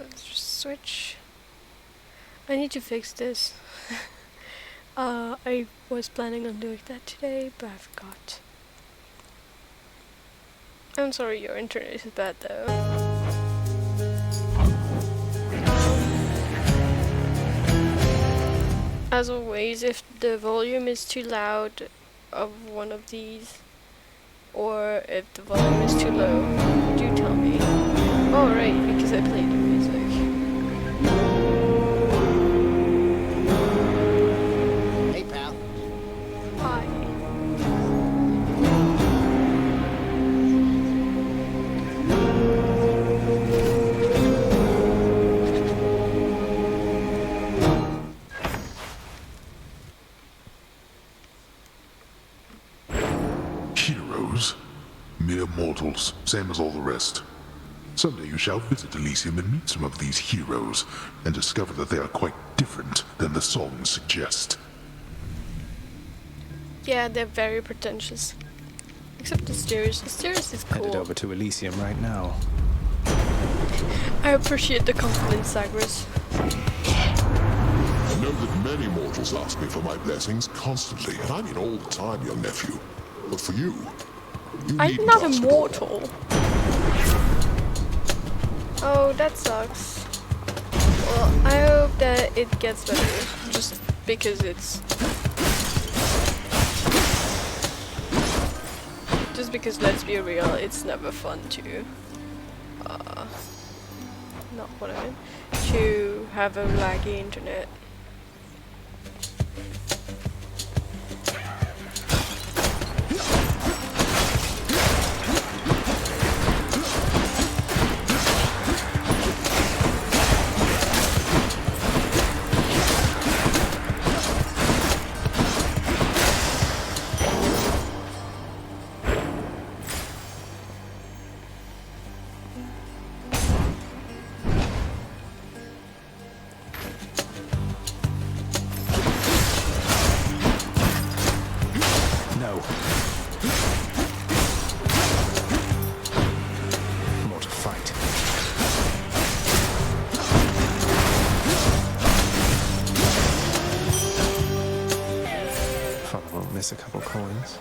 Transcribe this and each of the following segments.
let's just switch. I need to fix this. I was planning on doing that today, but I forgot. I'm sorry, your internet is bad though. As always, if the volume is too loud of one of these, or if the volume is too low, do tell me. Oh right, because I played the music. Hey, pal. Hi. Heroes? Mere mortals, same as all the rest. Someday you shall visit Elysium and meet some of these heroes, and discover that they are quite different than the songs suggest. Yeah, they're very pretentious. Except the stairs. The stairs is cool. Headed over to Elysium right now. I appreciate the compliment, Zagreus. I know that many mortals ask me for my blessings constantly, and I mean all the time, young nephew. But for you, I'm needn't not ask at all. immortal. Oh, that sucks. Well, I hope that it gets better. Just because it's... Just because, let's be real, it's never fun to... not what I meant. To have a laggy internet. No. More to fight. Father won't miss a couple coins.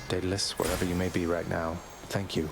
Daedalus, wherever you may be right now, thank you.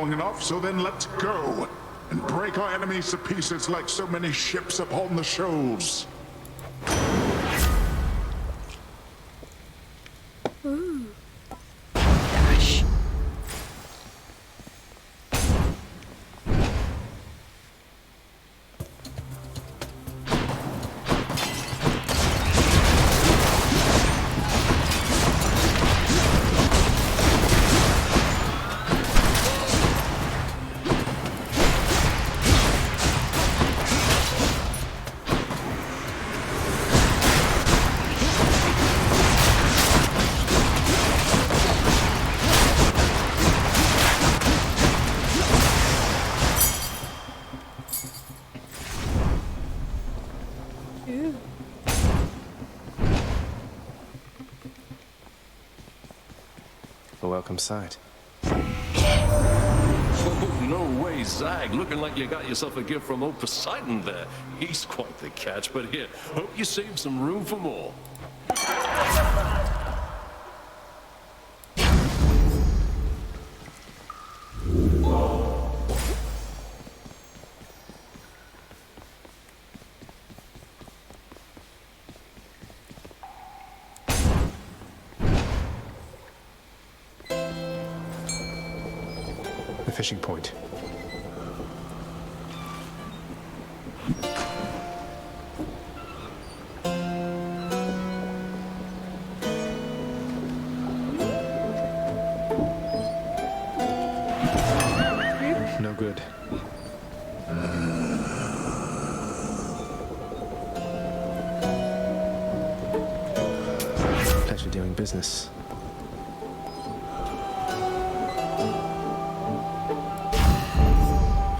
long enough, so then let's go. And break our enemies to pieces like so many ships upon the shoals. Ooh. Dash. Ooh. A welcome sight. Oh, no way, Zag. Looking like you got yourself a gift from old Poseidon there. He's quite the catch, but here, hope you save some room for more. The fishing point. No good. Pleasure doing business.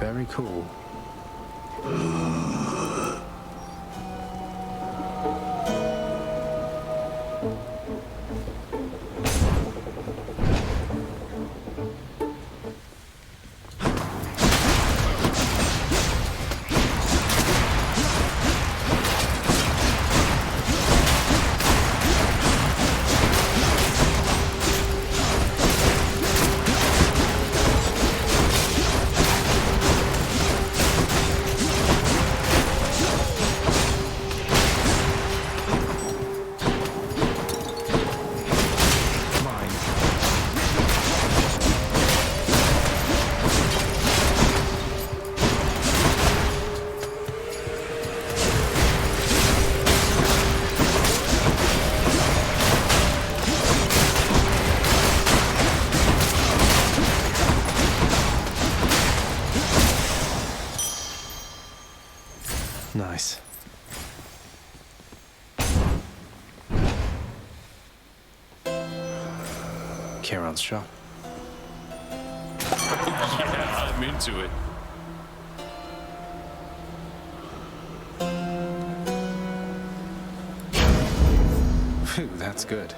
Very cool. Nice. Charon's shop. Yeah, I'm into it. Phew, that's good.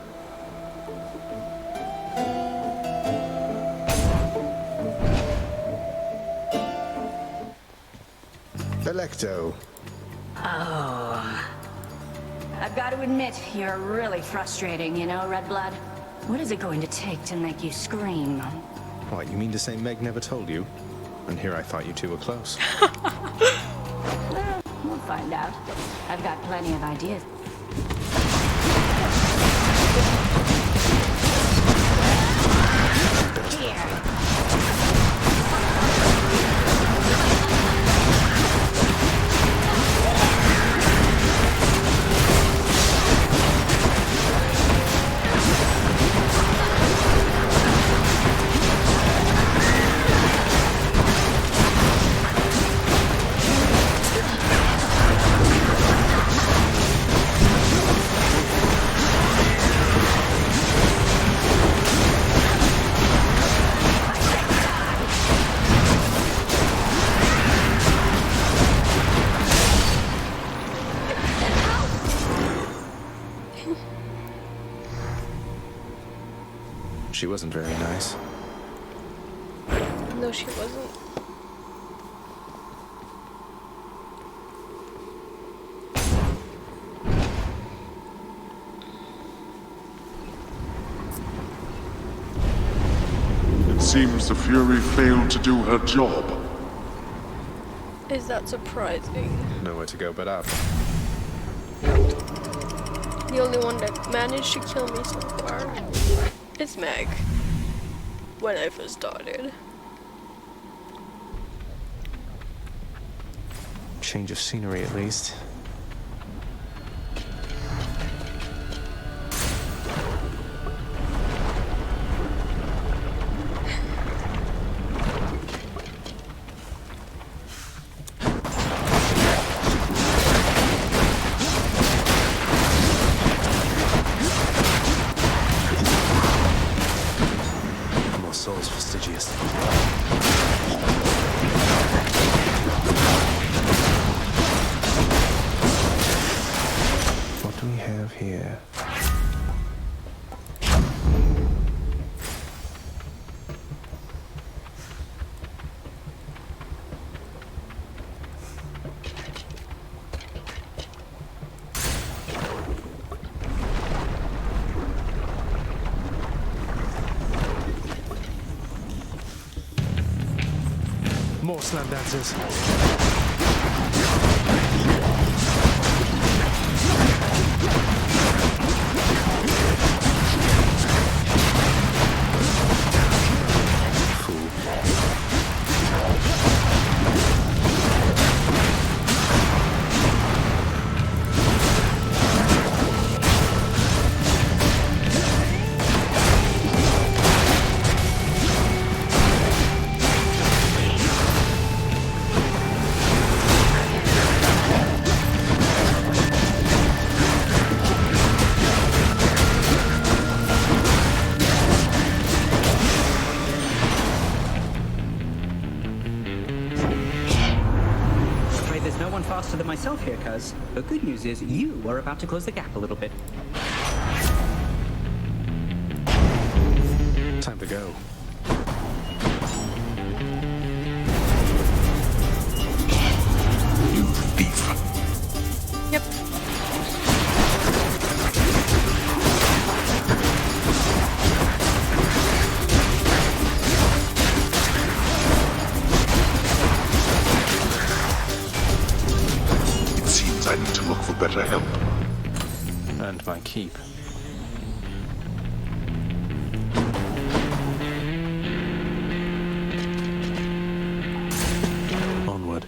Electo. Oh. I've got to admit, you're really frustrating, you know, Red Blood? What is it going to take to make you scream? What, you mean to say Meg never told you? And here I thought you two were close. Well, we'll find out. I've got plenty of ideas. Here. She wasn't very nice. No, she wasn't. seems the Fury failed to do her job. Is that surprising? Nowhere to go but up. The only one that managed to kill me so far is Meg. When I first started. Change of scenery, at least. More souls, fastidious. What do we have here? More slam dancers. Faster than myself here, cuz. The good news is you are about to close the gap a little bit. Time to go. You thief. Yep. I need to look for better help. And my keep. Onward.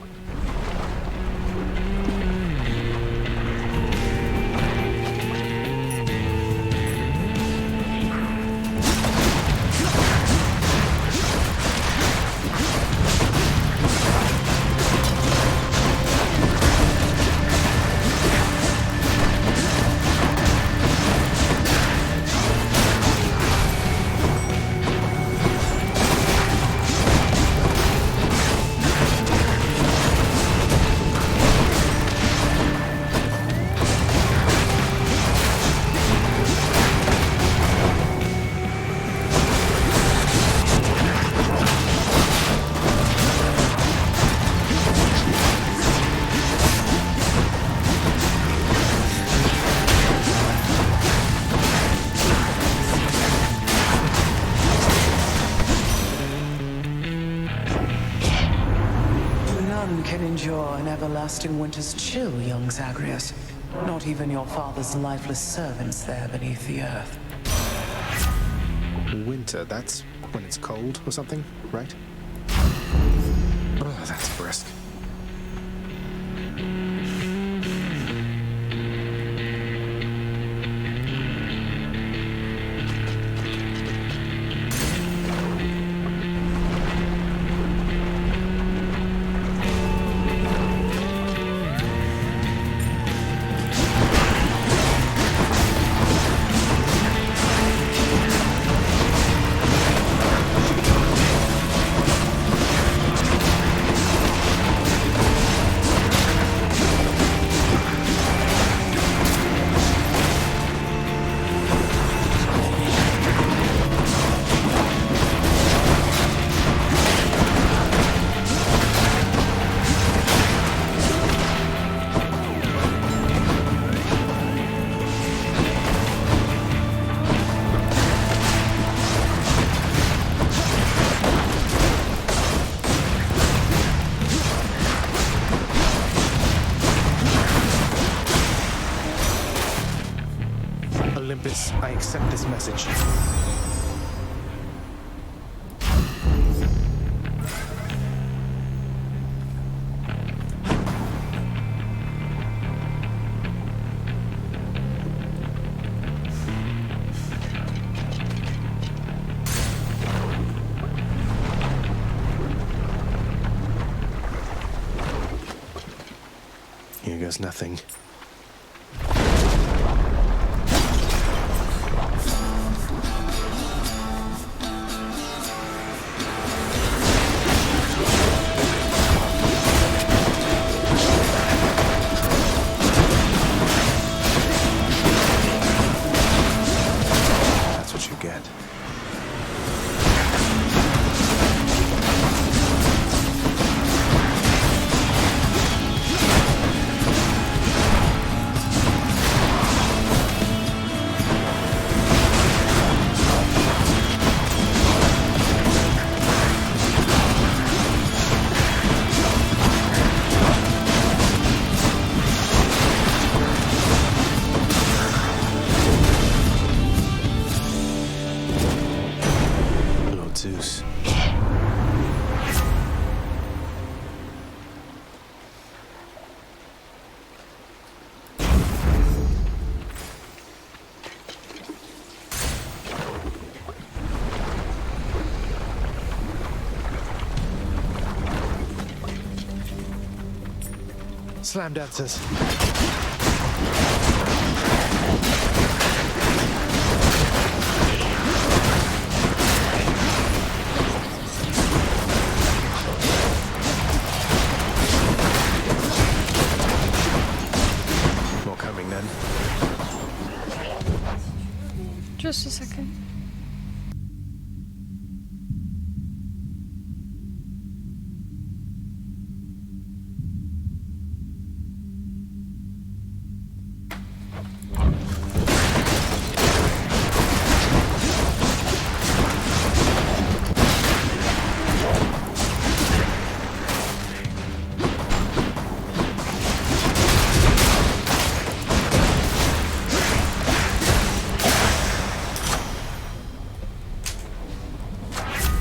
None can endure an everlasting winter's chill, young Zagreus. Not even your father's lifeless servants there beneath the earth. Winter, that's when it's cold or something, right? Oh, that's brisk. I accept this message. Here goes nothing. That's what you get. Zeus. Slam dancers. More coming then. Just a second.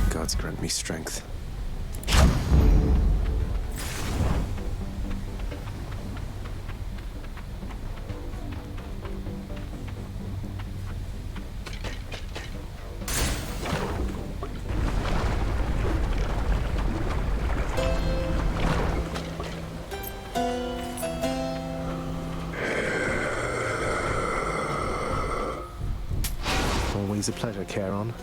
Gods grant me strength. Always a pleasure, Charon.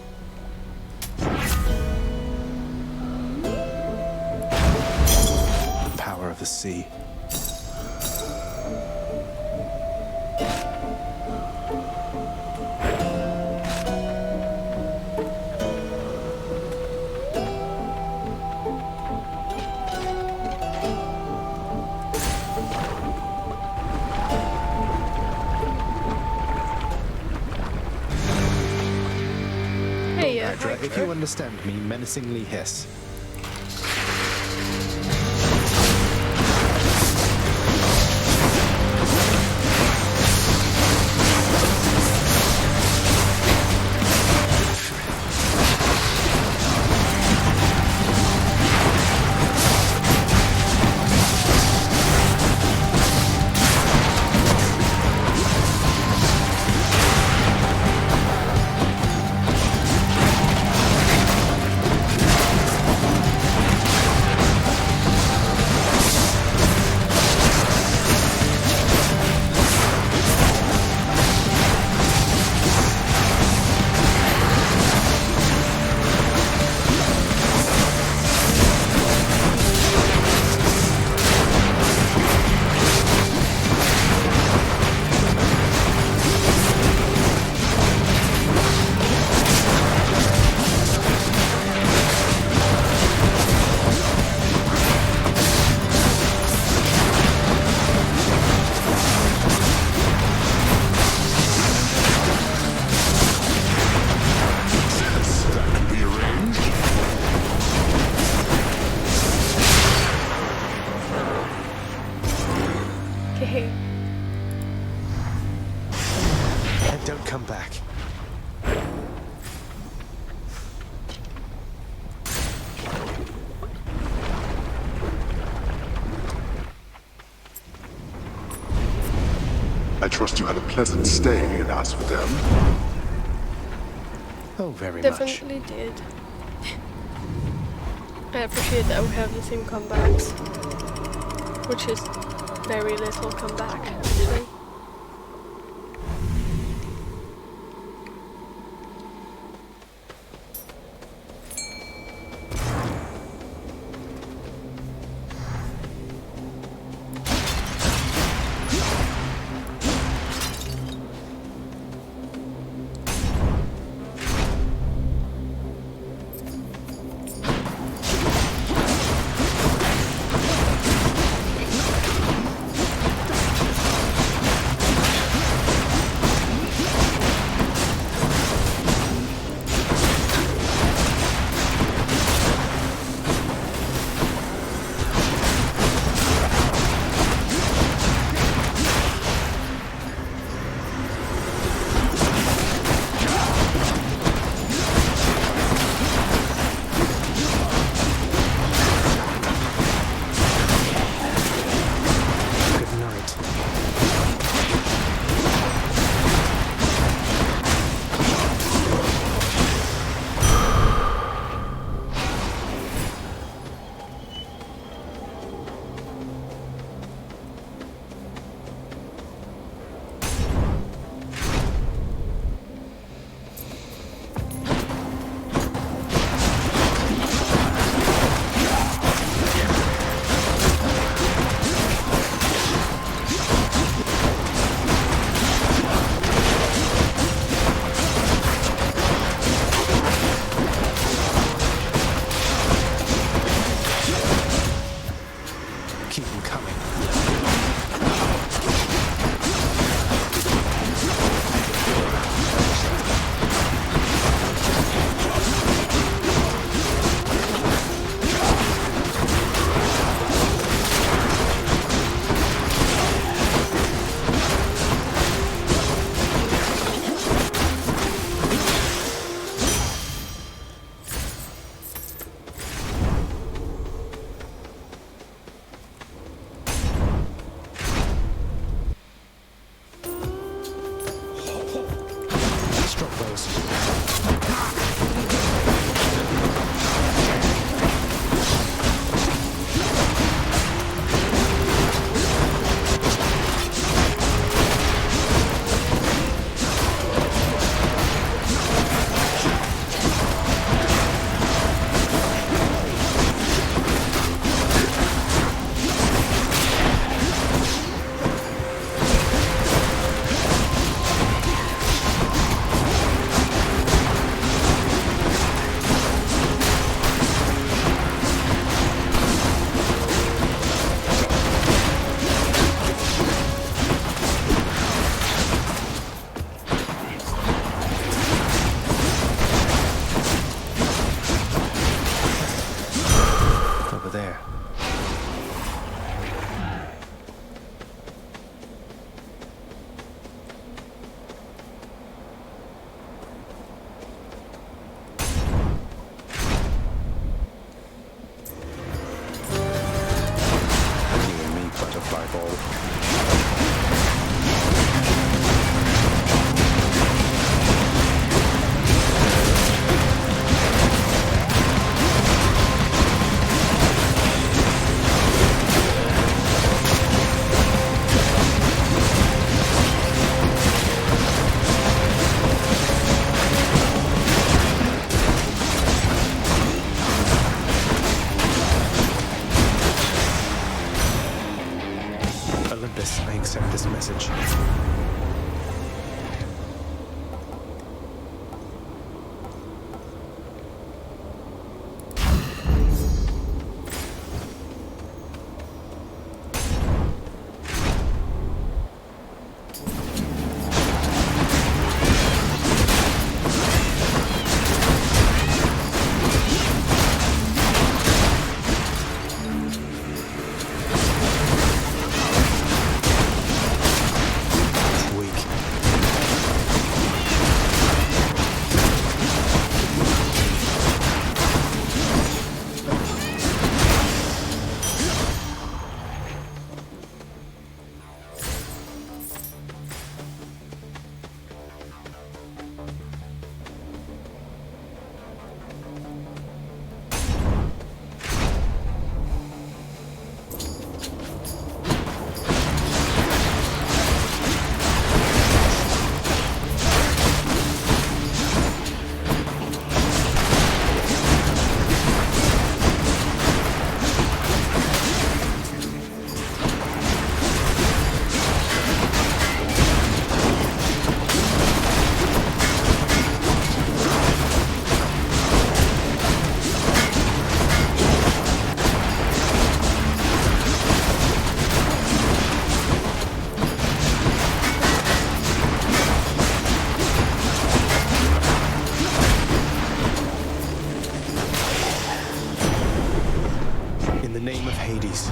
Power of the sea. Hey, Hydra, if you understand me, menacingly hiss. Okay. And don't come back. I trust you had a pleasant stay in Asphodel. Oh, very much. Definitely did. I appreciate that we have the same comebacks, which is very little comeback, actually. I accept this message. Realm of Hades.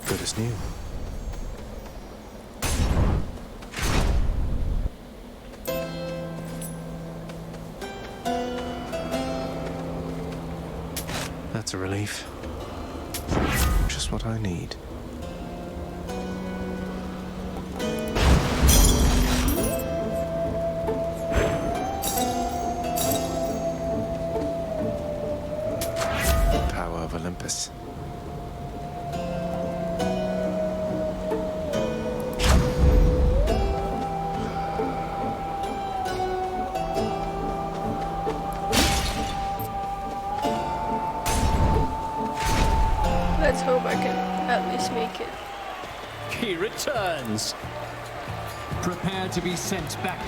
Good as new. That's a relief. Just what I need. Power of Olympus. Let's hope I can at least make it. He returns. Prepare to be sent back.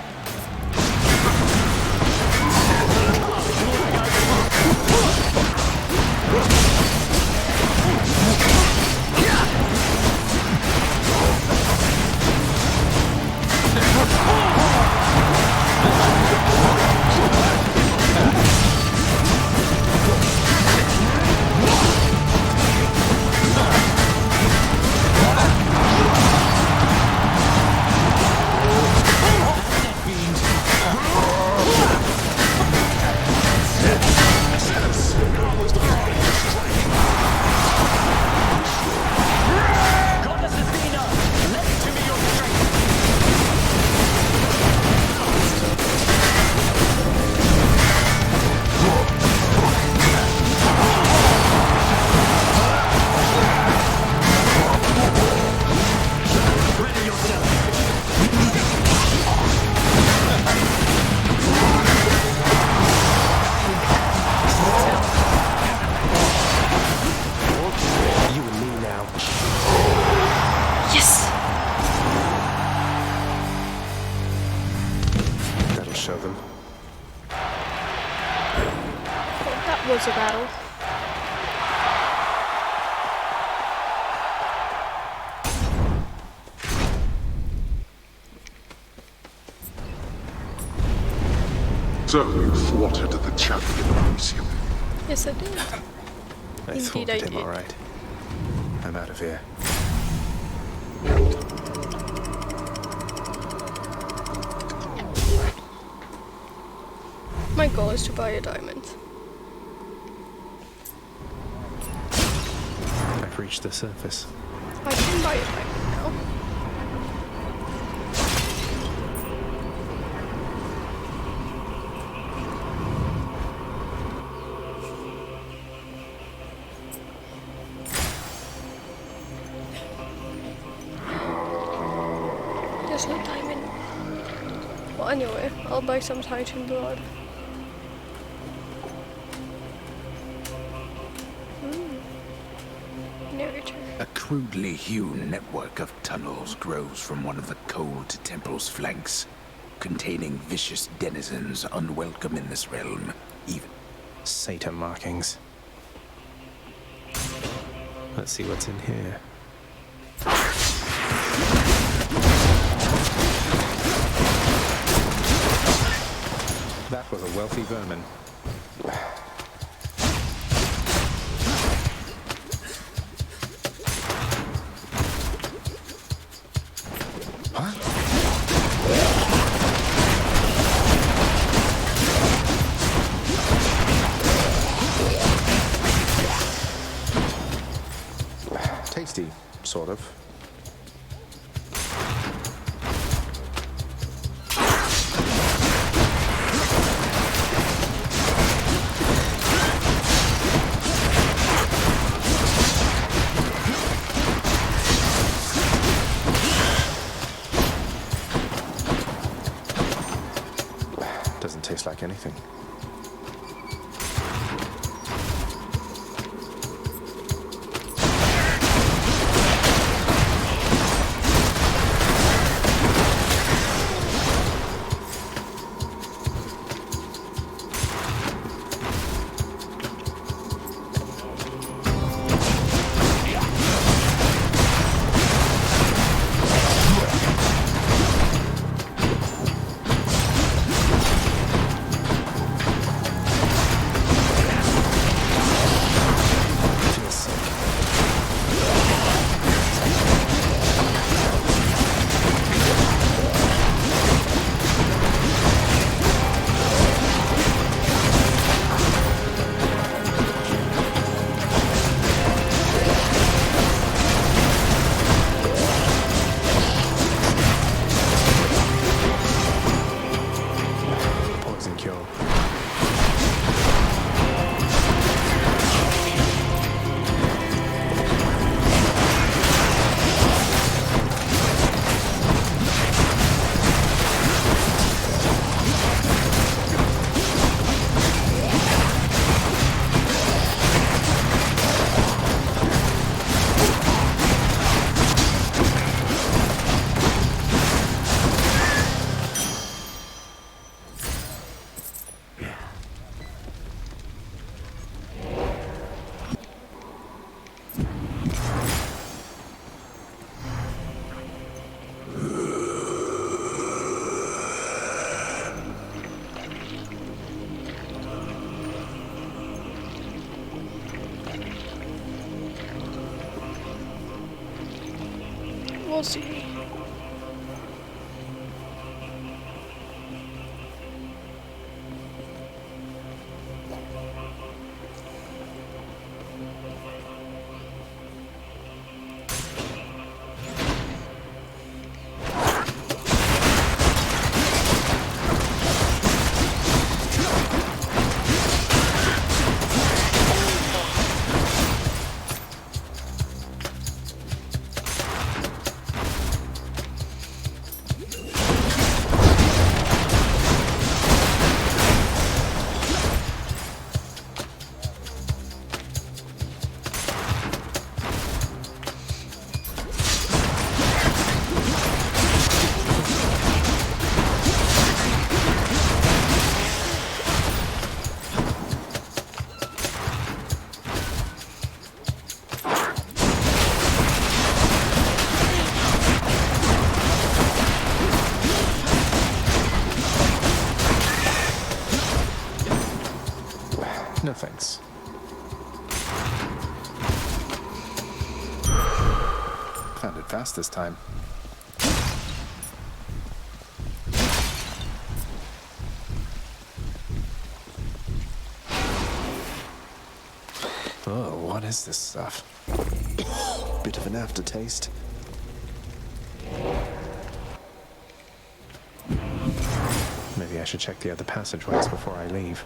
Show them. Well, that was a battle. So you thwarted the champion of Elysium. Yes, I did. I Indeed, thwarted I him, did. all right. I'm out of here. My goal is to buy a diamond. I've reached the surface. I can buy a diamond now. Well, anyway, I'll buy some Titan blood. Narrator. A crudely hewn network of tunnels grows from one of the cold temple's flanks, containing vicious denizens unwelcome in this realm, even Satan markings. Let's see what's in here. That was a wealthy vermin. Tasty, sort of. Doesn't taste like anything. We'll see. No thanks. Found it fast this time. Oh, what is this stuff? Bit of an aftertaste. Maybe I should check the other passageways before I leave.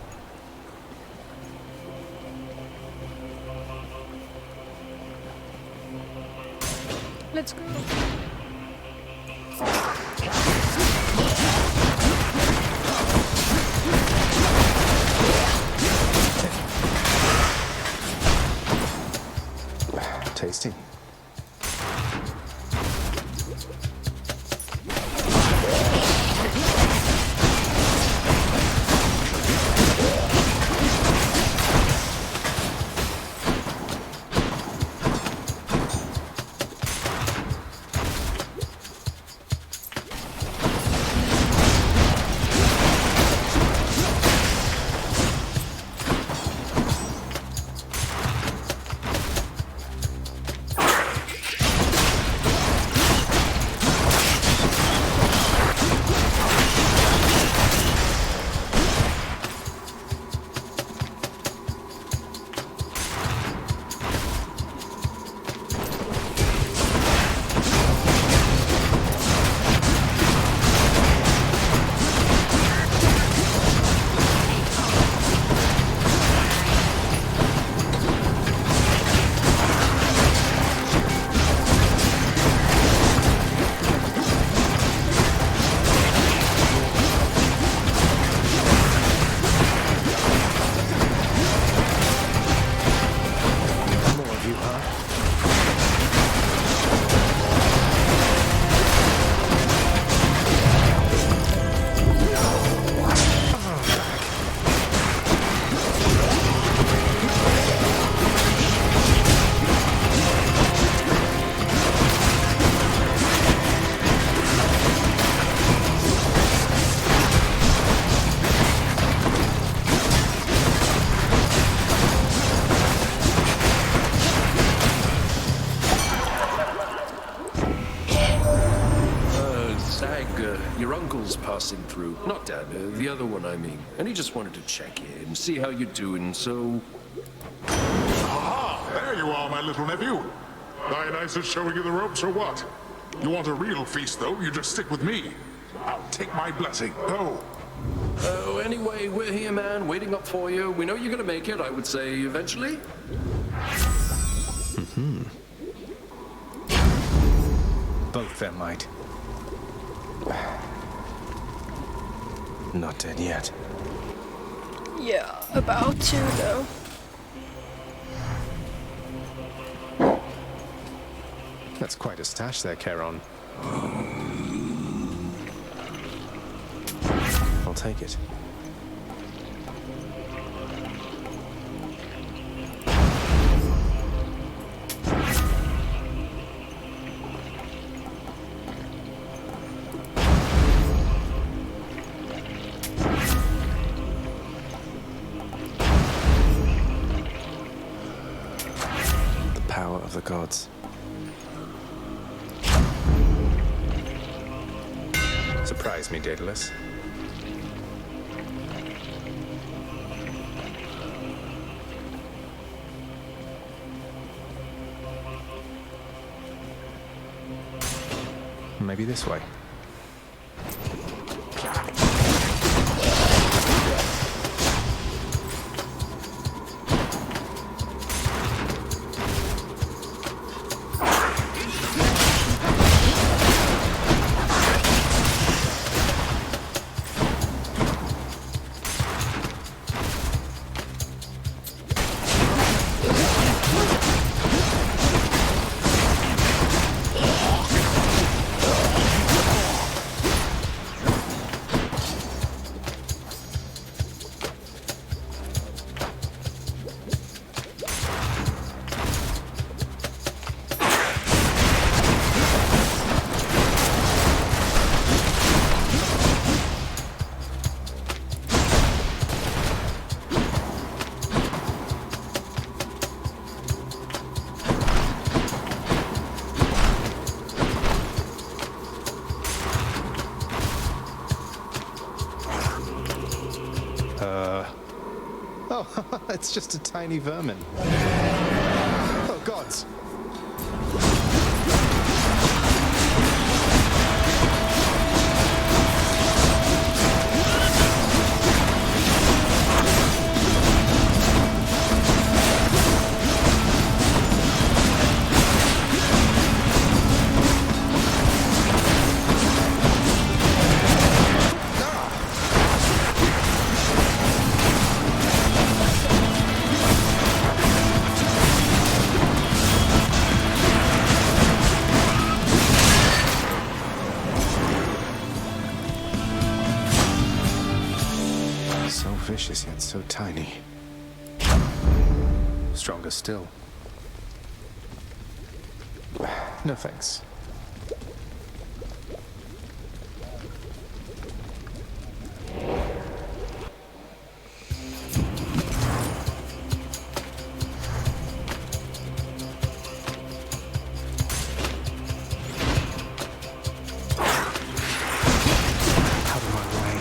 Let's go. uncle's passing through. Not Dad, the other one, I mean. And he just wanted to check in, see how you're doing, so... Aha! There you are, my little nephew. Dionysus showing you the ropes or what? You want a real feast, though? You just stick with me. I'll take my blessing. Go. Oh, anyway, we're here, man, waiting up for you. We know you're gonna make it, I would say, eventually. Both their might. Not dead yet. Yeah, about to though. That's quite a stash there, Charon. I'll take it. The power of the gods. Surprise me, Daedalus. Maybe this way. Oh, it's just a tiny vermin. Oh, gods! So vicious yet so tiny. Stronger still. No thanks. Out of my way.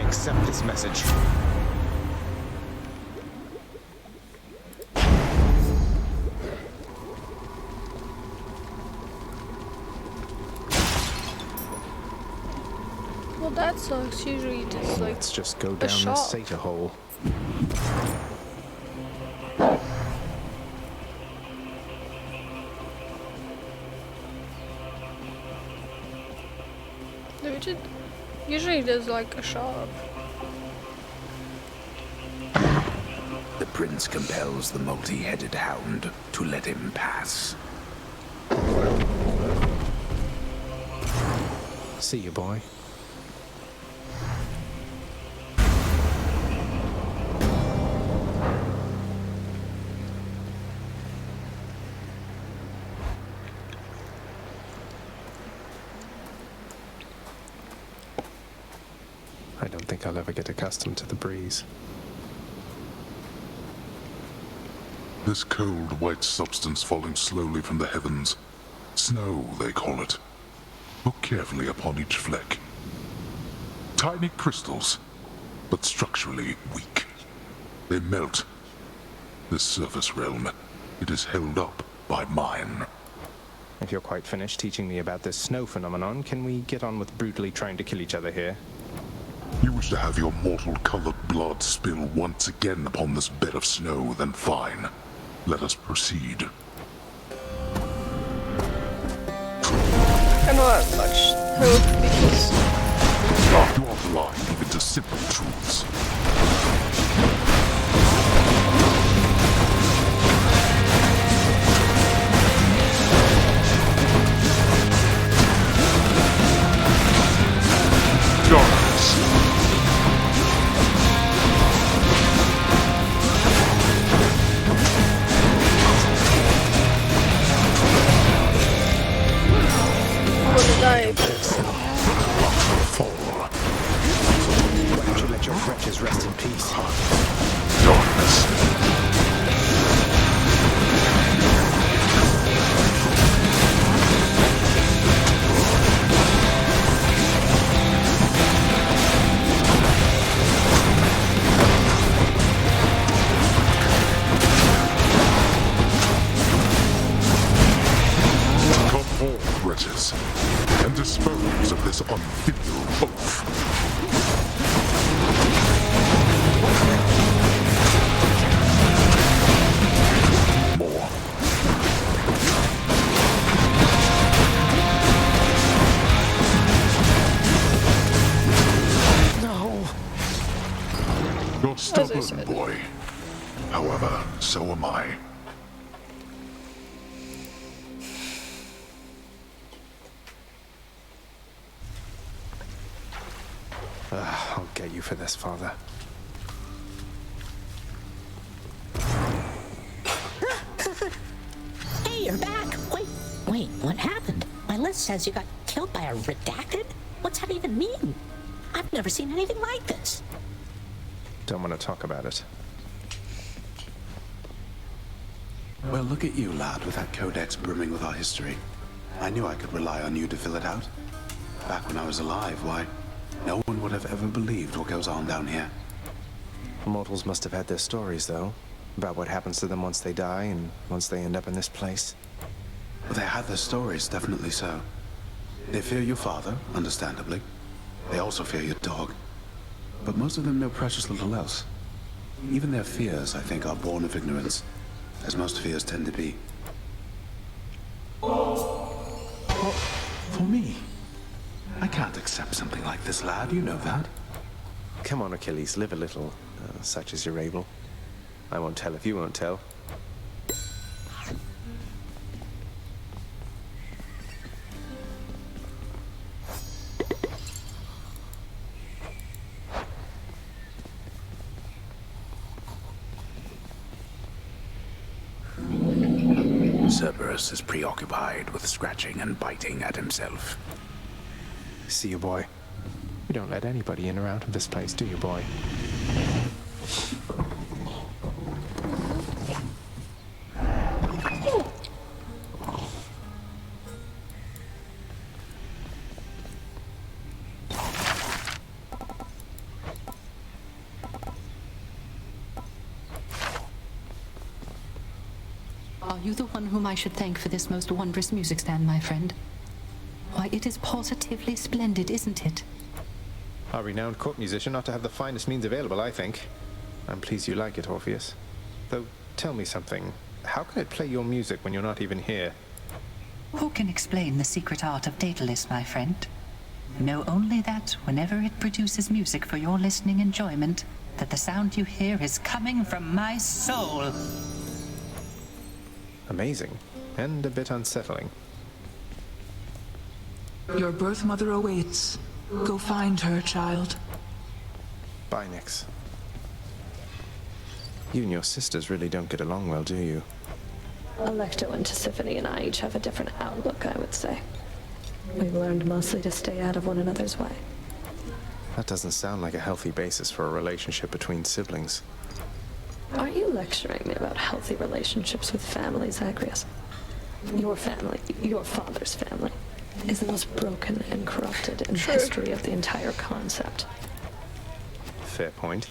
accept this message. Well, that sucks. Usually just like Let's just go a down shot. this Sata hole. Usually there's like a shop. The prince compels the multi-headed hound to let him pass. See you, boy. I don't think I'll ever get accustomed to the breeze. This cold, white substance falling slowly from the heavens. Snow, they call it. Look carefully upon each fleck. Tiny crystals, but structurally weak. They melt. This surface realm, it is held up by mine. If you're quite finished teaching me about this snow phenomenon, can we get on with brutally trying to kill each other here? You wish to have your mortal-colored blood spill once again upon this bed of snow, then fine. Let us proceed. I don't have much hope because You are blind even to simple truths. Darkness. I'm gonna die. Fall. Why don't you let your wretches rest in peace? Darkness. Come forth, wretches, and dispose of this unfilial oaf. More. No. You're stubborn, said. boy. However, so am I. I'll get you for this, father. Hey, you're back! Wait, what happened? My list says you got killed by a redacted? What's that even mean? I've never seen anything like this. Don't want to talk about it. Well, look at you, lad, with that codex brimming with our history. I knew I could rely on you to fill it out. Back when I was alive, why, no one would have ever believed what goes on down here. Mortals must have had their stories, though, about what happens to them once they die and once they end up in this place. Well, they had their stories, definitely so. They fear your father, understandably. They also fear your dog. But most of them know precious little else. Even their fears, I think, are born of ignorance, as most fears tend to be. For me? I can't accept something like this, lad. You know that. Come on, Achilles, live a little, such as you're able. I won't tell if you won't tell. Cerberus is preoccupied with scratching and biting at himself. See you, boy. You don't let anybody in or out of this place, do you, boy? you the one whom I should thank for this most wondrous music stand, my friend? Why, it is positively splendid, isn't it? Our renowned court musician ought to have the finest means available, I think. I'm pleased you like it, Orpheus. Though, tell me something. How can it play your music when you're not even here? Who can explain the secret art of Daedalus, my friend? Know only that, whenever it produces music for your listening enjoyment, that the sound you hear is coming from my soul. Amazing, and a bit unsettling. Your birth mother awaits. Go find her, child. Bye, Nyx. You and your sisters really don't get along well, do you? Alecto and Tisiphone and I each have a different outlook, I would say. We've learned mostly to stay out of one another's way. That doesn't sound like a healthy basis for a relationship between siblings. Aren't you lecturing me about healthy relationships with family, Zagreus? Your family, your father's family, is the most broken and corrupted in history of the entire concept. Fair point.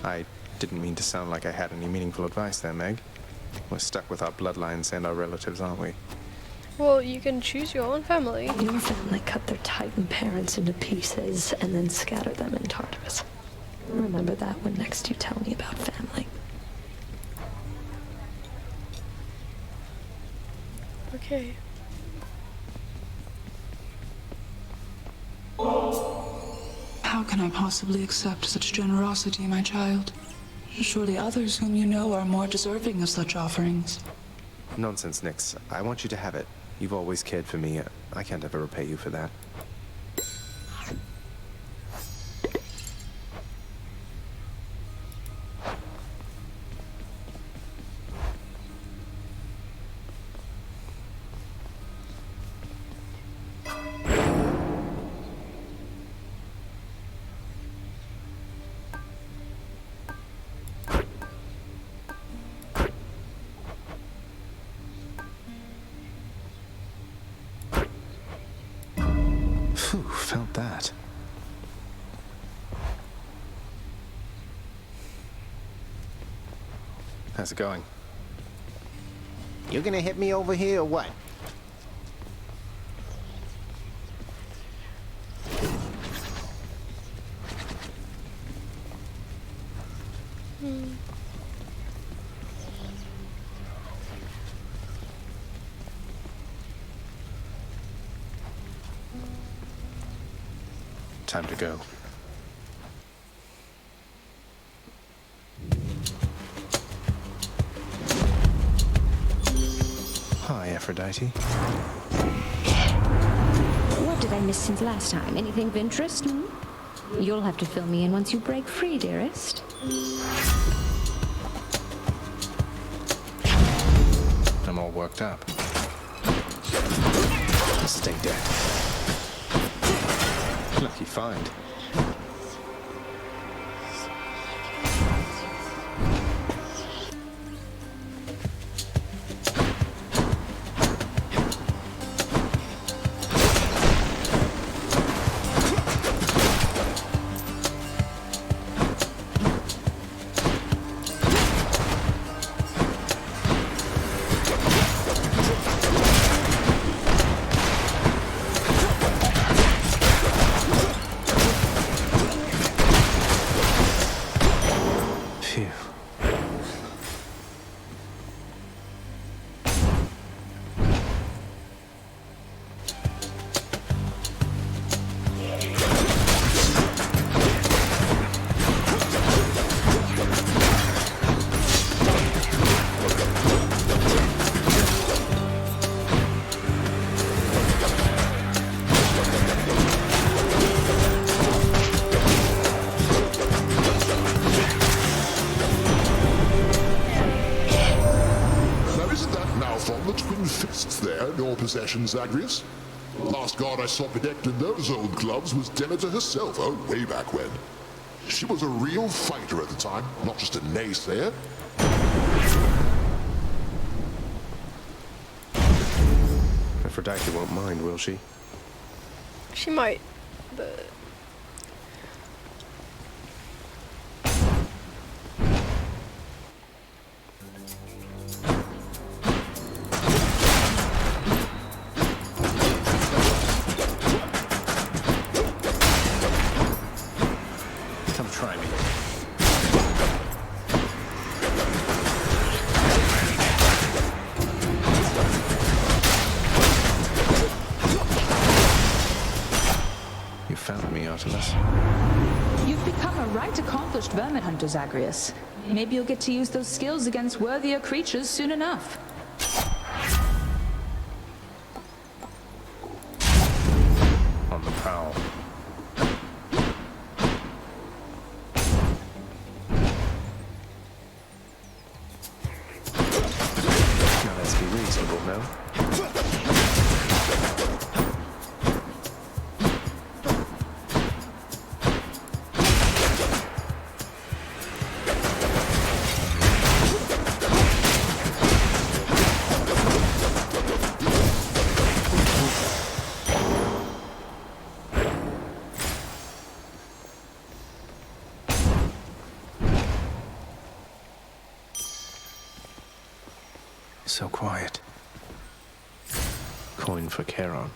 I didn't mean to sound like I had any meaningful advice there, Meg. We're stuck with our bloodlines and our relatives, aren't we? Well, you can choose your own family. Your family cut their Titan parents into pieces and then scatter them in Tartarus. Remember that when next you tell me about family. Okay. How can I possibly accept such generosity, my child? Surely others whom you know are more deserving of such offerings. Nonsense, Nyx. I want you to have it. You've always cared for me. I can't ever repay you for that. Phew, felt that. How's it going? You gonna hit me over here or what? Time to go. Hi, Aphrodite. What did I miss since last time? Anything of interest? You'll have to fill me in once you break free, dearest. I'm all worked up. Stay dead. Lucky find. Possession, Zagreus. Last guard I saw bedecked in those old gloves was Demeter herself, oh, way back when. She was a real fighter at the time, not just a naysayer. Aphrodite won't mind, will she? She might, but... accomplished vermin hunter, Zagreus. Maybe you'll get to use those skills against worthier creatures soon enough. On the prowl. Now let's be reasonable, no? So quiet. Coin for Charon.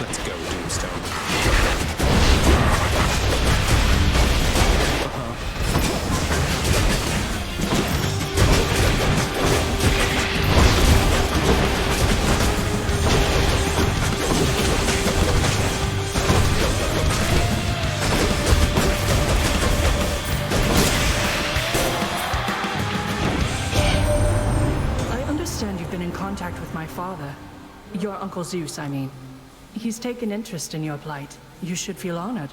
Let's go, Doomstone. I understand you've been in contact with my father. Your Uncle Zeus, I mean. He's taken interest in your plight. You should feel honored.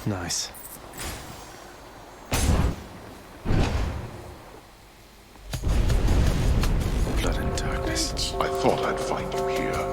Nice. Blood and darkness. I thought I'd find you here.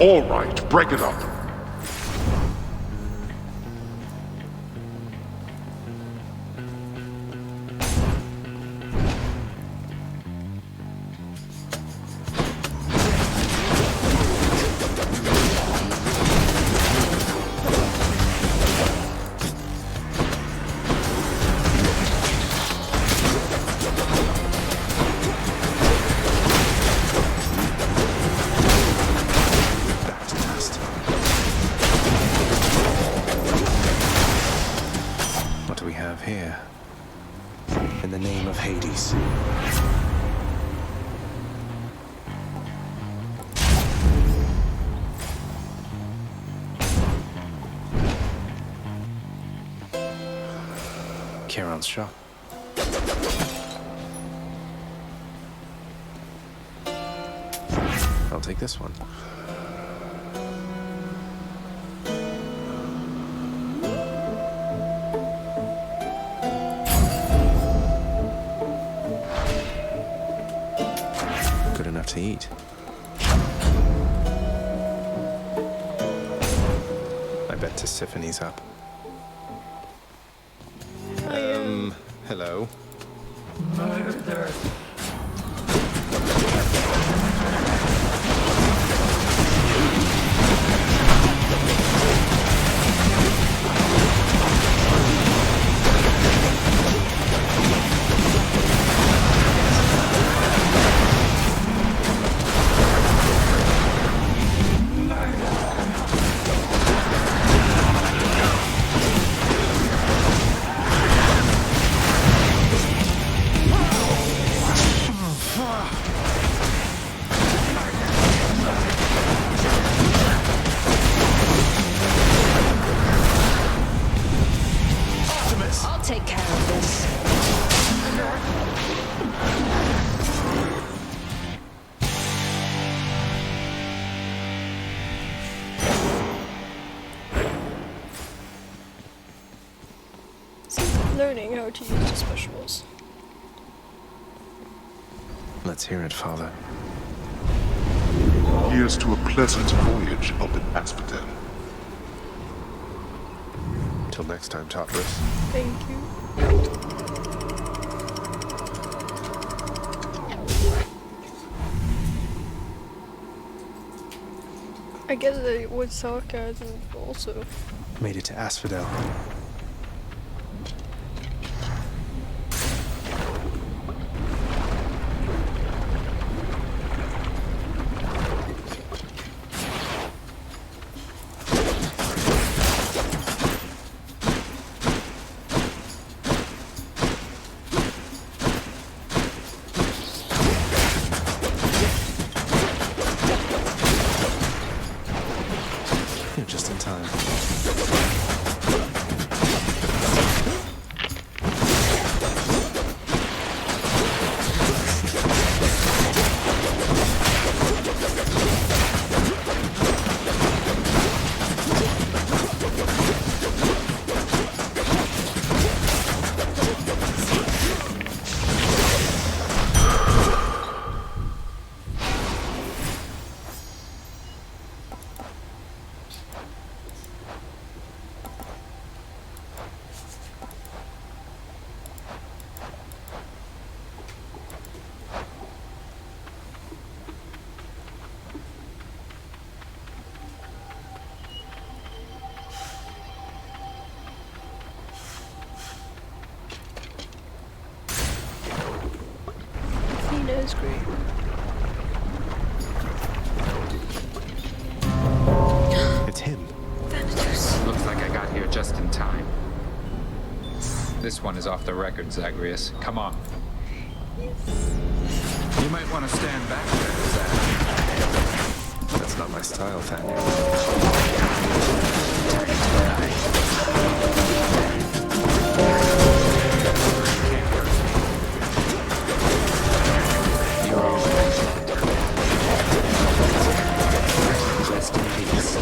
All right, break it up. we have here? In the name of Hades. Charon's shop. I'll take this one. Good enough to eat. I bet Tissiphane's up. Hello? Murder. I'll take care of this. Learning how to use the specials. Let's hear it, Father. Here's to a pleasant voyage up in Asphodel. Till next time, Tartarus. Thank you. I guess it was sarcasm also. Made it to Asphodel. You're just in time. Is great. It's him. Looks like I got here just in time. This one is off the record, Zagreus. Come on. You might want to stand back there, Zag. That's not my style, Thania. Rest in peace.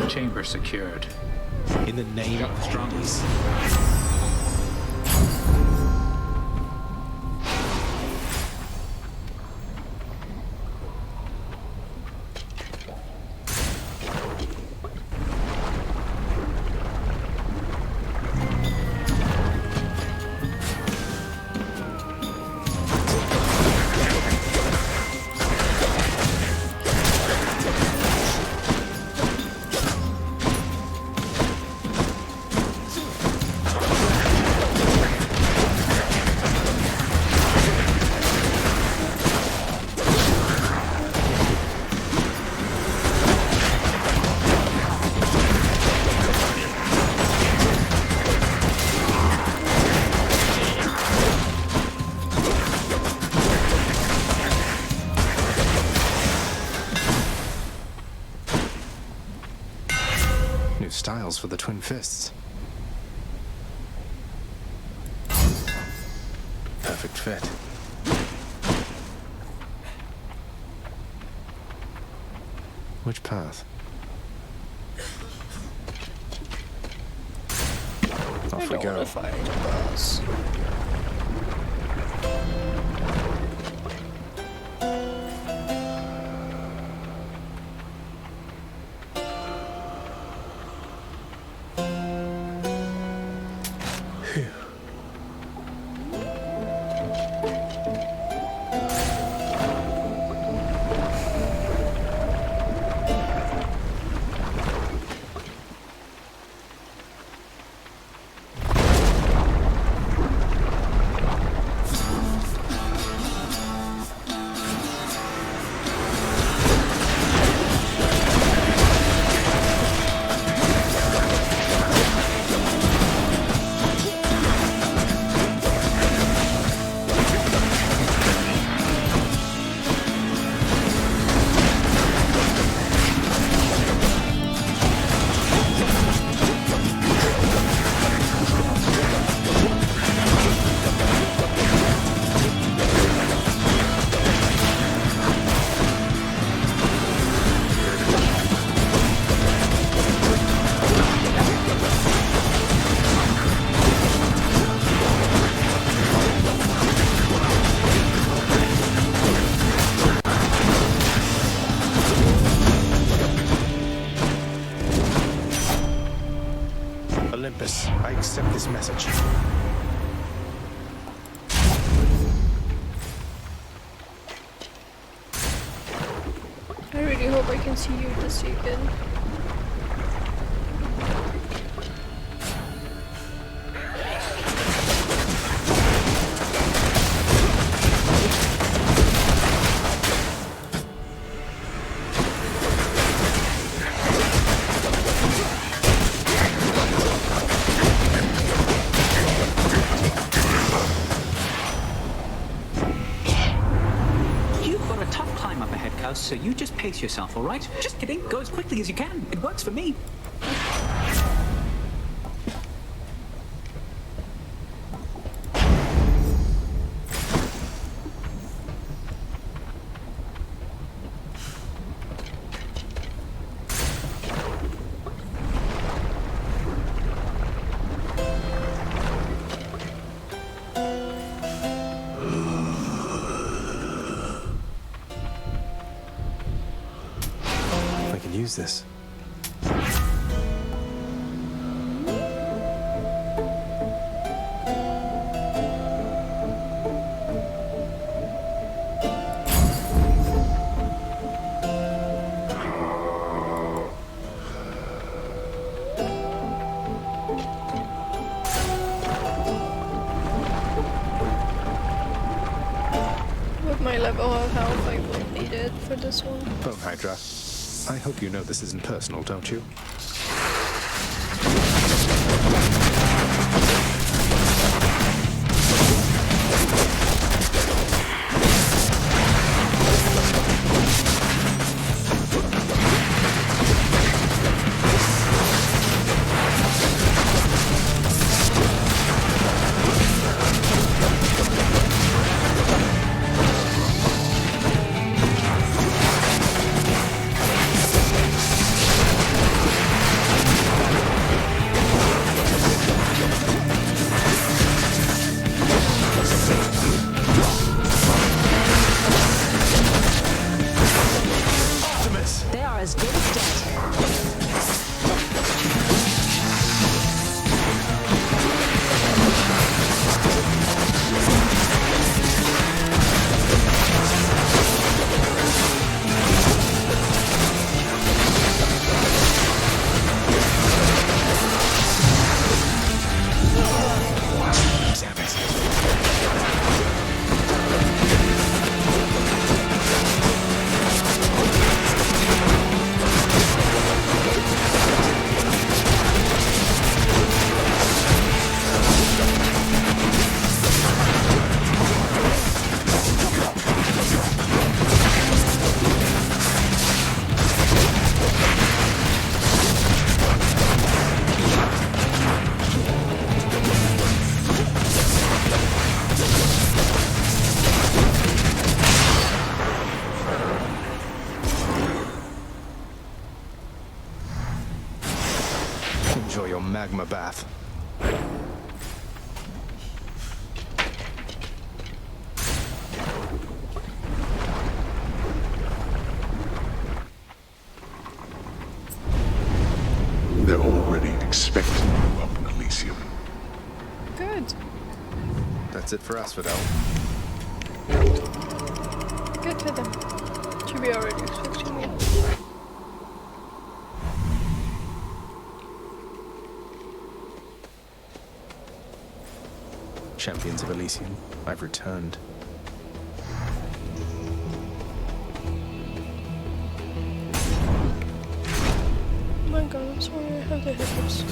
Chamber secured. In the name of Hades. New styles for the twin fists. Perfect fit. Which path? Off we go. I accept this message. I really hope I can see you this weekend. So you just pace yourself, all right? Just kidding. Go as quickly as you can. It works for me. Use this. With my level of health, I will need it for this one. Bone Hydra. I hope you know this isn't personal, don't you? Enjoy your magma bath. They're already expecting you up in Elysium. Good. That's it for us, Fidel. Good for them. Should be already expecting me. Champions of Elysium, I've returned. Oh my god, I'm sorry, I have the hiccups.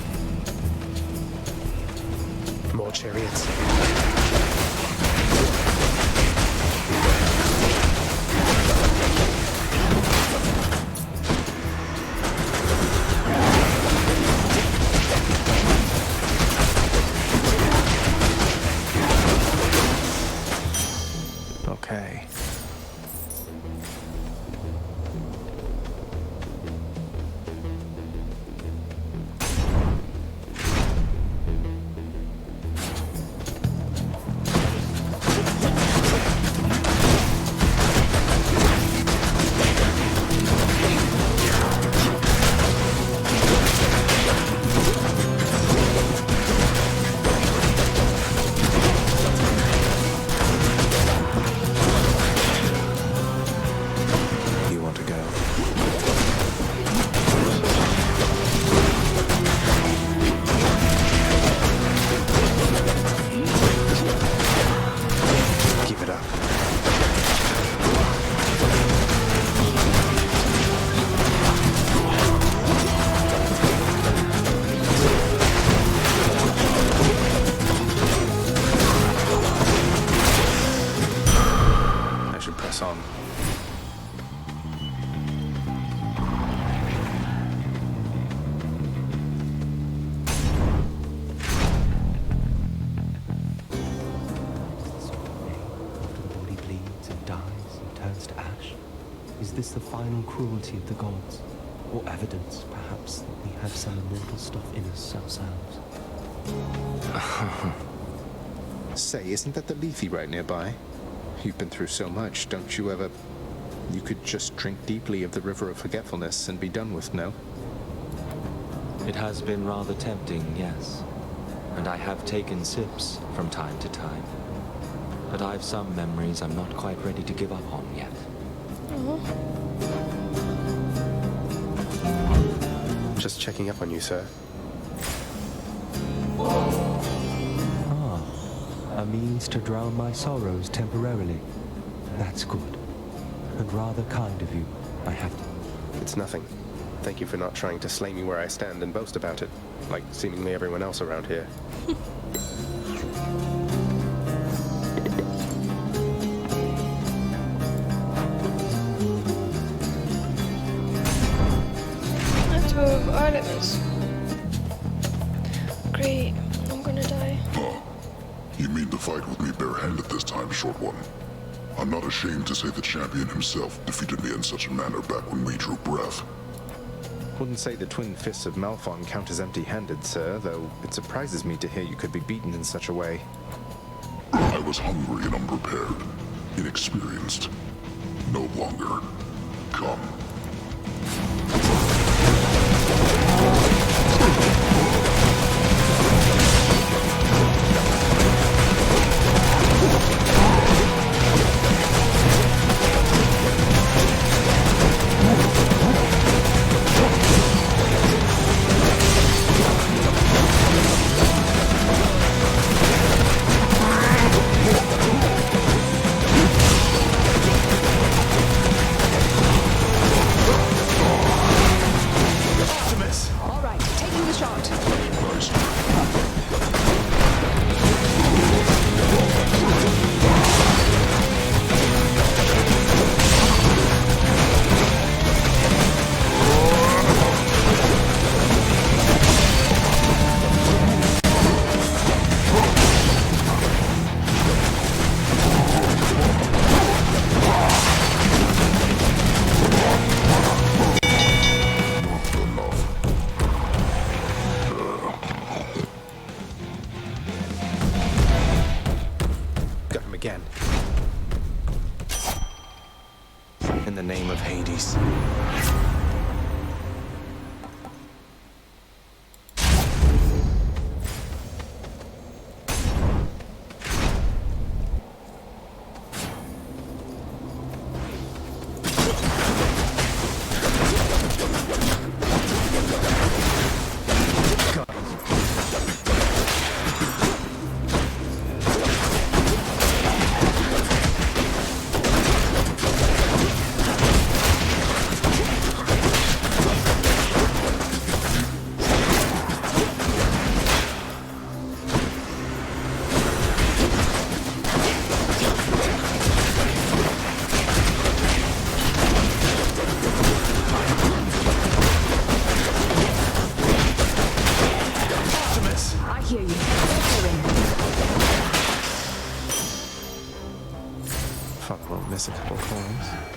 More chariots. Okay. Is this the final cruelty of the gods? Or evidence, perhaps, that we have some immortal stuff in us ourselves? Say, isn't that the Lethe right nearby? You've been through so much, don't you ever... You could just drink deeply of the river of forgetfulness and be done with, no? It has been rather tempting, yes. And I have taken sips from time to time. But I've some memories I'm not quite ready to give up on yet. Just checking up on you, sir. Ah, a means to drown my sorrows temporarily. That's good. And rather kind of you, I have to... It's nothing. Thank you for not trying to slay me where I stand and boast about it, like seemingly everyone else around here. Let's move Artemis. Great, I'm gonna die. You mean to fight with me barehanded this time, short one? I'm not ashamed to say the champion himself defeated me in such a manner back when we drew breath. Wouldn't say the twin fists of Malphon count as empty-handed, sir, though it surprises me to hear you could be beaten in such a way. I was hungry and unprepared, inexperienced. No longer. Come. Achilles. Miss a couple coins.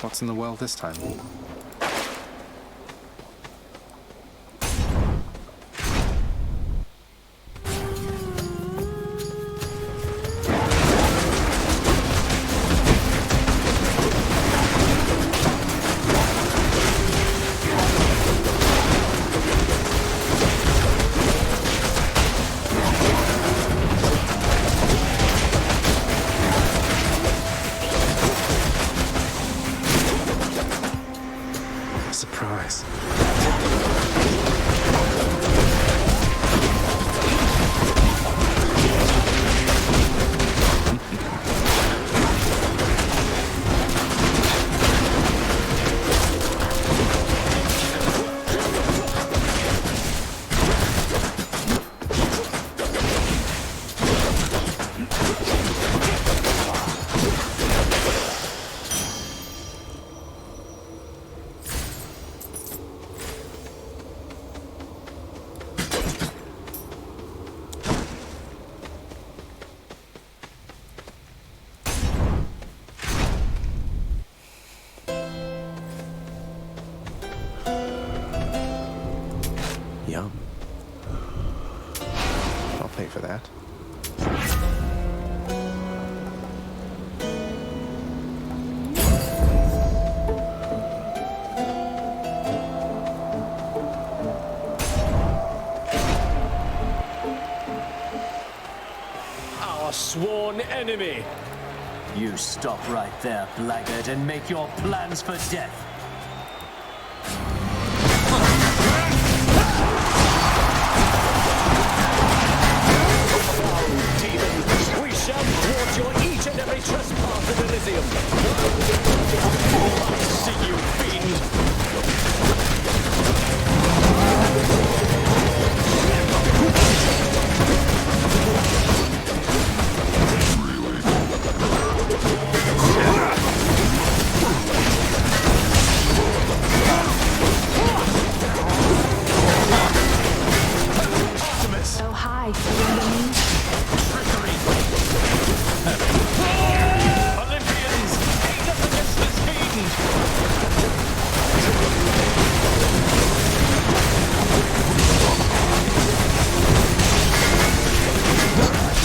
What's in the well this time? sworn enemy. You stop right there, blackguard, and make your plans for death. Demon, we shall thwart your each and every trespass in Elysium. I see you, fiend. Oh, hi. Olympians, aid us against this fiend!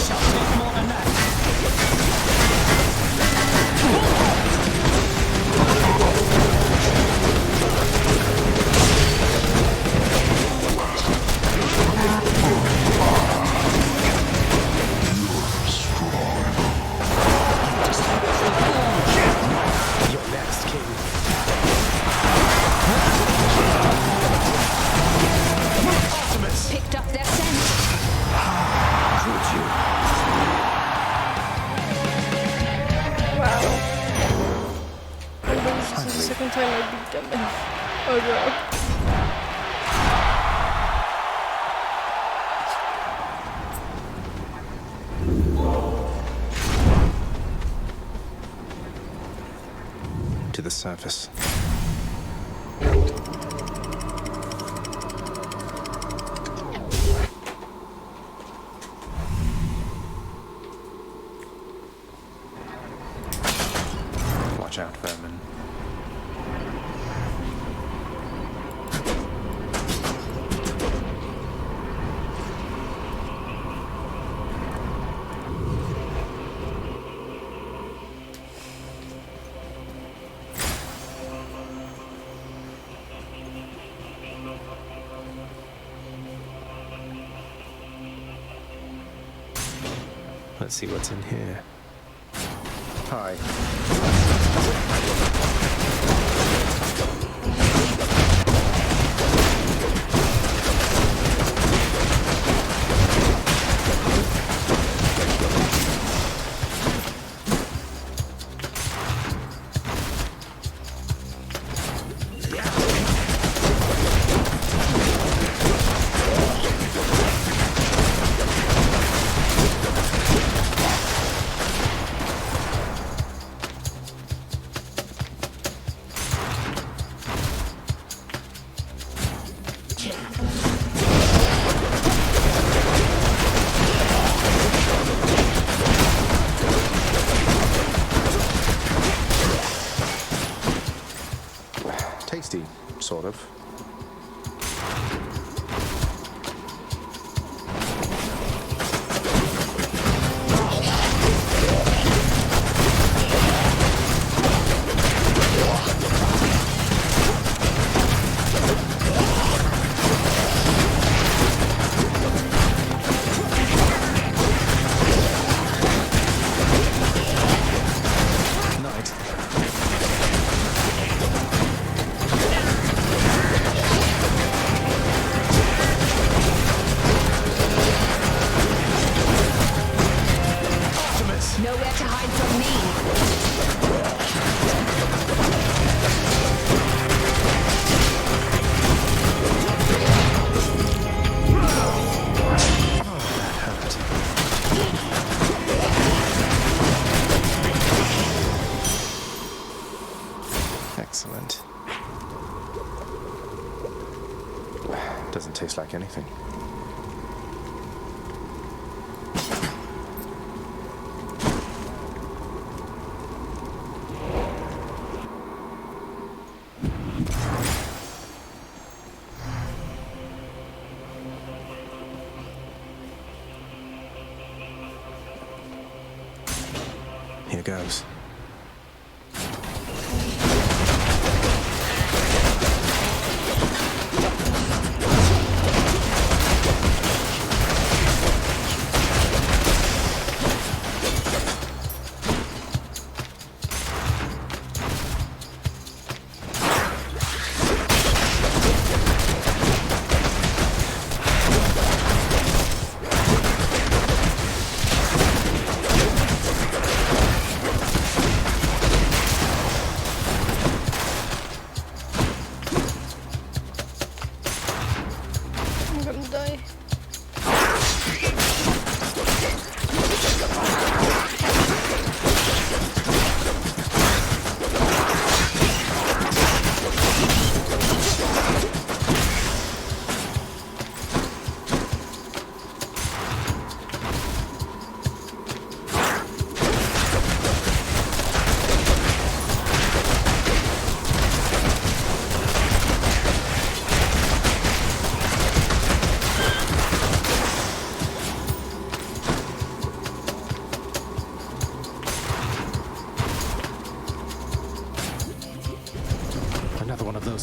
Shall take more than that. You're next, King. Artemis! Picked up their scent. Could you? Wow. I think this is the second time I beat them in a row. To the surface. Watch out, vermin. Let's see what's in here. Hi. Tasty, sort of. Nowhere to hide from me. Excellent. Doesn't taste like anything. Here goes.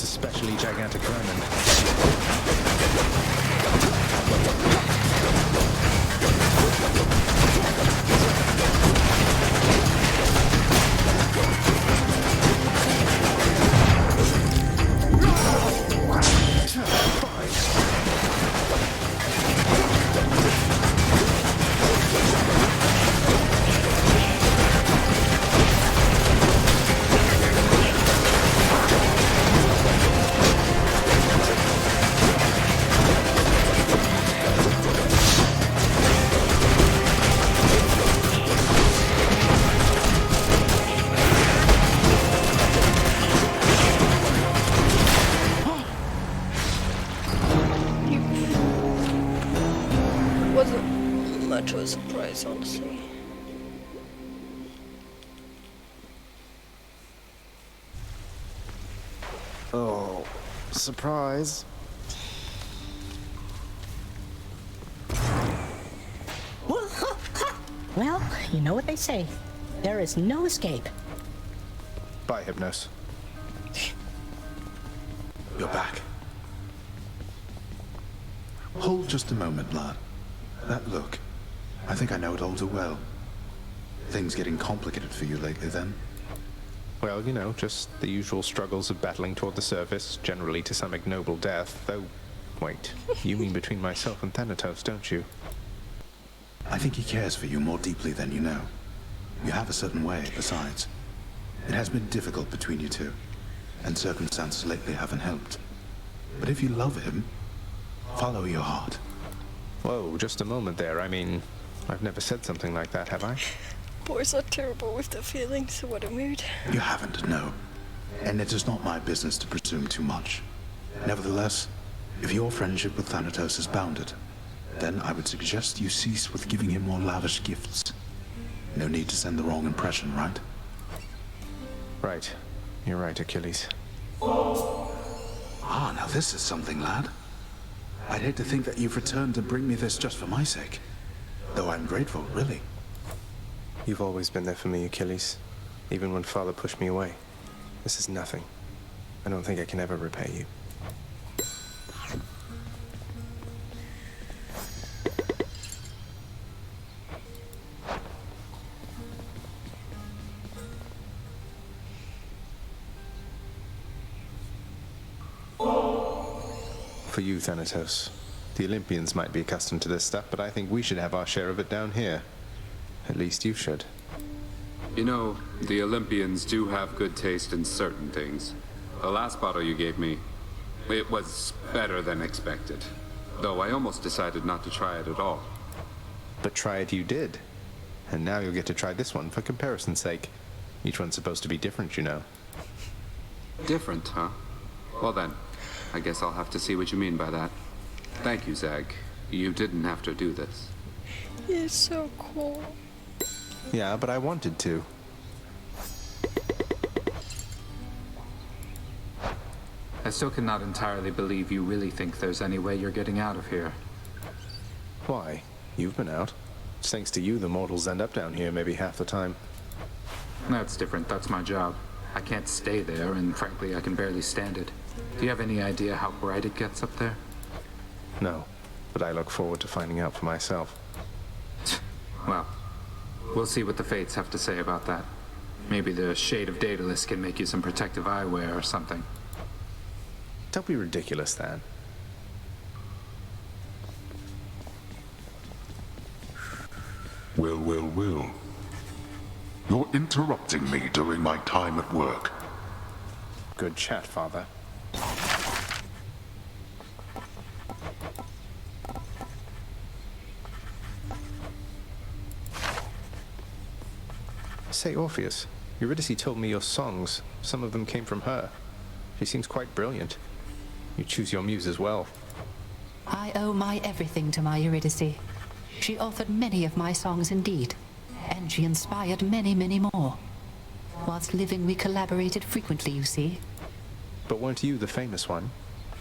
this especially gigantic vermin. Wasn't much of a surprise, honestly. Oh, surprise. Well, you know what they say. There is no escape. Bye, Hypnos. You're back. Hold just a moment, lad. That look. I think I know it all too well. Things getting complicated for you lately, then? Well, you know, just the usual struggles of battling toward the surface, generally to some ignoble death, though... Wait, you mean between myself and Thanatos, don't you? I think he cares for you more deeply than you know. You have a certain way, besides. It has been difficult between you two, and circumstances lately haven't helped. But if you love him, follow your heart. Whoa, just a moment there. I mean, I've never said something like that, have I? Boys are terrible with their feelings. What a mood. You haven't, no. And it is not my business to presume too much. Nevertheless, if your friendship with Thanatos is bounded, then I would suggest you cease with giving him more lavish gifts. No need to send the wrong impression, right? Right. You're right, Achilles. Ah, now this is something, lad. I'd hate to think that you've returned to bring me this just for my sake. Though I'm grateful, really. You've always been there for me, Achilles. Even when Father pushed me away. This is nothing. I don't think I can ever repay you. For you, Thanatos. The Olympians might be accustomed to this stuff, but I think we should have our share of it down here. At least you should. You know, the Olympians do have good taste in certain things. The last bottle you gave me, it was better than expected. Though I almost decided not to try it at all. But try it you did. And now you'll get to try this one for comparison's sake. Each one's supposed to be different, you know. Different, huh? Well then, I guess I'll have to see what you mean by that. Thank you, Zag. You didn't have to do this. He's so cool. Yeah, but I wanted to. I still cannot entirely believe you really think there's any way you're getting out of here. Why? You've been out. It's thanks to you the mortals end up down here maybe half the time. That's different. That's my job. I can't stay there, and frankly, I can barely stand it. Do you have any idea how bright it gets up there? No, but I look forward to finding out for myself. Well, we'll see what the fates have to say about that. Maybe the shade of Daedalus can make you some protective eyewear or something. Don't be ridiculous, Than. Well, well, well. You're interrupting me during my time at work. Good chat, Father. Say, Orpheus, Eurydice told me your songs, some of them came from her. She seems quite brilliant. You choose your muses well. I owe my everything to my Eurydice. She authored many of my songs indeed, and she inspired many, many more. Whilst living, we collaborated frequently, you see. But weren't you the famous one?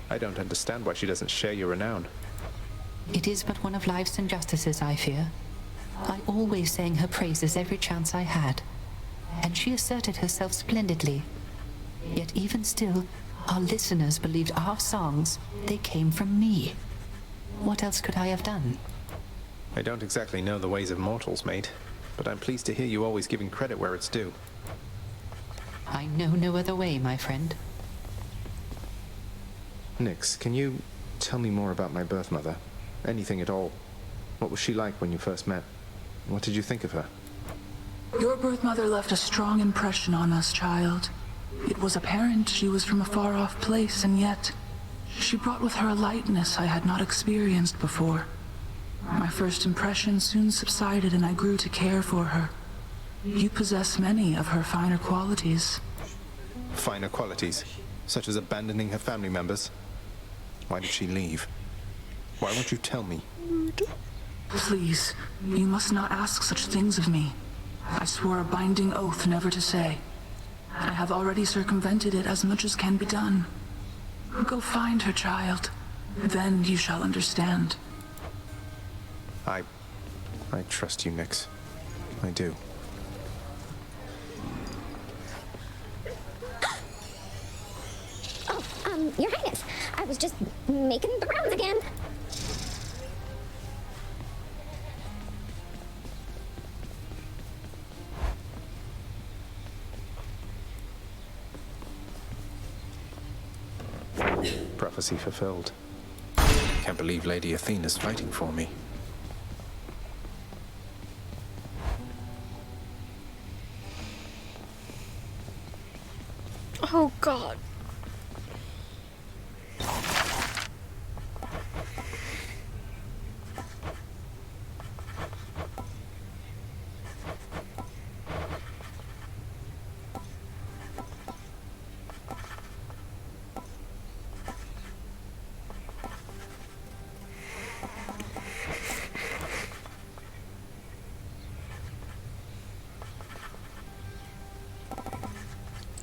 I don't understand why she doesn't share your renown. It is but one of life's injustices, I fear. I always sang her praises every chance I had, and she asserted herself splendidly. Yet even still, Our listeners believed our songs, they came from me. What else could I have done? I don't exactly know the ways of mortals, mate, but I'm pleased to hear you always giving credit where it's due. I know no other way, my friend. Nix, can you tell me more about my birth mother? Anything at all. What was she like when you first met? What did you think of her? Your birth mother left a strong impression on us, child. It was apparent she was from a far-off place, and yet she brought with her a lightness I had not experienced before. My first impression soon subsided, and I grew to care for her. You possess many of her finer qualities. Finer qualities? Such as abandoning her family members? Why did she leave? Why won't you tell me? Please, you must not ask such things of me. I swore a binding oath never to say. I have already circumvented it as much as can be done. Go find her, child. Then you shall understand. I trust you, Nix. I do. Oh, Your Highness, I was just making the rounds again. Prophecy fulfilled. Can't believe Lady Athena's fighting for me. Oh God.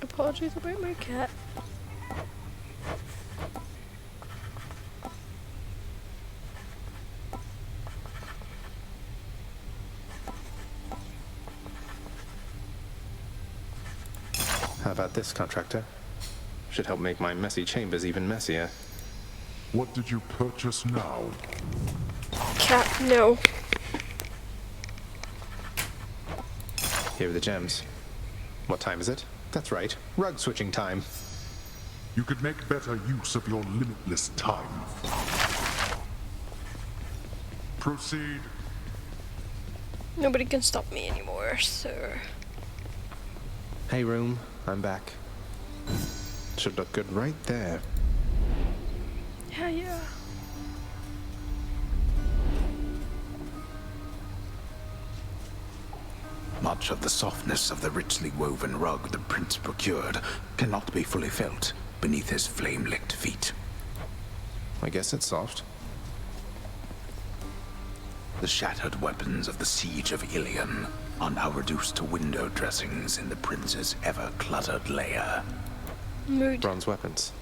Apologies about my cat. How about this, contractor? Should help make my messy chambers even messier. What did you purchase now? Cat, no. Here are the gems. What time is it? That's right, rug switching time. You could make better use of your limitless time. Proceed. Nobody can stop me anymore, sir. Hey, room, I'm back. Should look good right there. Yeah, yeah. Much of the softness of the richly woven rug the prince procured cannot be fully felt beneath his flame-licked feet. I guess it's soft. The shattered weapons of the siege of Ilion are now reduced to window dressings in the prince's ever-cluttered lair. Mood. Bronze weapons.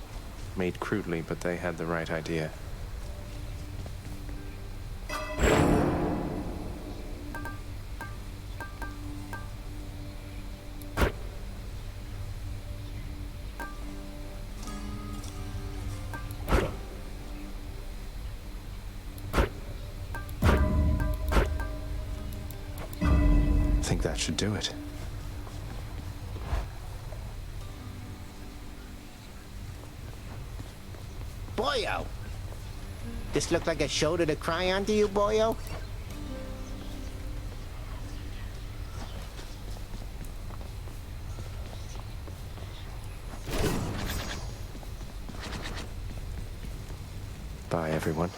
Made crudely, but they had the right idea. I think that should do it. Boyo! This look like a shoulder to cry on to you, Boyo? Bye, everyone.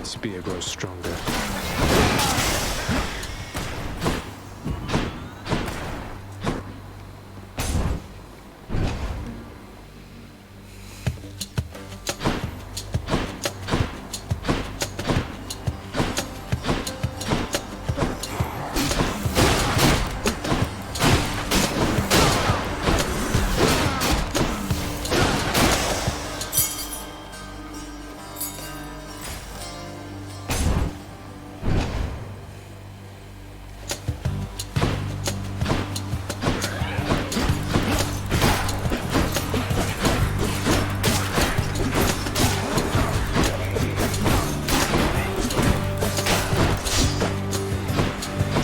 Spear grows stronger.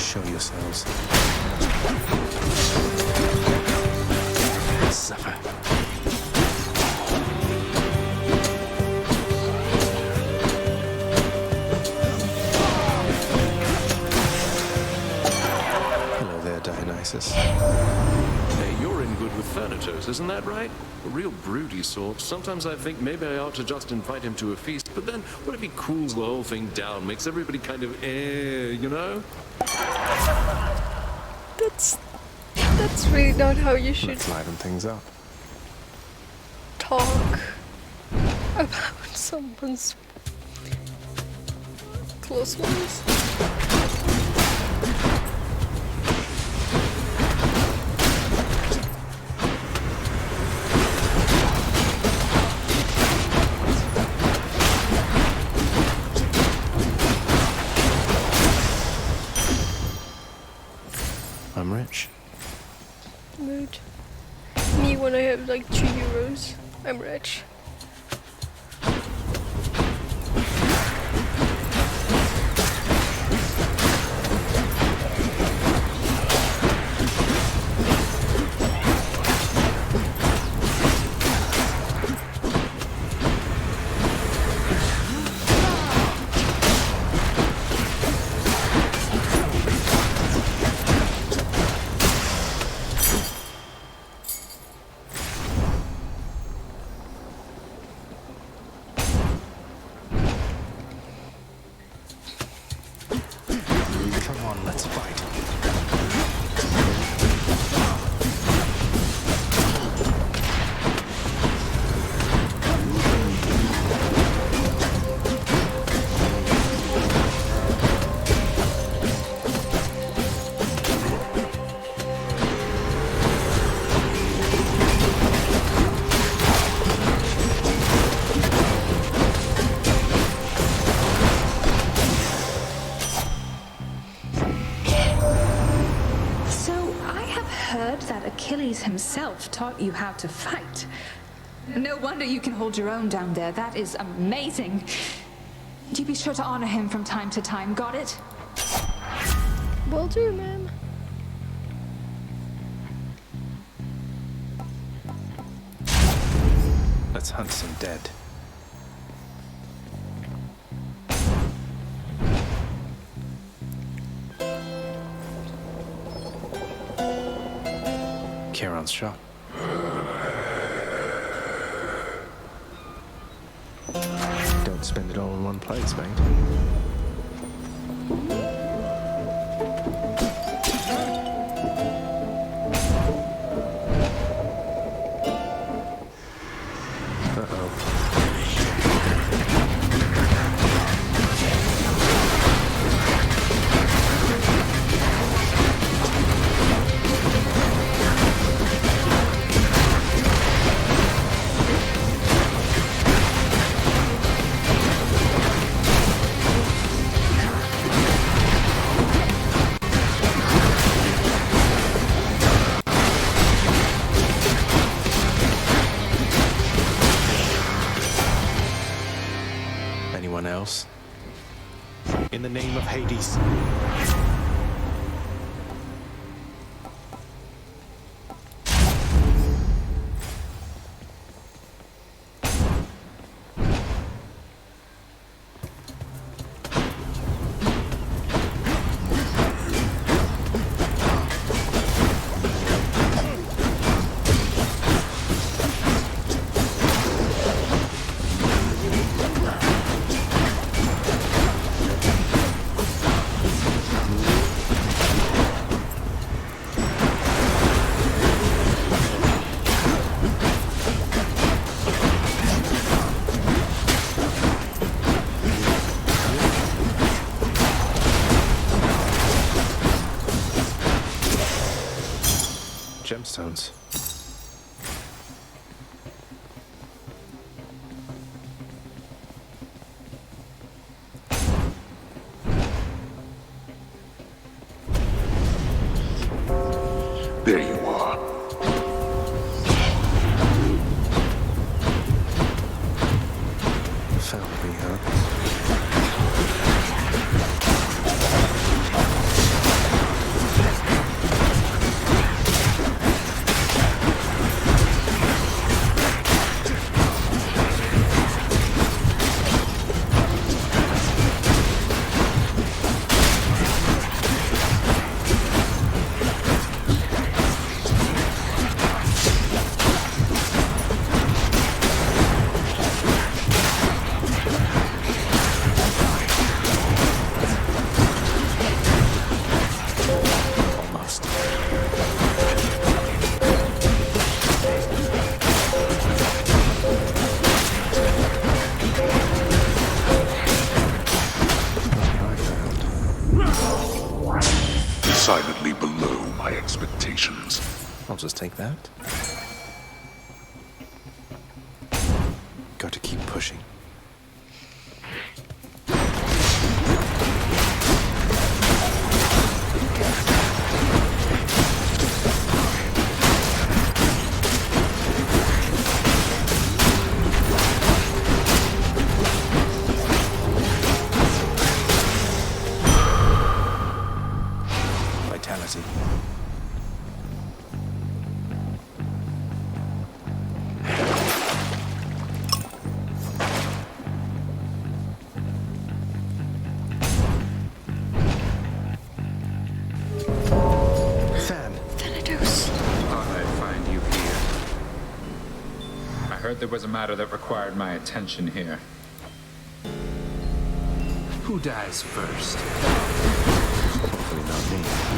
Show yourselves. Suffer. Hello there, Dionysus. Hey, you're in good with Thanatos, isn't that right? A real broody sort. Sometimes I think maybe I ought to just invite him to a feast, but then what if he cools the whole thing down, makes everybody kind of you know? That's really not how you should Let's liven things up. talk about someone's close ones. I'm rich. Mood. Me when I have like 2 euros. I'm rich. Come on, let's fight. That Achilles himself taught you how to fight. No wonder you can hold your own down there. That is amazing. Do be sure to honor him from time to time. Got it? Will do, ma'am. Let's hunt some dead. Charon's shot. Don't spend it all in one place, mate. Anyone else? In the name of Hades. Gemstones. There you are. Found me, huh? decidedly below my expectations. I'll just take that. Got to keep pushing. Vitality. There was a matter that required my attention here. Who dies first? Hopefully not me.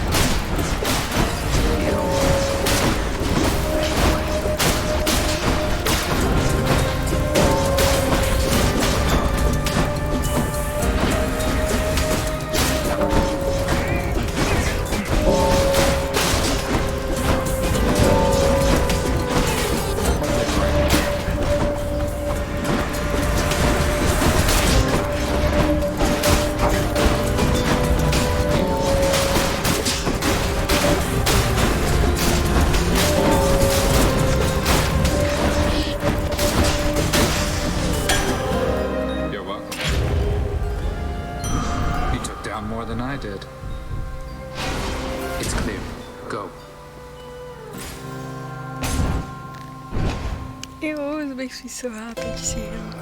It always makes me so happy to see him.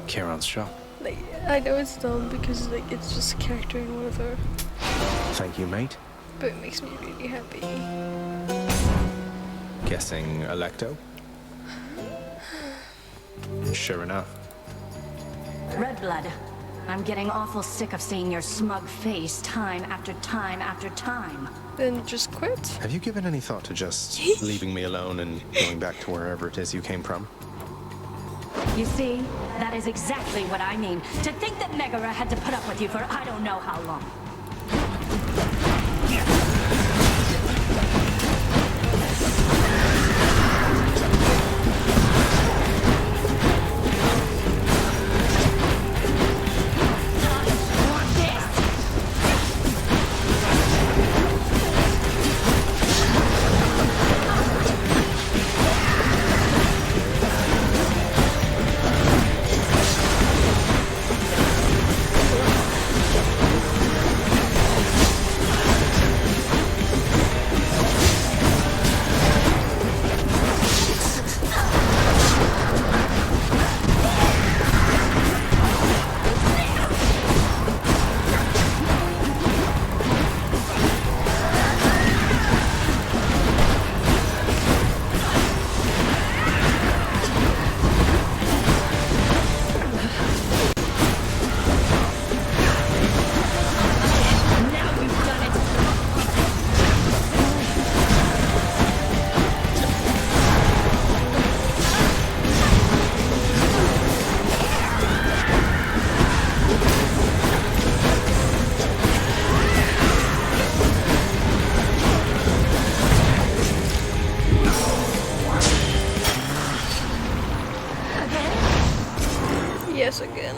Kieran's shop. Like, I know it's dumb because like it's just a character and whatever, Thank you, mate. but it makes me really happy. Guessing Electo? Sure enough. Red Blood, I'm getting awful sick of seeing your smug face time after time after time. Then just quit. Have you given any thought to just leaving me alone and going back to wherever it is you came from? You see, that is exactly what I mean. To think that Megara had to put up with you for I don't know how long. Yes, again.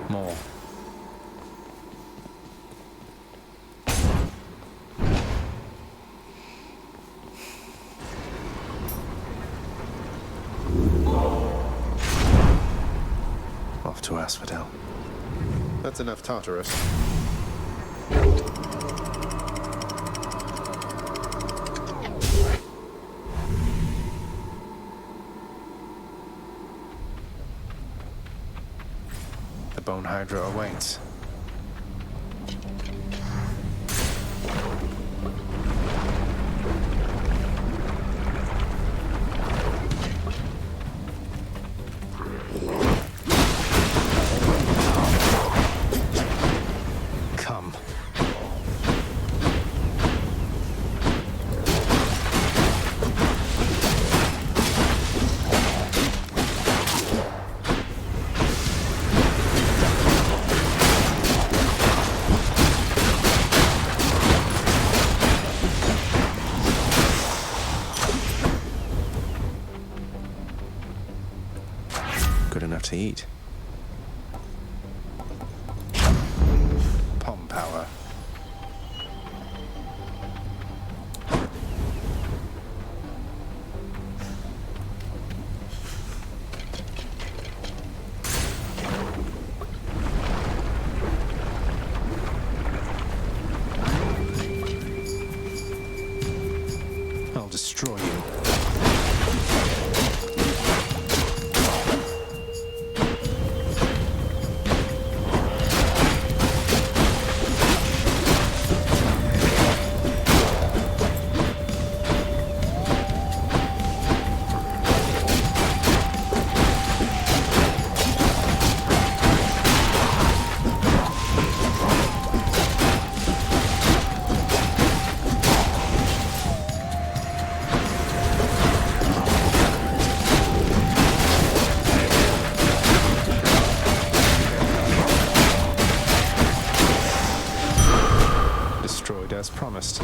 More. Off to Asphodel. That's enough Tartarus. The Bone Hydra awaits. Come. enough to eat. Palm power. I'll destroy you. As promised.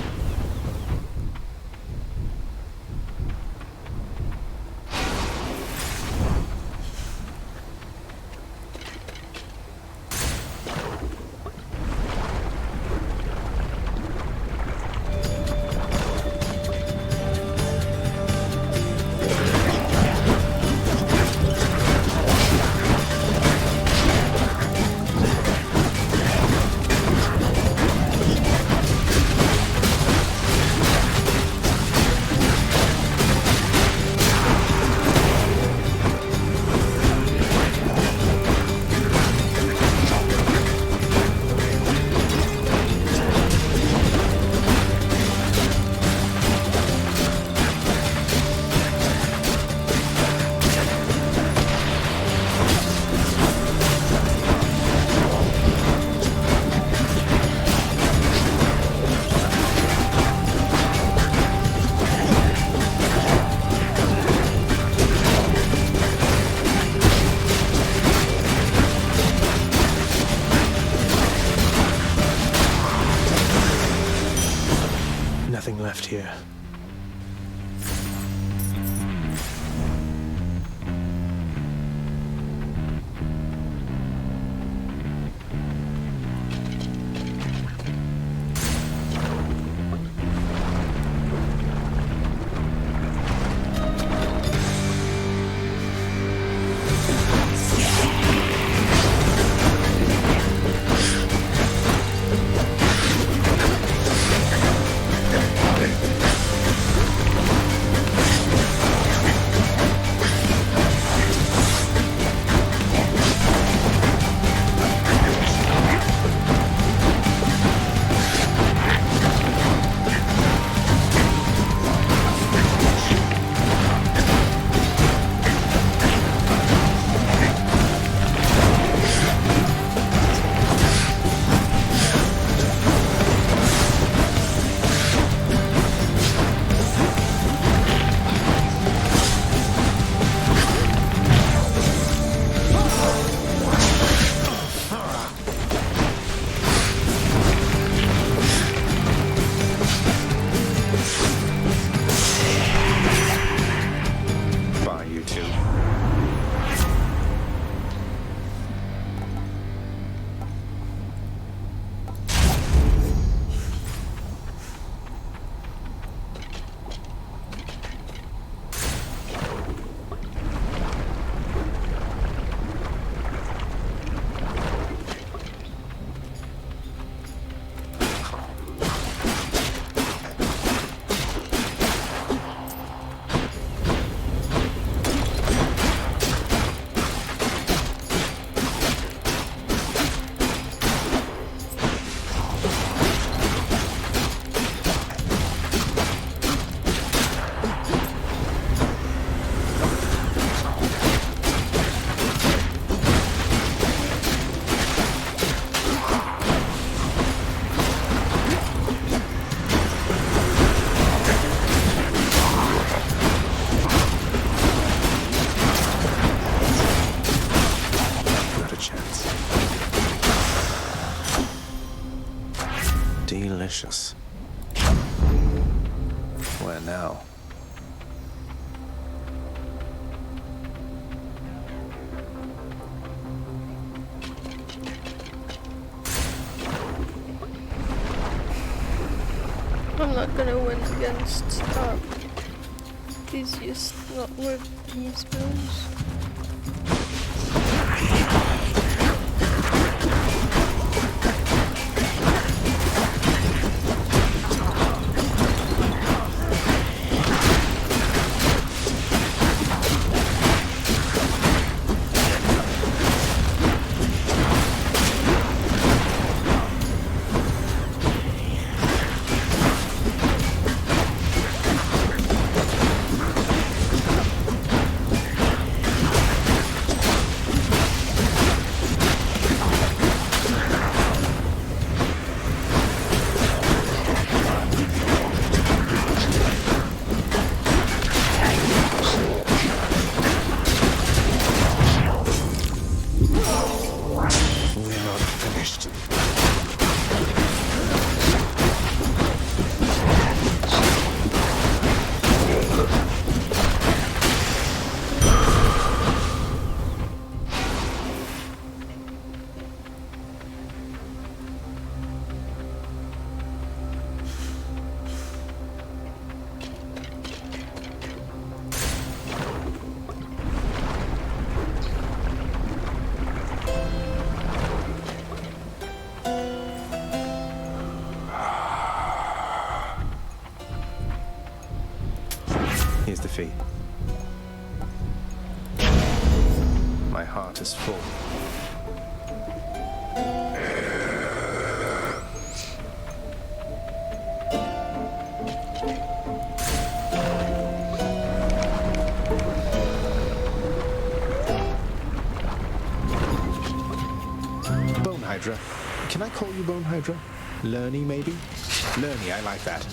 Nothing left here. Delicious. Where now? I'm not gonna win against these just not worth these moves. Here's the fee. My heart is full. Bone Hydra. Can I call you Bone Hydra? Lerny, maybe? Lerny, I like that.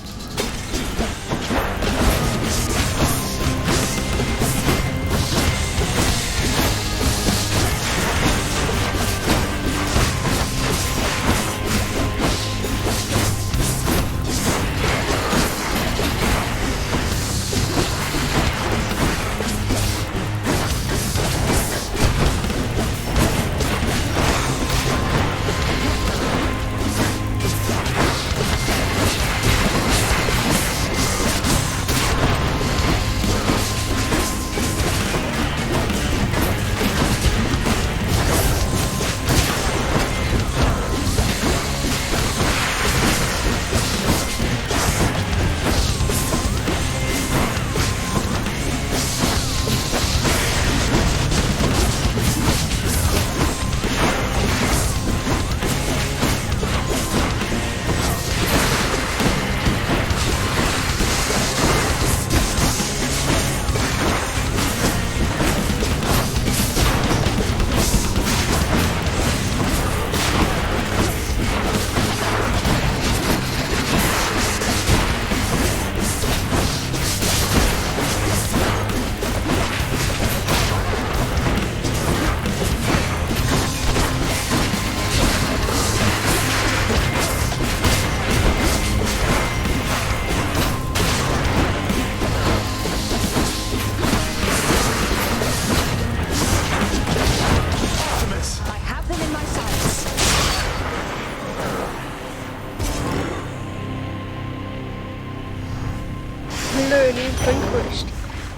Learning vanquished.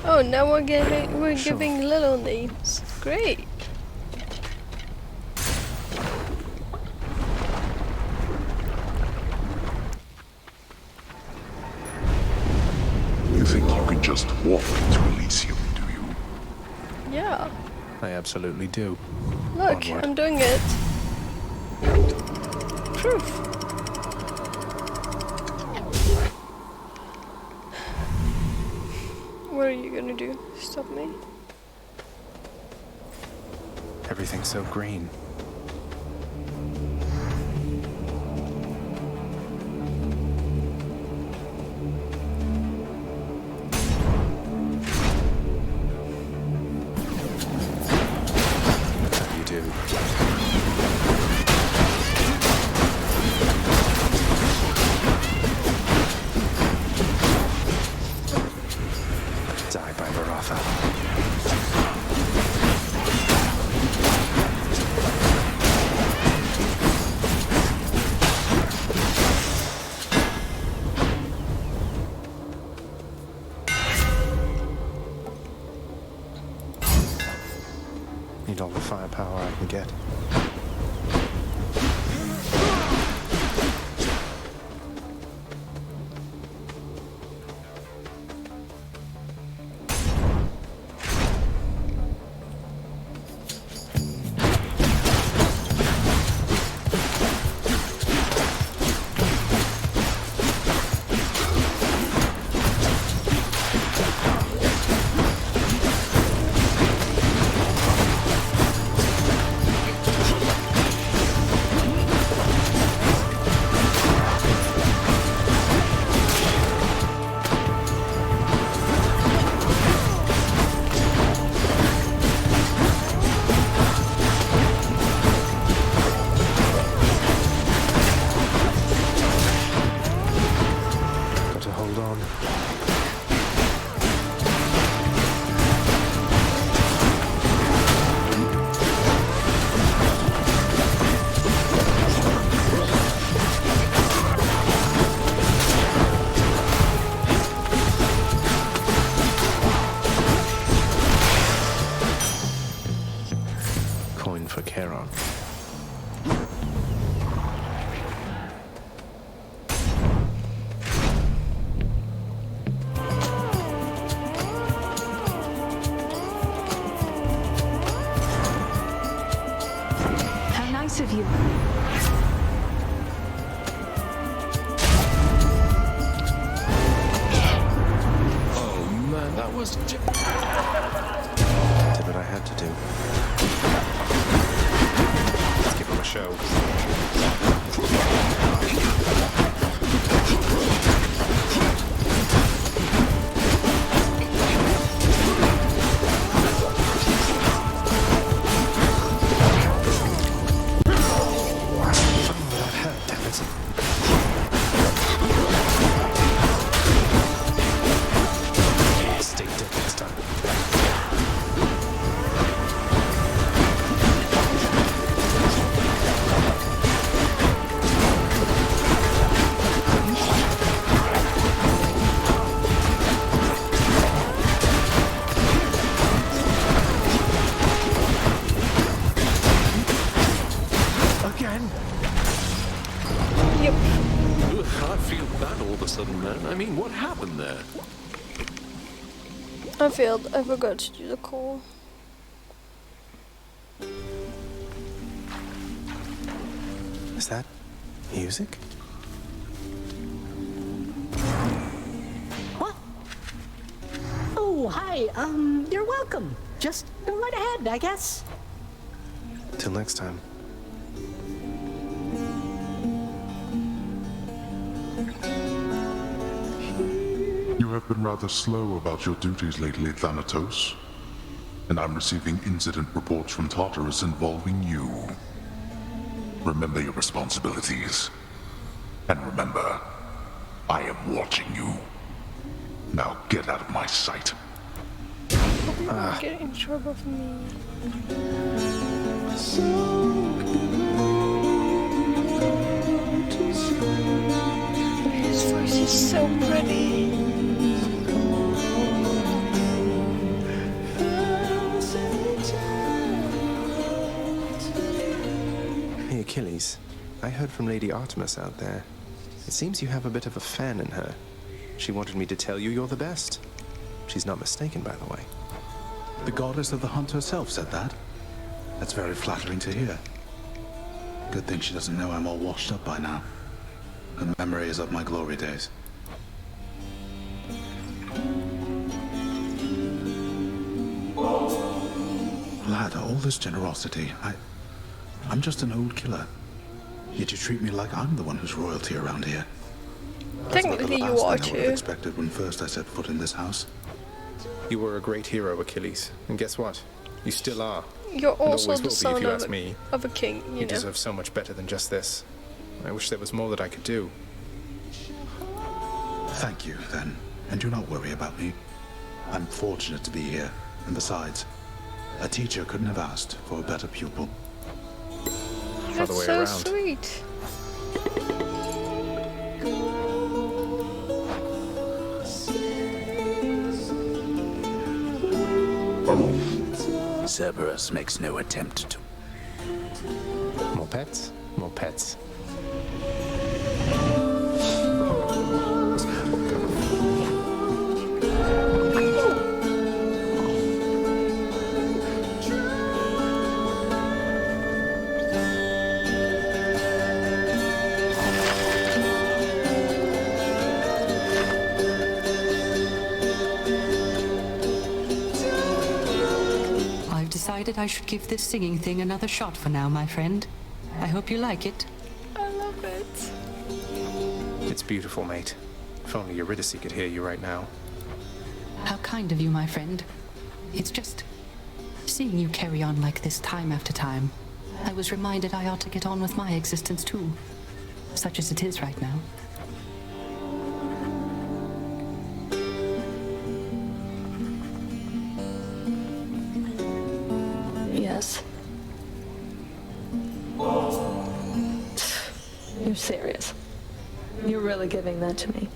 Oh, now we're giving little names. Great. You think you can just walk into Elysium, do you? Yeah. I absolutely do. Look, Onward. I'm doing it. Proof. What are you gonna do? Stop me? Everything's so green. That's how you do. Die by Baratha. I can get. For Charon. How nice of you. Oh man, that was... Did what I had to do. Let's give him a show. That hurt, damn it. Stay dead next time. Yep. Ugh, I feel bad all of a sudden, man. I mean, what happened there? I failed. I forgot to do the call. Is that music? What? Oh, hi. You're welcome. Just go right ahead, I guess. Till next time. You have been rather slow about your duties lately, Thanatos. And I'm receiving incident reports from Tartarus involving you. Remember your responsibilities. And remember, I am watching you. Now get out of my sight. Hope you won't get in trouble for me. His voice is so pretty. Hey, Achilles. I heard from Lady Artemis out there. It seems you have a bit of a fan in her. She wanted me to tell you you're the best. She's not mistaken, by the way. The goddess of the hunt herself said that? That's very flattering to hear. Good thing she doesn't know I'm all washed up by now. Her memory is of my glory days. Lad, all this generosity, I'm just an old killer. Yet you treat me like I'm the one who's royalty around here. Technically you are I would have too. expected when first I set foot in this house. You were a great hero, Achilles. And guess what? You still are. You're also and the always will be, if you ask son me. of a king, you You know. deserve so much better than just this. I wish there was more that I could do. Thank you, then. And do not worry about me. I'm fortunate to be here. And besides, a teacher couldn't have asked for a better pupil. That's way so around. sweet. Cerberus makes no attempt to More pets, more pets. I've decided I should give this singing thing another shot for now, my friend. I hope you like it. I love it. It's beautiful, mate. If only Eurydice could hear you right now. How kind of you, my friend. It's just seeing you carry on like this time after time. I was reminded I ought to get on with my existence too, such as it is right now. Yes. You're serious. You're really giving that to me.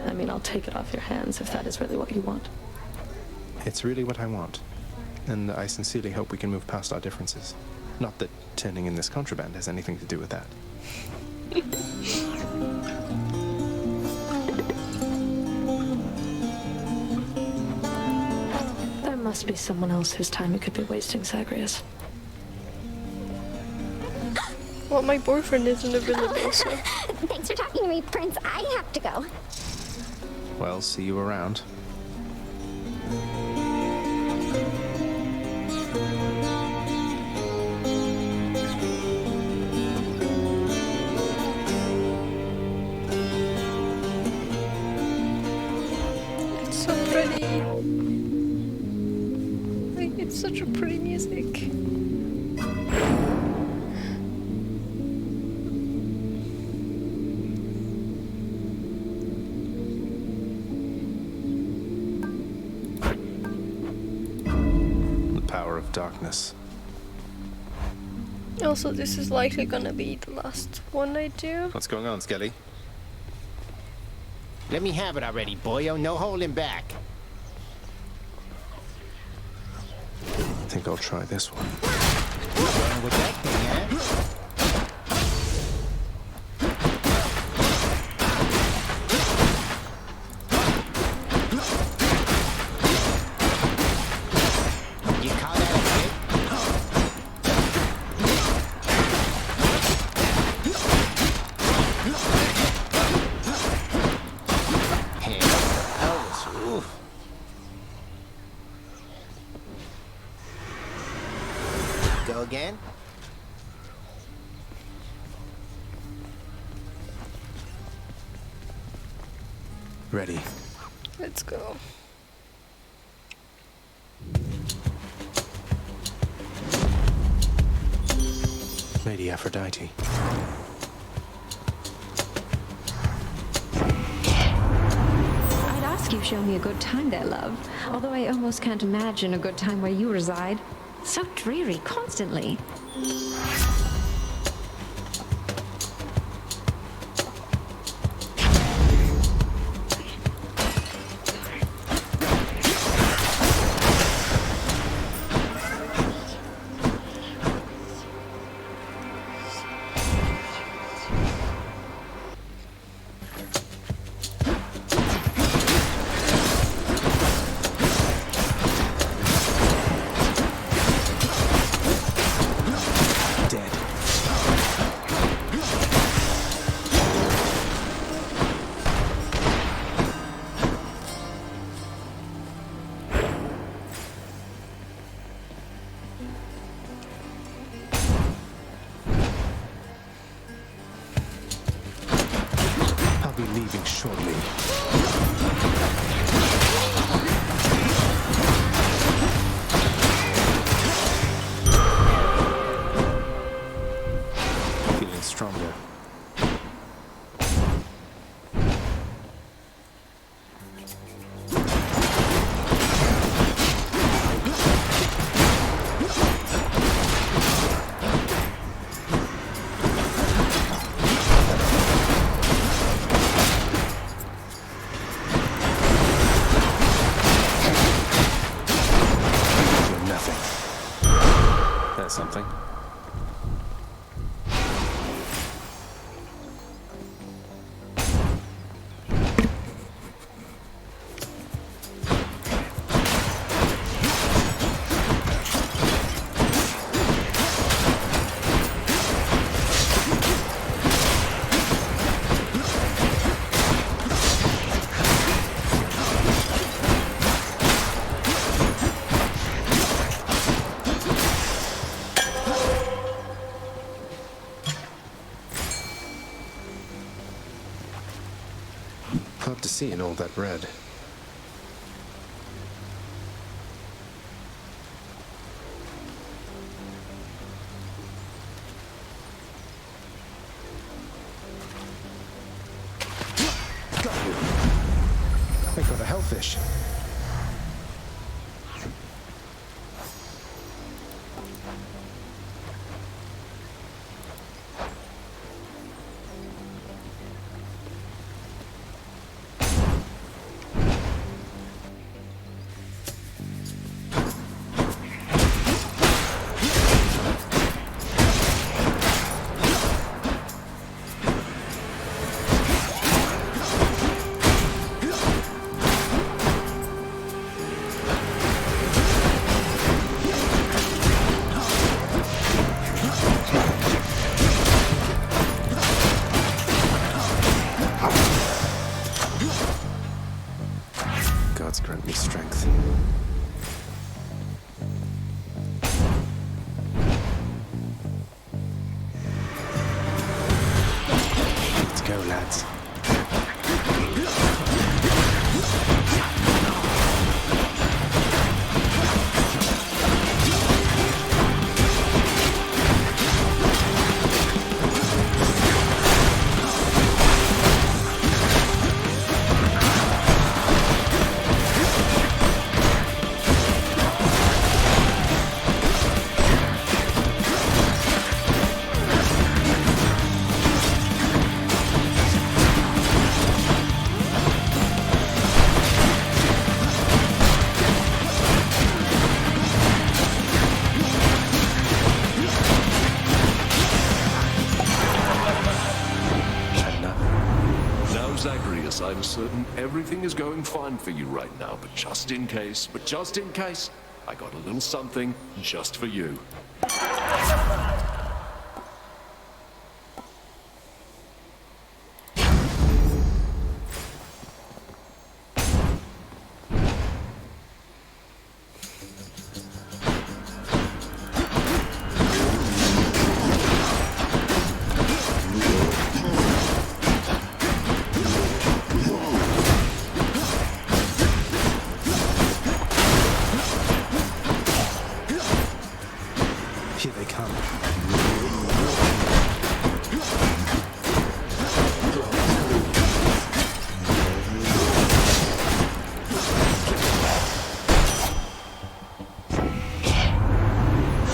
I mean, I'll take it off your hands if that is really what you want. It's really what I want. And I sincerely hope we can move past our differences. Not that turning in this contraband has anything to do with that. There must be someone else whose time you could be wasting, Zagreus. Well, my boyfriend isn't available, so... Thanks for talking to me, Prince. I have to go. Well, see you around. It's so pretty. Like, it's such a pretty music. Power of darkness. Also, this is likely gonna be the last one I do. What's going on, Skelly? Let me have it already, boyo. No holding back. I think I'll try this one. With that thing, eh? Go again? Ready. Let's go. Lady Aphrodite. I'd ask you show me a good time there, love. Although I almost can't imagine a good time where you reside. So dreary constantly. I'll be leaving shortly. Feeling stronger. Something. to see in all that red. Got you. Wait for the hellfish. Gods grant me strength. Let's go, lads. Zagreus, I'm certain everything is going fine for you right now, but just in case, I got a little something just for you. Here they come.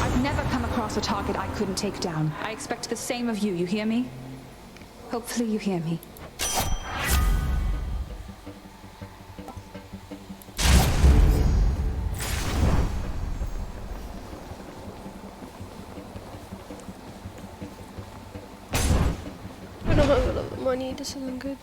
I've never come across a target I couldn't take down. I expect the same of you hear me? Hopefully you hear me. I don't have a lot of money, this isn't good.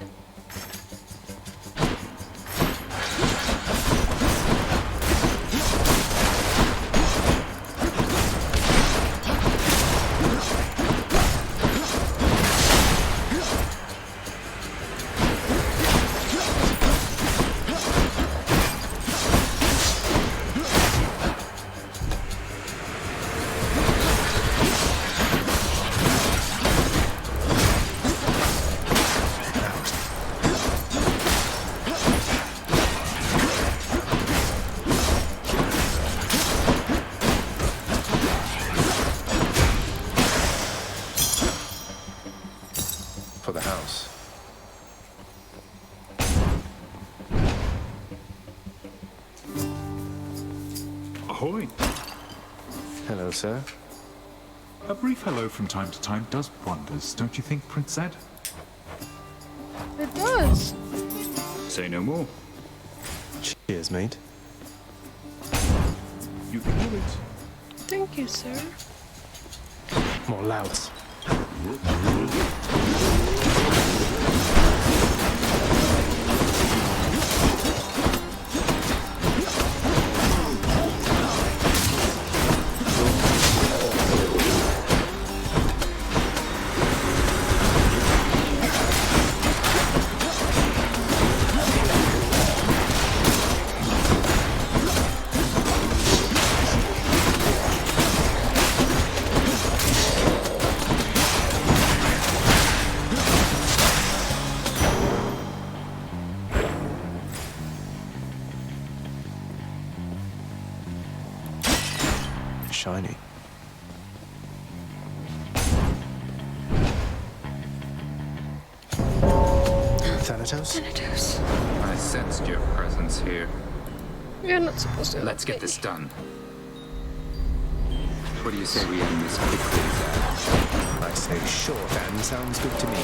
For the house. Ahoy! Hello, sir. A brief hello from time to time does wonders, don't you think, Prince Zed? It does. Say no more. Cheers, mate. You can do it. Thank you, sir. More louds. shiny. Thanatos? Thanatos. I sensed your presence here. You're not supposed to. Let's get this done. What do you say we end this quickly, Zag? I say shorthand sounds good to me.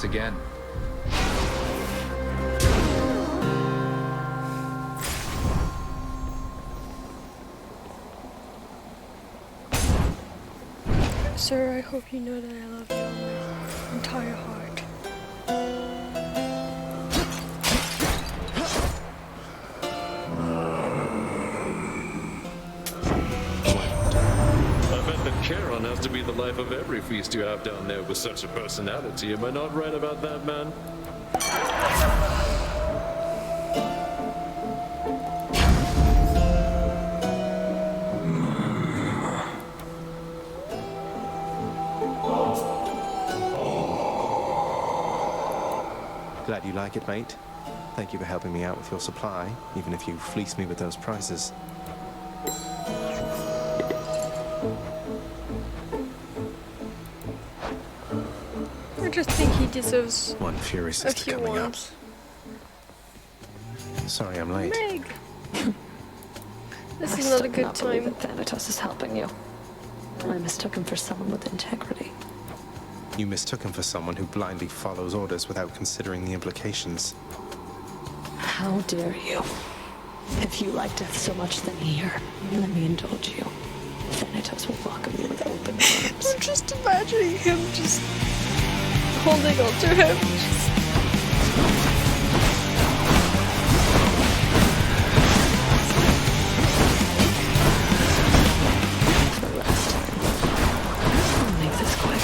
Again. Sir, I hope you know that I love you with my entire heart. I bet that Charon has to be the life of every feast you have down there with such a personality. Am I not right about that, man? Glad you like it, mate. Thank you for helping me out with your supply, even if you fleeced me with those prices. I just think he deserves one Fury a sister few coming ones. up. Sorry I'm late. Meg! This I is not a still good cannot believe time. that Thanatos is helping you. I mistook him for someone with integrity. You mistook him for someone who blindly follows orders without considering the implications. How dare you? If you like death so much, then here, let me indulge you. Thanatos will welcome you with open arms. I'm just imagining him just holding on to him. For the last time, I'll make this quick.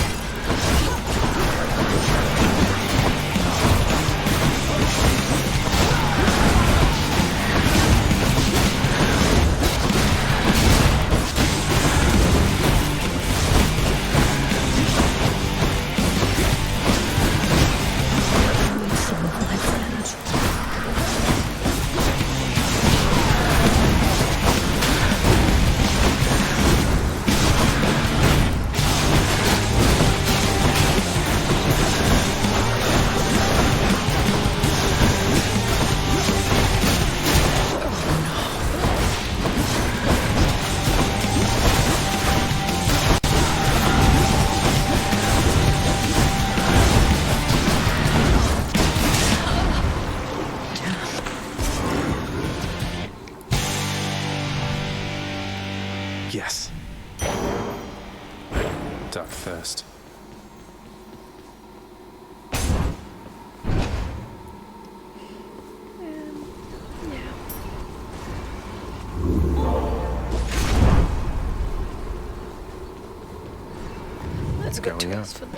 Yes. Duck first. Yeah. Let's go to us for the...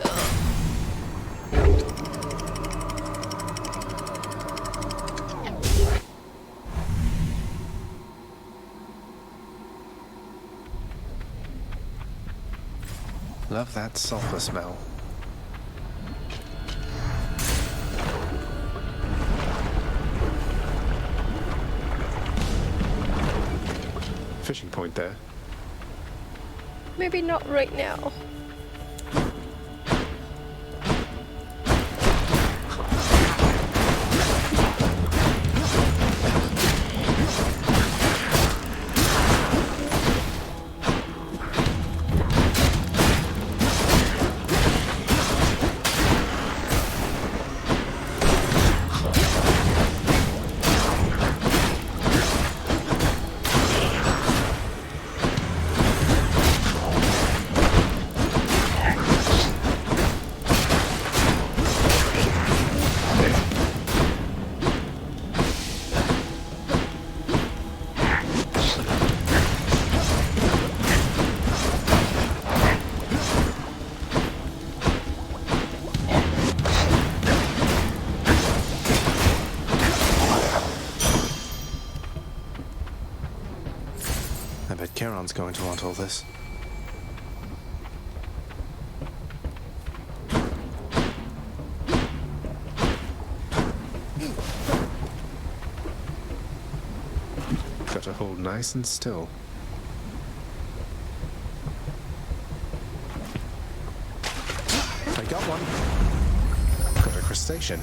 Love that sulfur smell. Fishing point there. Maybe not right now. John's going to want all this. Got to hold nice and still. I got one. Got a crustacean.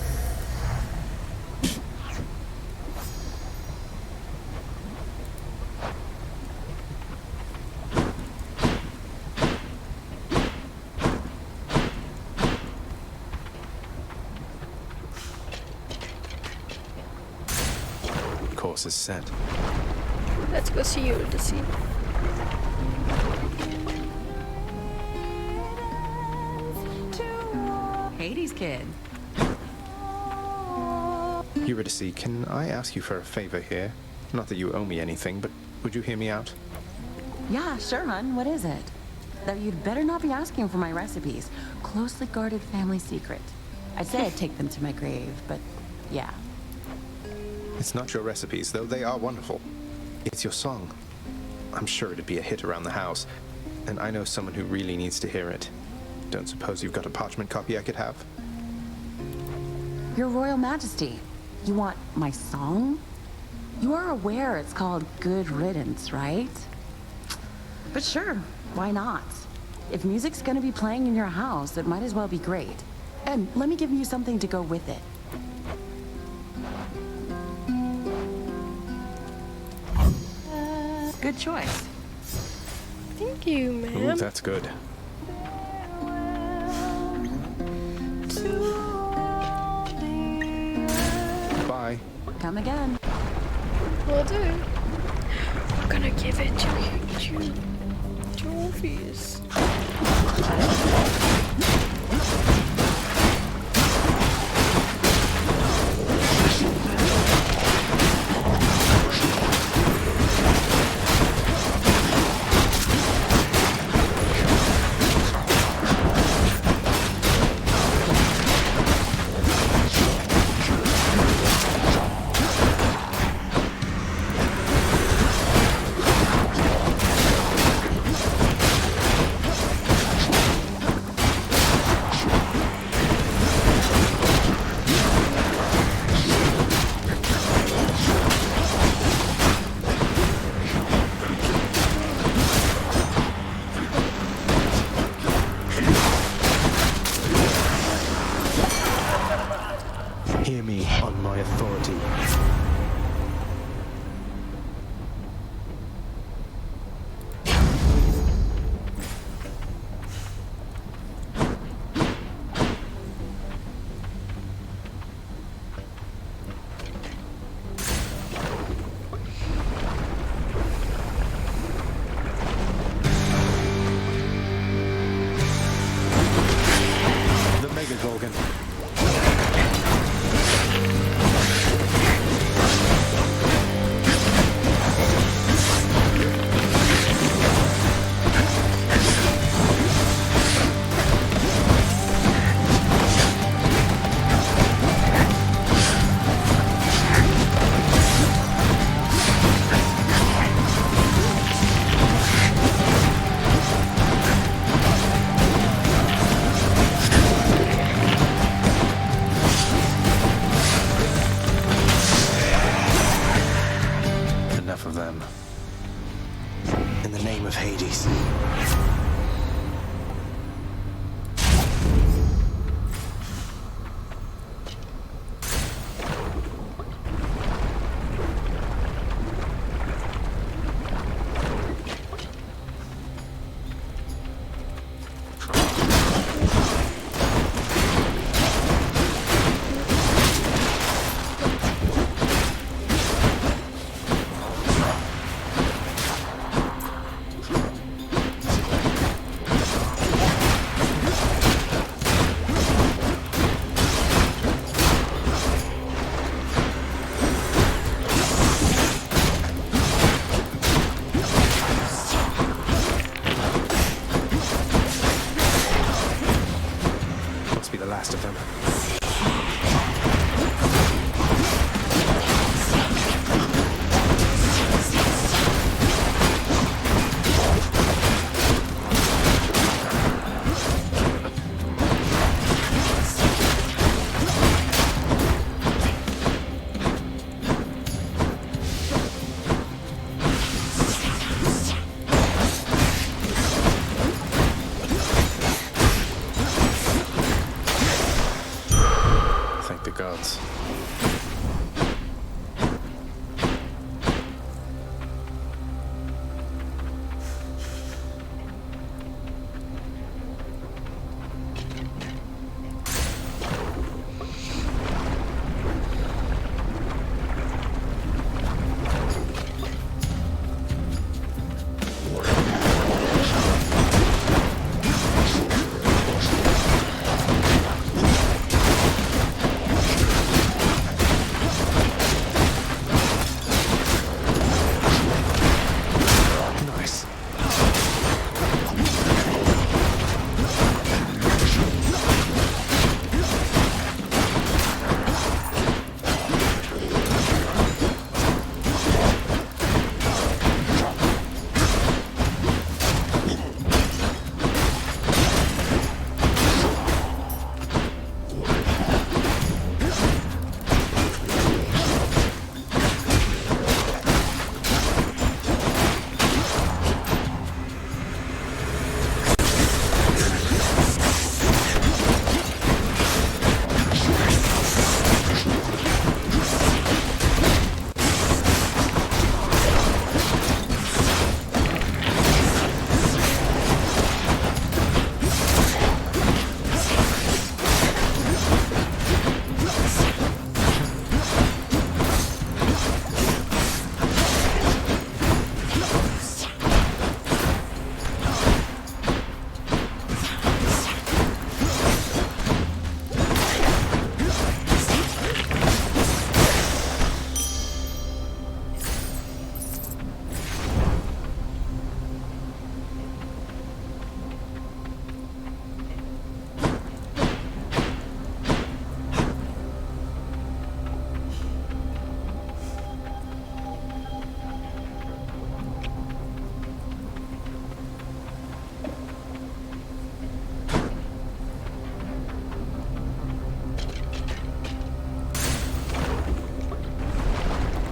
Course is set. Let's go see Ulysses. Hades kid. Eurydice, can I ask you for a favor here? Not that you owe me anything, but would you hear me out? Yeah, sure, hun. What is it? Though you'd better not be asking for my recipes. Closely guarded family secret. I'd say I'd take them to my grave, but yeah. It's not your recipes, though they are wonderful. It's your song. I'm sure it'd be a hit around the house, and I know someone who really needs to hear it. Don't suppose you've got a parchment copy I could have? Your Royal Majesty, you want my song? You are aware it's called Good Riddance, right? But sure, why not? If music's gonna be playing in your house, it might as well be great. And let me give you something to go with it. Good choice. Thank you, ma'am. Ooh, that's good. Bye. Come again. Will do. I'm gonna give it to you. Trophies. Hear me on my authority. The Mega Gorgon. Enough of them. In the name of Hades. Must be the last of them. gods.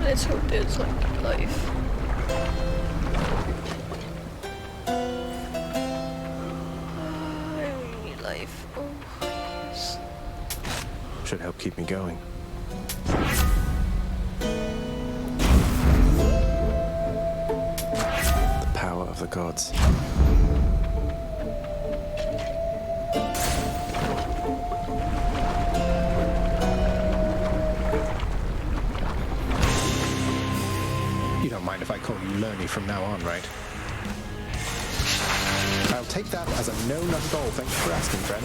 Let's hope there's like life. I really need life. Oh, yes. Should help keep me going. The power of the gods. You don't mind if I call you Lerny from now on, right? I'll take that as a no, not at all. Thank you for asking, friend.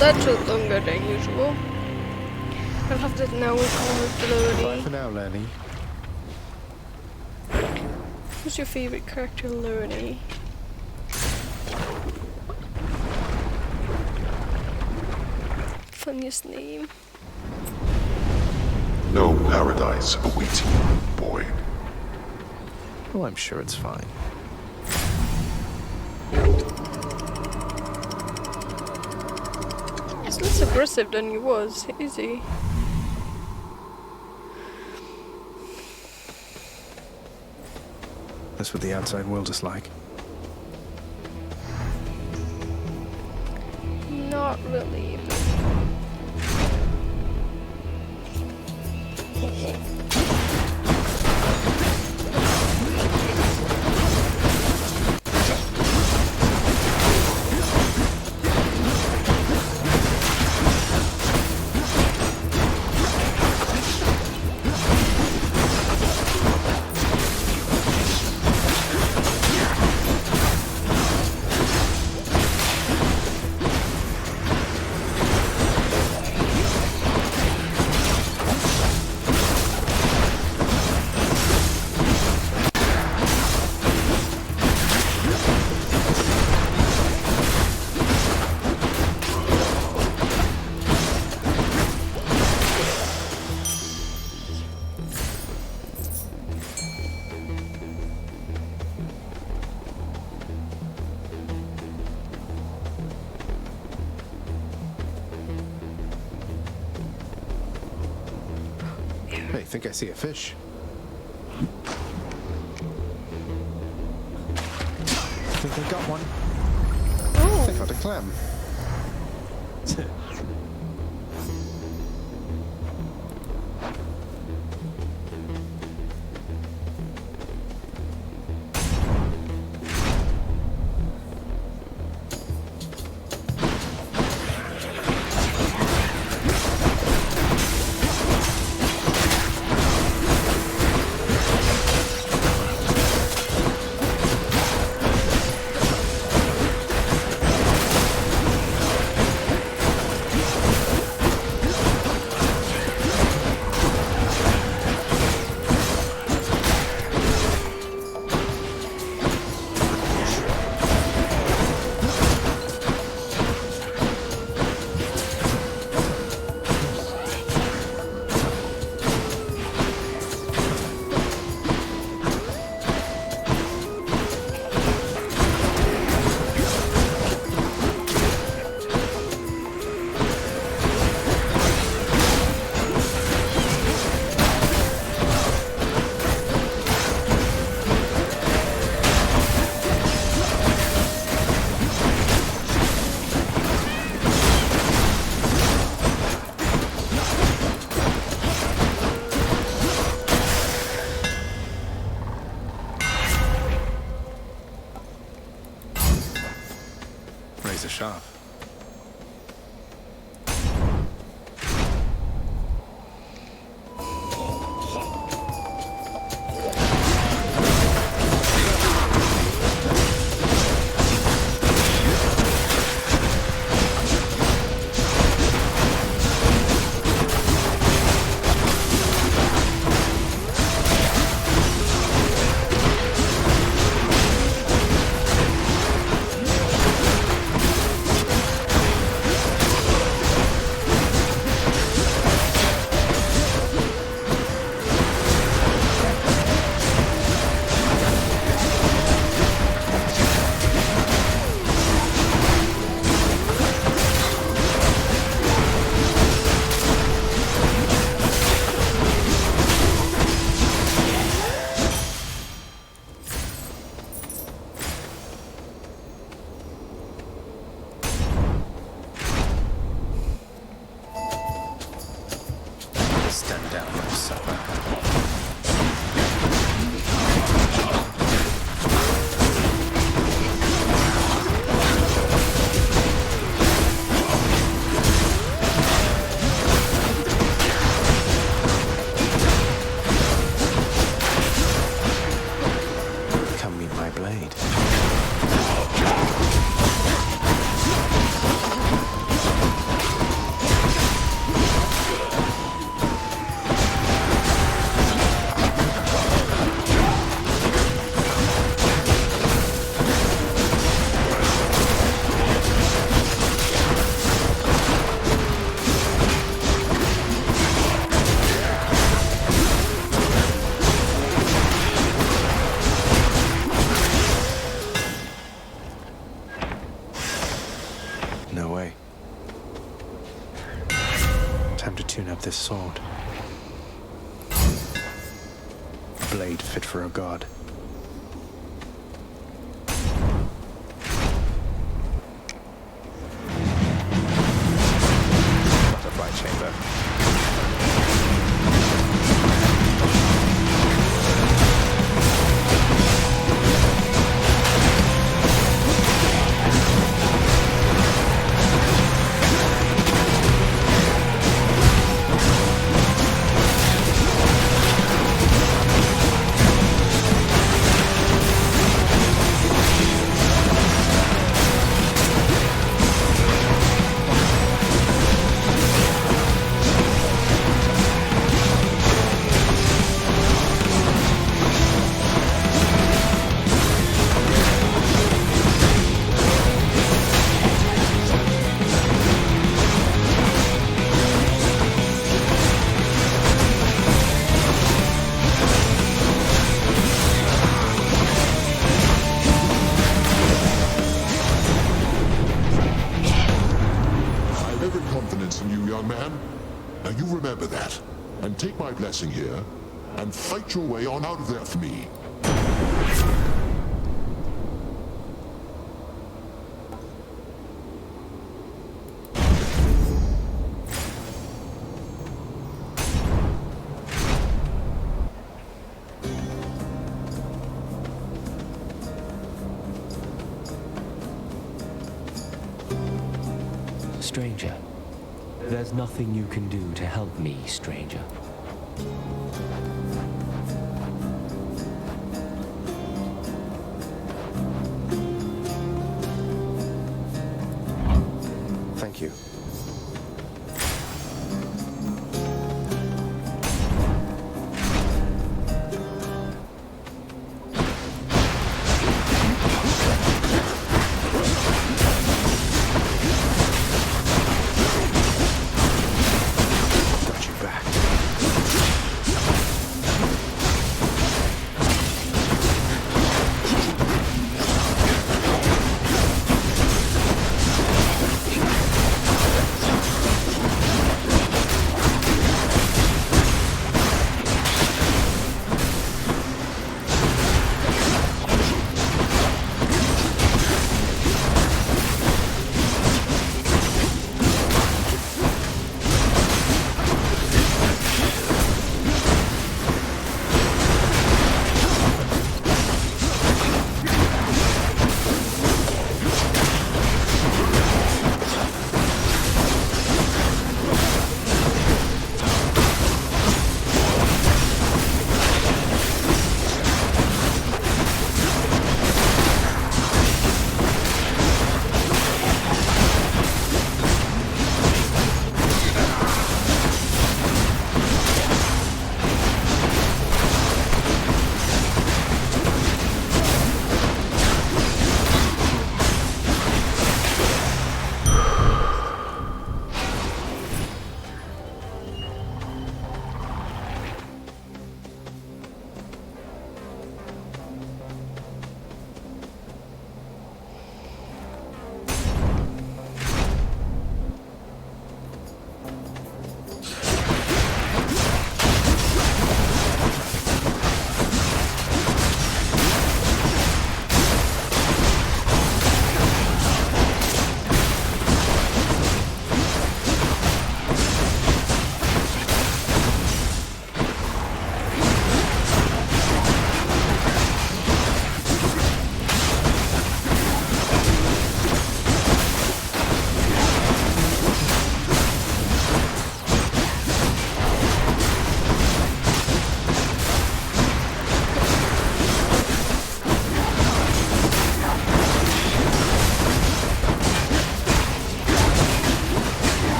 That took longer than usual. I'll have to now with Lurdy. Bye for now, Lenny. Who's your favorite character, Lurdy? Funniest name. No paradise awaits you, boy. Oh, I'm sure it's fine. He's less aggressive than he was, is he? That's what the outside world is like. Not really. Hey, think I see a fish. I think I got one. Oh. I found a clam. Razor sharp. Stand down for supper. Come meet my blade. tune up this sword. A blade fit for a god. Butterfly chamber. Remember that, and take my blessing here, and fight your way on out of there for me. Stranger. There's nothing you can do to help me, stranger. Thank you.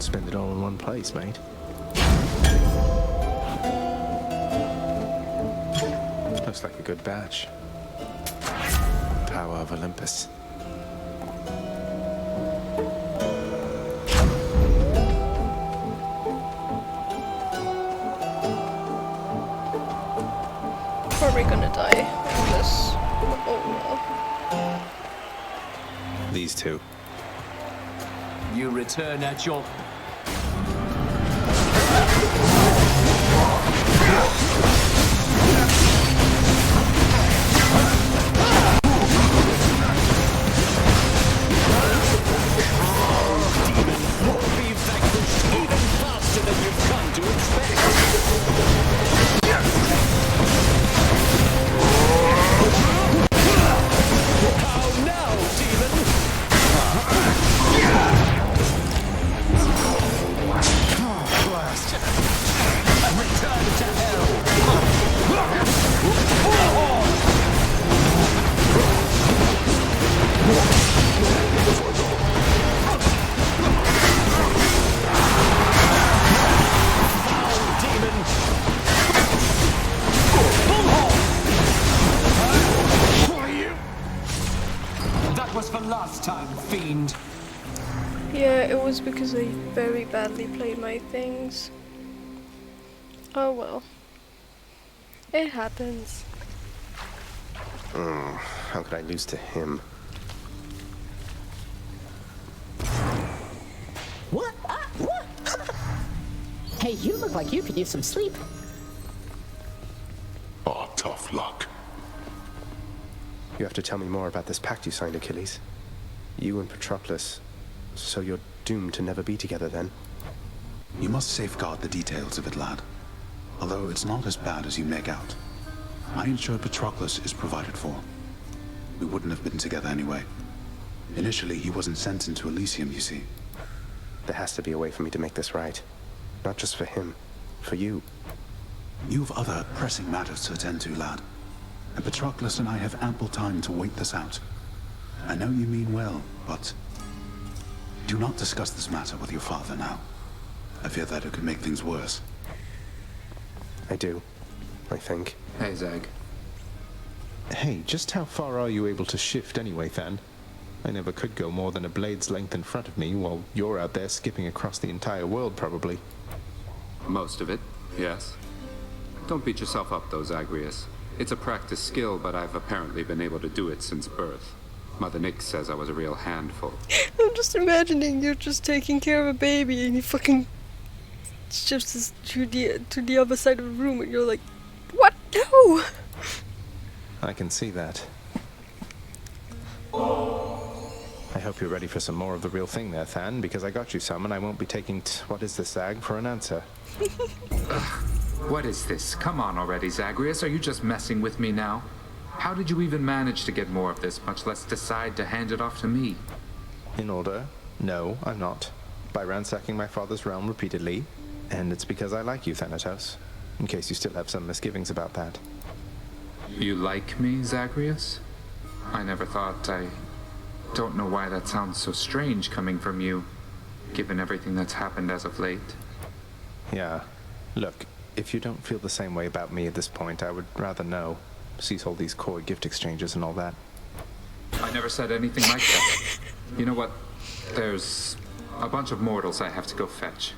spend it all in one place, mate. Looks like a good batch. Power of Olympus. Probably gonna die from this. Oh well. These two. You return at your... Yeah, it was because I very badly played my things. Oh well. It happens. How could I lose to him? What? What? Hey, you look like you could use some sleep. Ah, tough luck. You have to tell me more about this pact you signed, Achilles. You and Patroclus. So you're doomed to never be together then? You must safeguard the details of it, lad. Although it's not as bad as you make out. I ensure Patroclus is provided for. We wouldn't have been together anyway. Initially, he wasn't sent into Elysium, you see. There has to be a way for me to make this right. Not just for him, for you. You've other pressing matters to attend to, lad. And Patroclus and I have ample time to wait this out. I know you mean well, but do not discuss this matter with your father now. I fear that it could make things worse. I do, I think. Hey, Zag. Hey, just how far are you able to shift anyway, Than? I never could go more than a blade's length in front of me, while you're out there skipping across the entire world, probably. Most of it, yes. Don't beat yourself up, though, Zagreus. It's a practice skill, but I've apparently been able to do it since birth. Mother Nick says I was a real handful. I'm just imagining you're just taking care of a baby and he fucking shifts to the other side of the room and you're like, what? No! I can see that. I hope you're ready for some more of the real thing there, Than, because I got you some and I won't be taking what is this, Zag, for an answer. What is this? Come on already, Zagreus. Are you just messing with me now? How did you even manage to get more of this, much less decide to hand it off to me? In order, no, I'm not. By ransacking my father's realm repeatedly, and it's because I like you, Thanatos. In case you still have some misgivings about that. You like me, Zagreus? I never thought. I don't know why that sounds so strange coming from you, given everything that's happened as of late. Yeah. Look, if you don't feel the same way about me at this point, I would rather know. Cease all these coy gift exchanges and all that. I never said anything like that. You know what? There's a bunch of mortals I have to go fetch.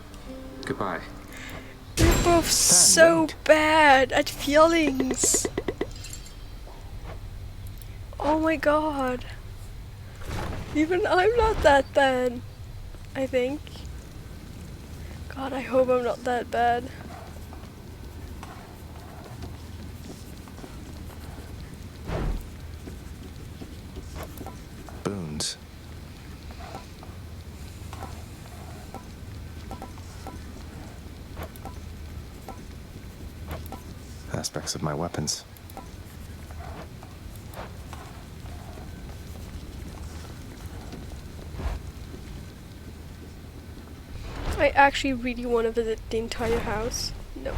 Goodbye. You're both so bad at feelings. Oh my god. Even I'm not that bad, I think. God, I hope I'm not that bad. Boons. Aspects of my weapons. I actually really want to visit the entire house. No.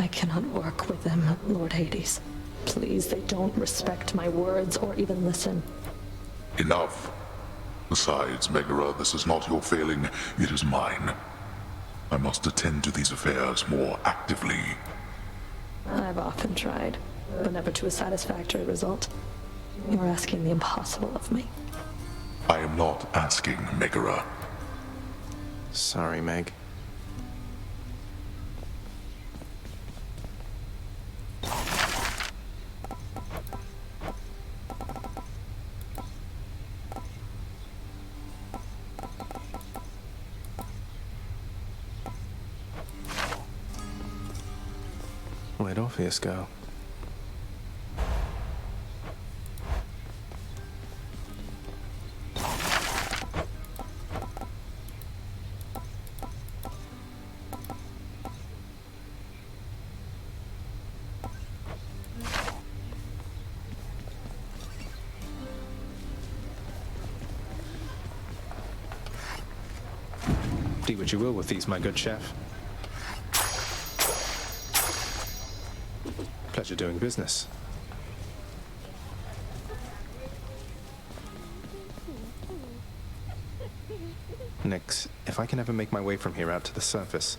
I cannot work with them, Lord Hades. Please, they don't respect my words or even listen. Enough. Besides, Megara, this is not your failing, it is mine. I must attend to these affairs more actively. I've often tried, but never to a satisfactory result. You're asking the impossible of me. I am not asking, Megara. Sorry, Meg. Where'd Orpheus go? Do what you will with these, my good chef. Pleasure doing business. Nyx, if I can ever make my way from here out to the surface,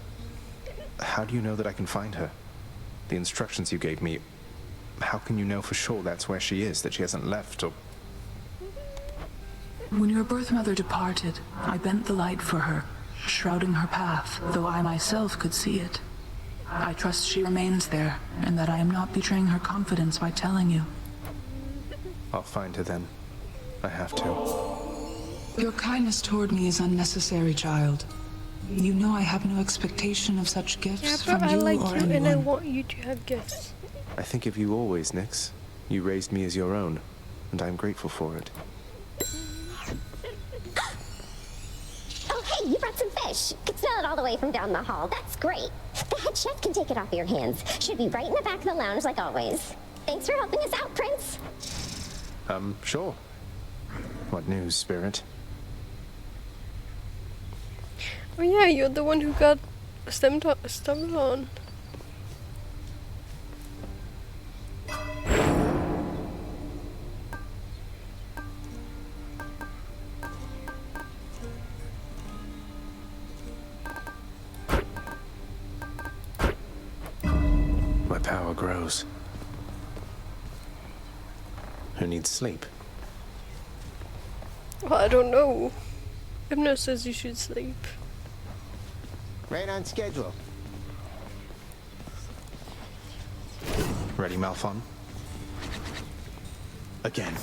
how do you know that I can find her? The instructions you gave me, how can you know for sure that's where she is, that she hasn't left, or... When your birth mother departed, I bent the light for her, shrouding her path, though I myself could see it. I trust she remains there, and that I am not betraying her confidence by telling you. I'll find her then. I have to. Your kindness toward me is unnecessary, child. You know I have no expectation of such gifts from you or anyone. And I want you to have gifts. I think of you always, Nyx. You raised me as your own, and I'm grateful for it. Oh, hey, you brought some fish. Could smell it all the way from down the hall. That's great. The head chef can take it off your hands. Should be right in the back of the lounge like always. Thanks for helping us out, Prince. Sure. What news, Spirit? Oh yeah, you're the one who got stumbled on. My power grows. Who needs sleep? Well, I don't know. Hypno says you should sleep. Right on schedule. Ready, Malphon? Again.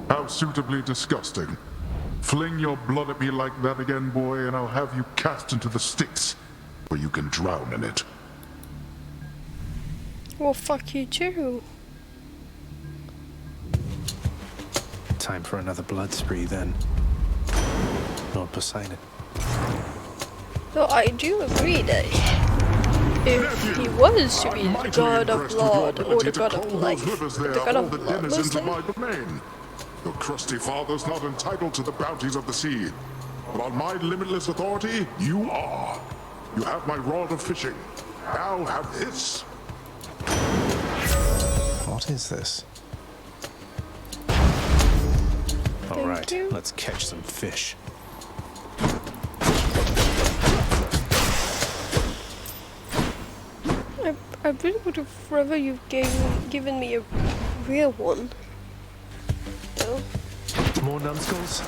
How suitably disgusting. Fling your blood at me like that again, boy, and I'll have you cast into the Styx, where you can drown in it. Well, fuck you too. Time for another blood spree, then. Lord Poseidon. Though I do agree that if he was to be the god of blood or the god of life, the god of blood mostly. Your crusty father's not entitled to the bounties of the sea. But on my limitless authority, you are. You have my rod of fishing. Now have this. What is this? All right, let's catch some fish. I really would have rather you've given me a real one. No. More numbskulls?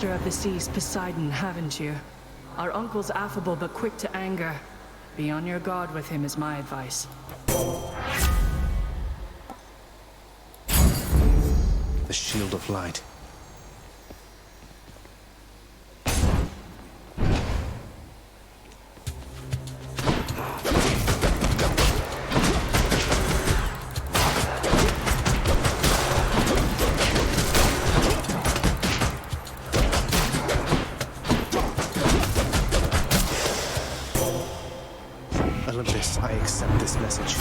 Of the seas, Poseidon, haven't you? Our uncle's affable but quick to anger. Be on your guard with him is my advice. The shield of light. Olympus, I accept this message.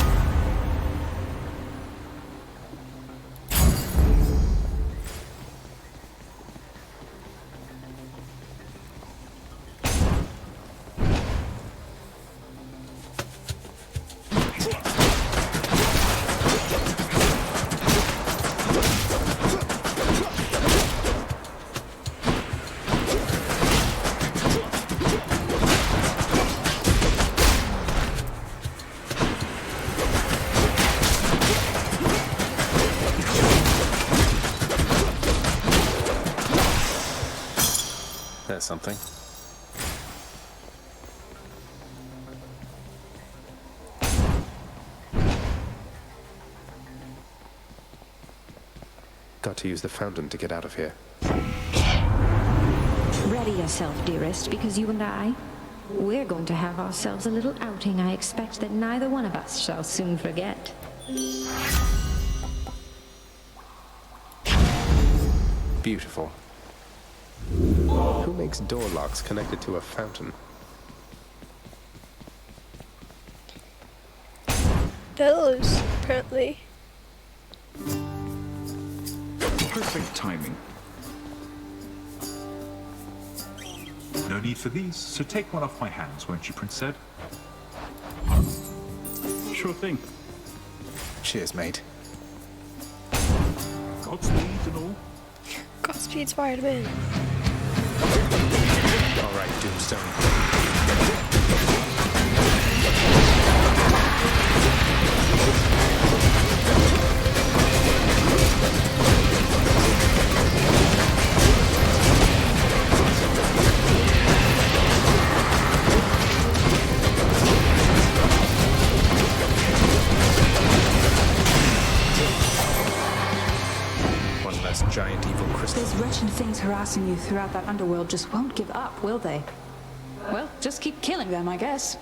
There's something. Got to use the fountain to get out of here. Ready yourself, dearest, because you and we're going to have ourselves a little outing I expect that neither one of us shall soon forget. Beautiful. Who makes door locks connected to a fountain? Those, apparently. Perfect timing. No need for these, so take one off my hands, won't you, Prince Zed? Sure thing. Cheers, mate. Godspeed and all. Godspeed, Spider-Man. All right, Doomstone. One less giant evil crystal. Those wretched things harassing you throughout that underworld just won't give up, will they? Well, just keep killing them, I guess.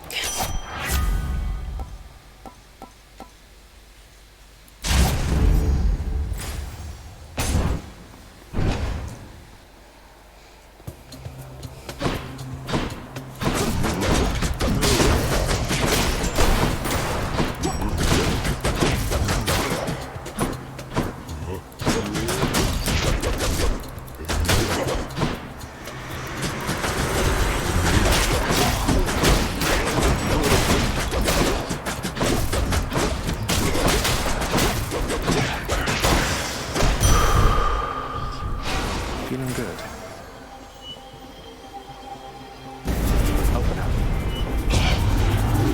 Feeling good.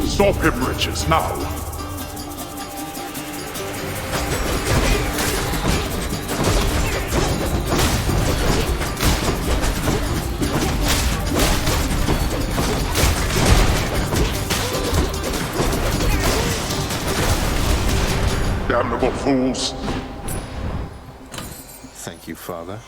Stop him, Riches, now! Damnable fools! Thank you, Father.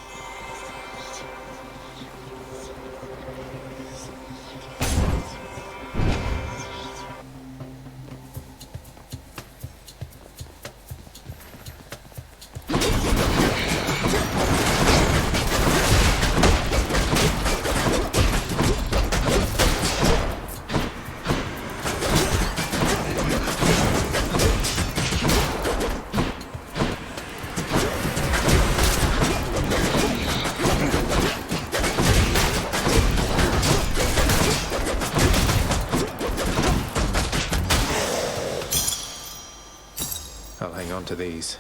I'll hang on to these.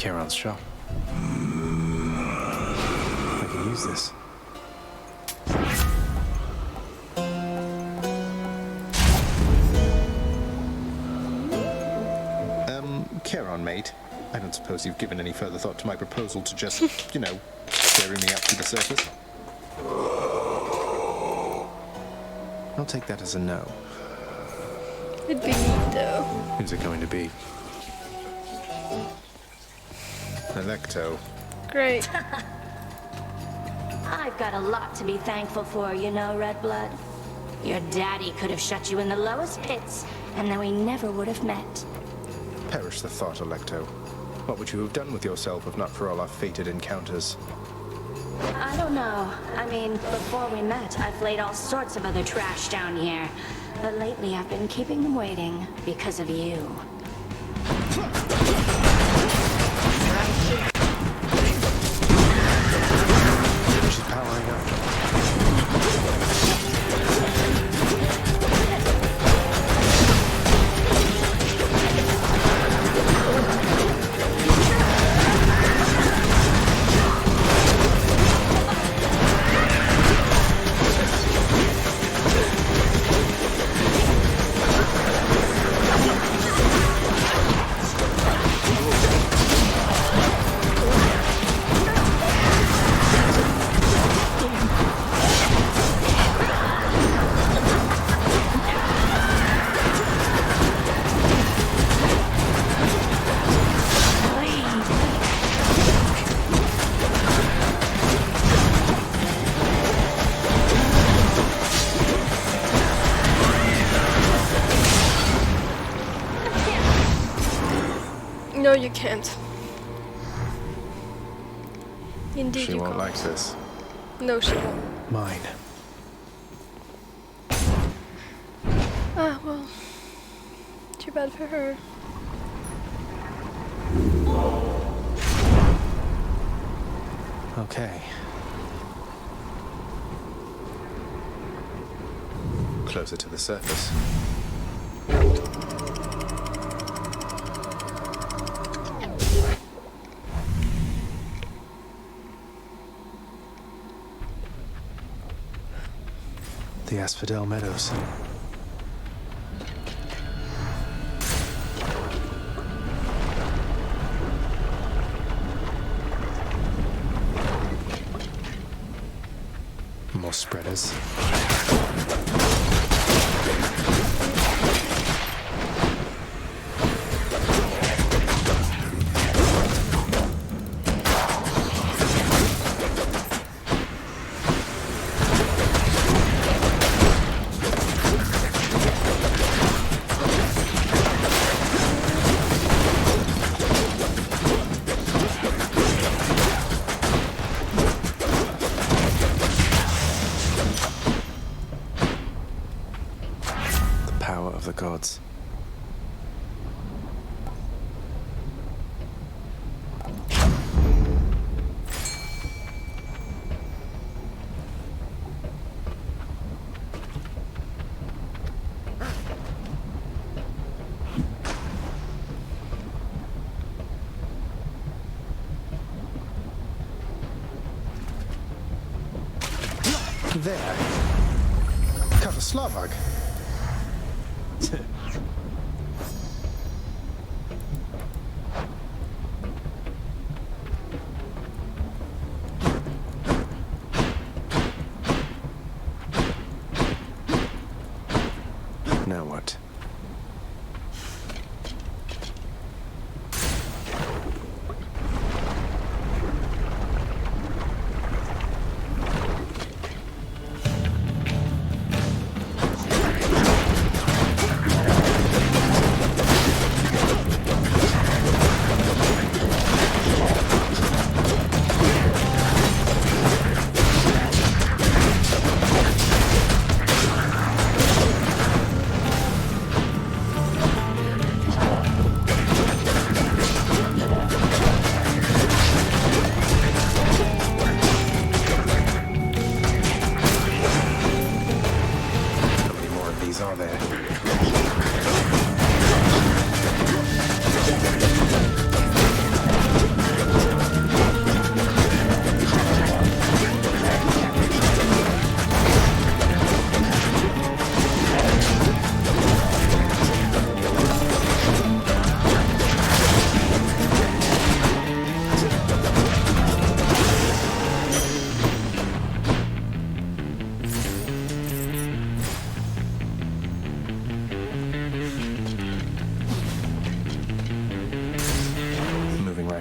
Charon's shop. I can use this. Charon, mate. I don't suppose you've given any further thought to my proposal to just, you know, carry me up to the surface? I'll take that as a no. It'd be neat, though. Who's it going to be? Electo. Great. I've got a lot to be thankful for, you know, Redblood. Your daddy could have shut you in the lowest pits, and then we never would have met. Perish the thought, Electo. What would you have done with yourself if not for all our fated encounters? I don't know. I mean, before we met, I've laid all sorts of other trash down here. But lately, I've been keeping them waiting because of you. She's powering up. No, you can't. Indeed, She you won't can't. like this. No, she won't. Mine. Ah, well. Too bad for her. Okay. Closer to the surface. The Asphodel Meadows. More spreaders. Of the gods. There. Kavaslavag. Now what?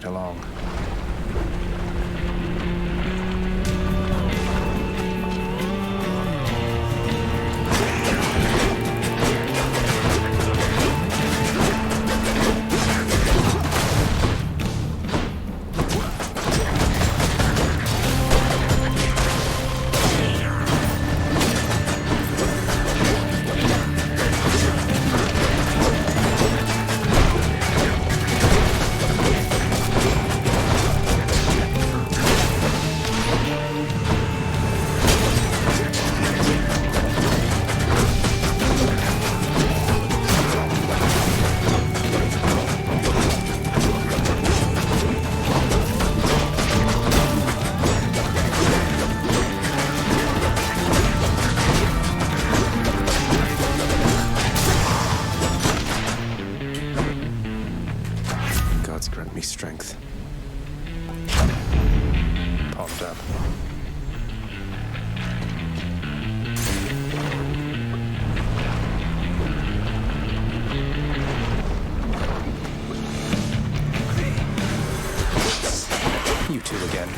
right along. Grant me strength. Popped up. You two again.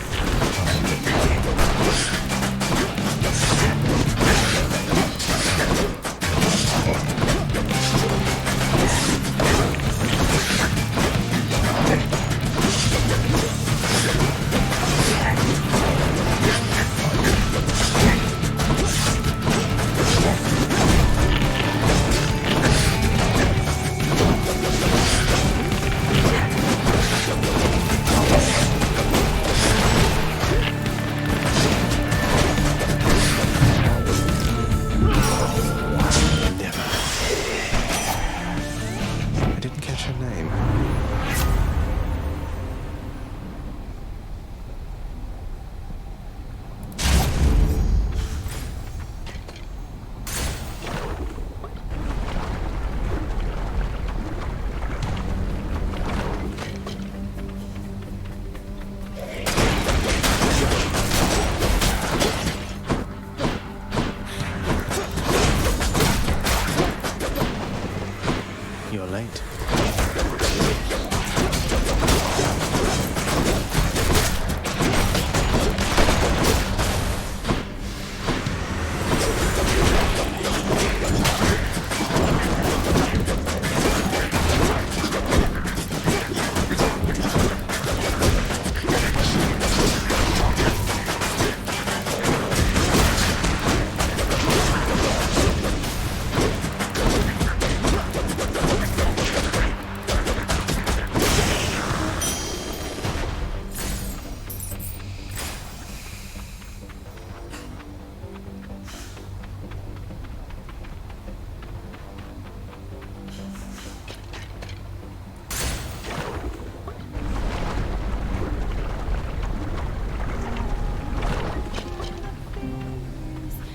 You're late.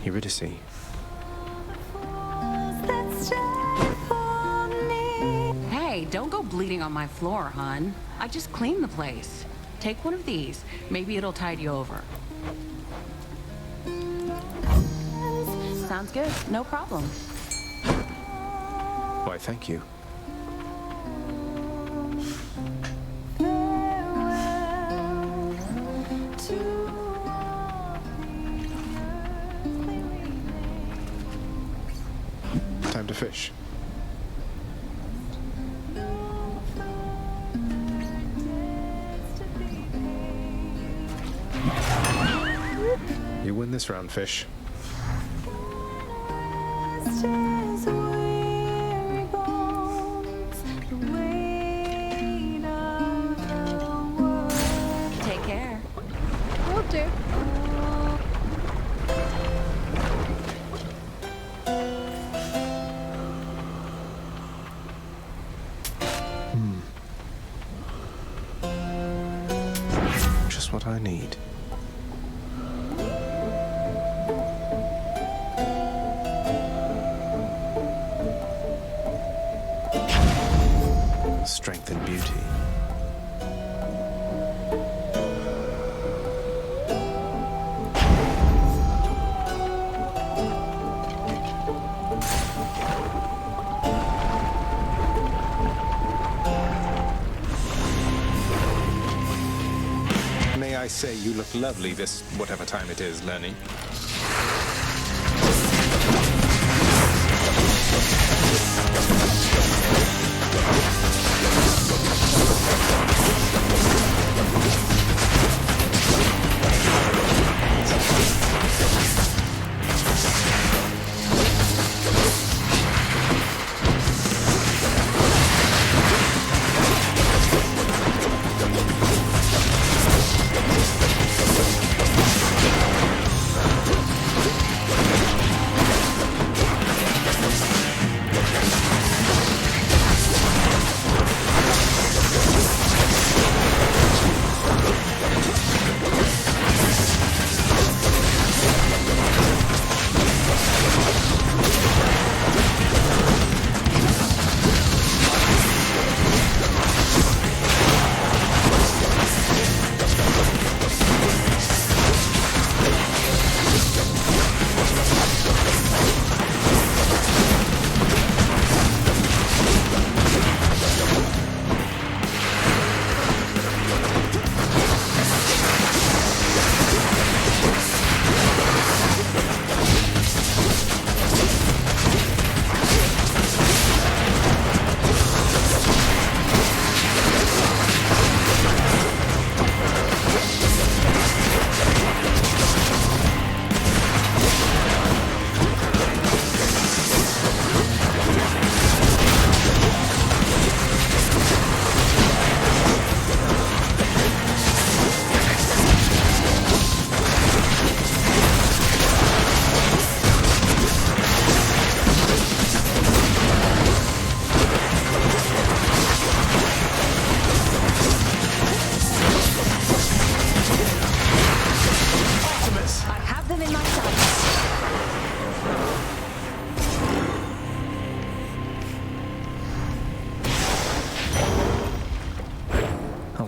Eurydice. Hey, don't go bleeding on my floor, hun. I just cleaned the place. Take one of these. Maybe it'll tide you over. Sounds good. No problem. Why, thank you. Time to fish. You win this round, fish. Take care. Will do. Just what I need. Strength and beauty. I say you look lovely this whatever time it is, Lenny.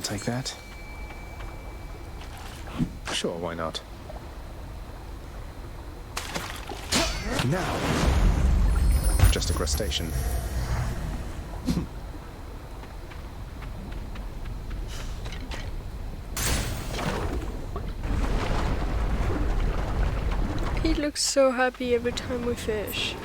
Take that. Sure, why not? Now, just a crustacean. He looks so happy every time we fish.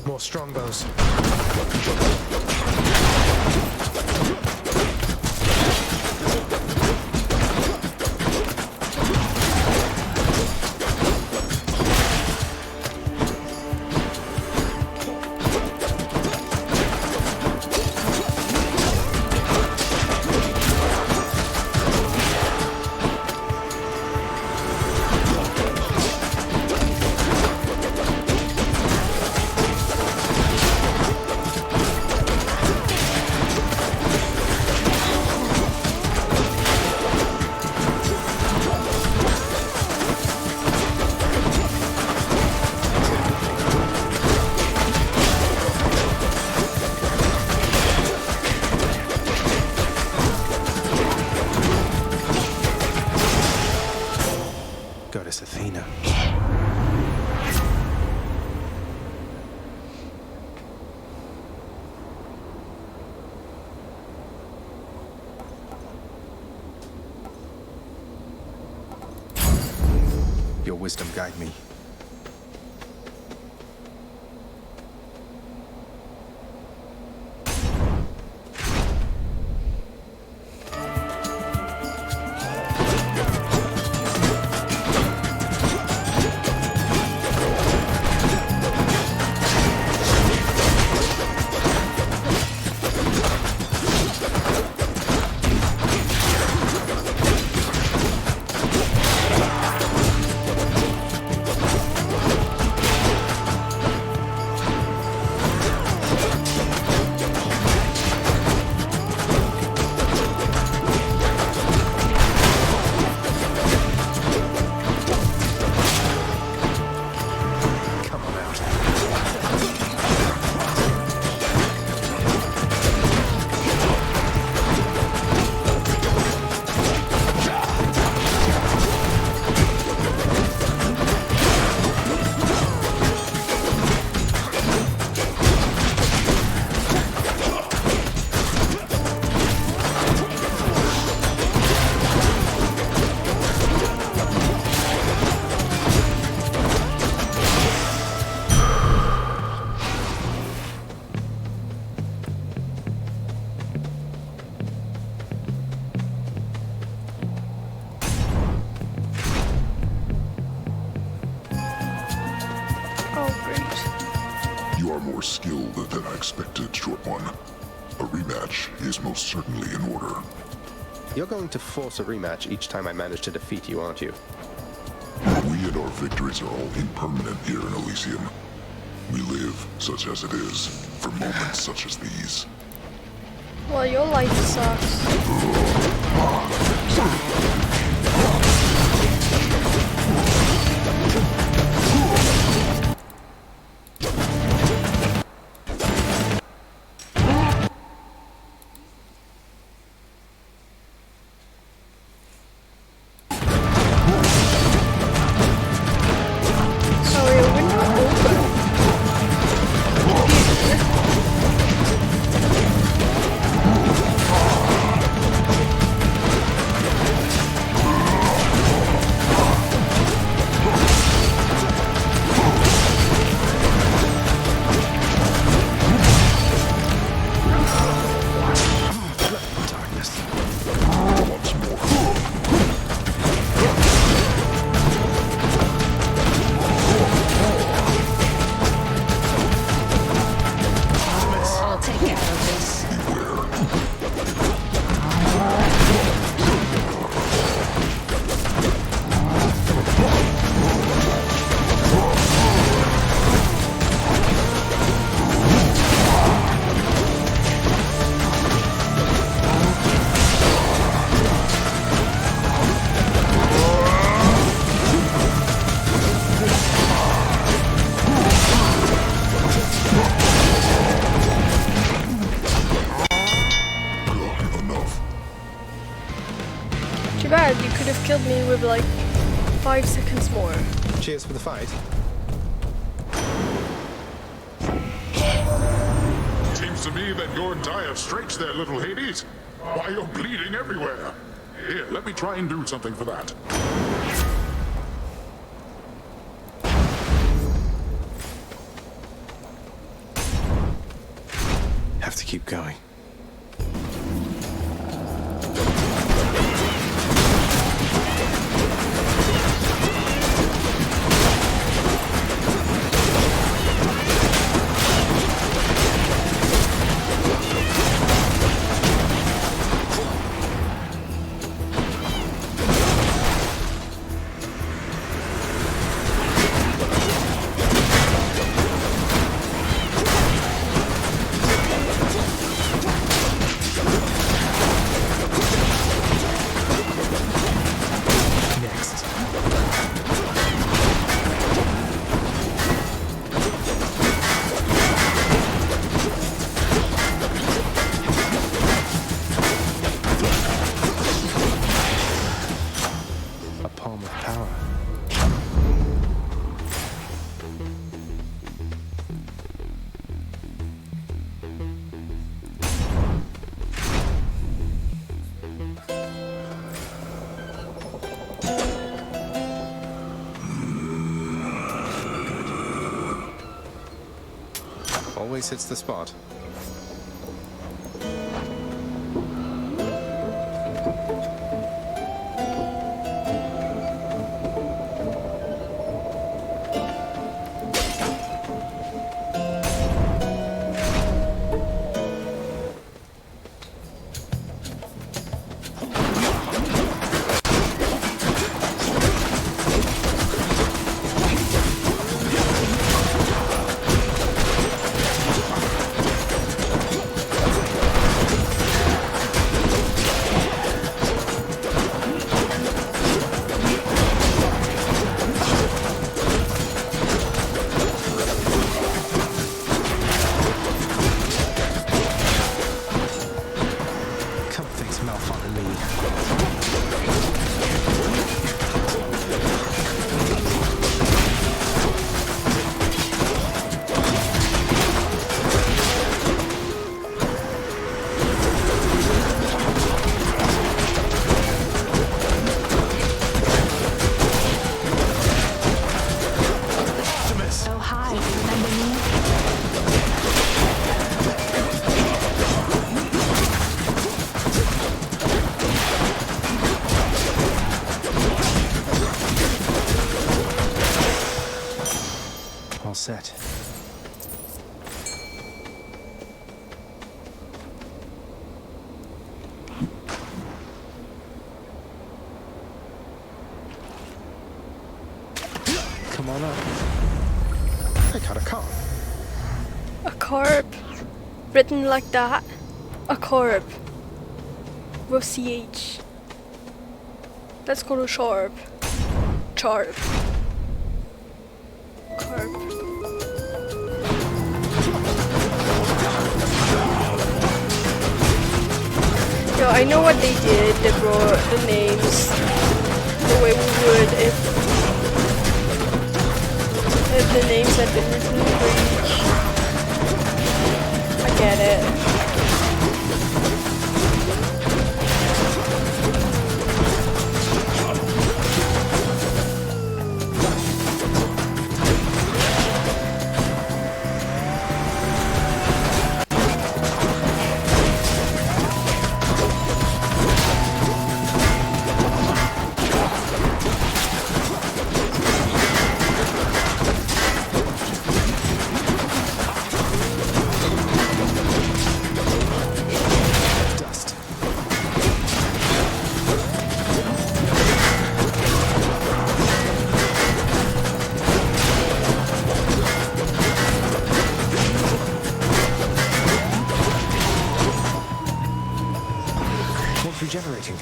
More strongbows. wisdom guide me. More skilled than I expected, short one. A rematch is most certainly in order. You're going to force a rematch each time I manage to defeat you, aren't you? We and our victories are all impermanent here in Elysium. We live, such as it is, for moments such as these. Well, your life sucks. Too bad, you could have killed me with like 5 seconds more. Cheers for the fight. Seems to me that you're in dire straits there, little Hades. Why, you're bleeding everywhere. Here, let me try and do something for that. Have to keep going. always hits the spot. Set. Come on up. I got a carp. A carp? Written like that? A carp. With CH. Let's go to sharp. Charp. Carp. Yo, I know what they did. They brought the names the way we would if the names had been written in Greek. I get it. Regenerating.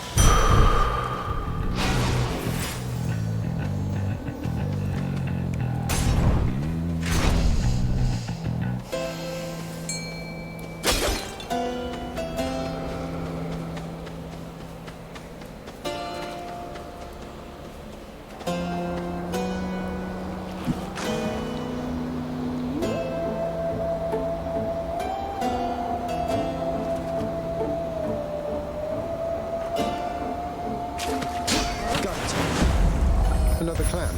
Another clan.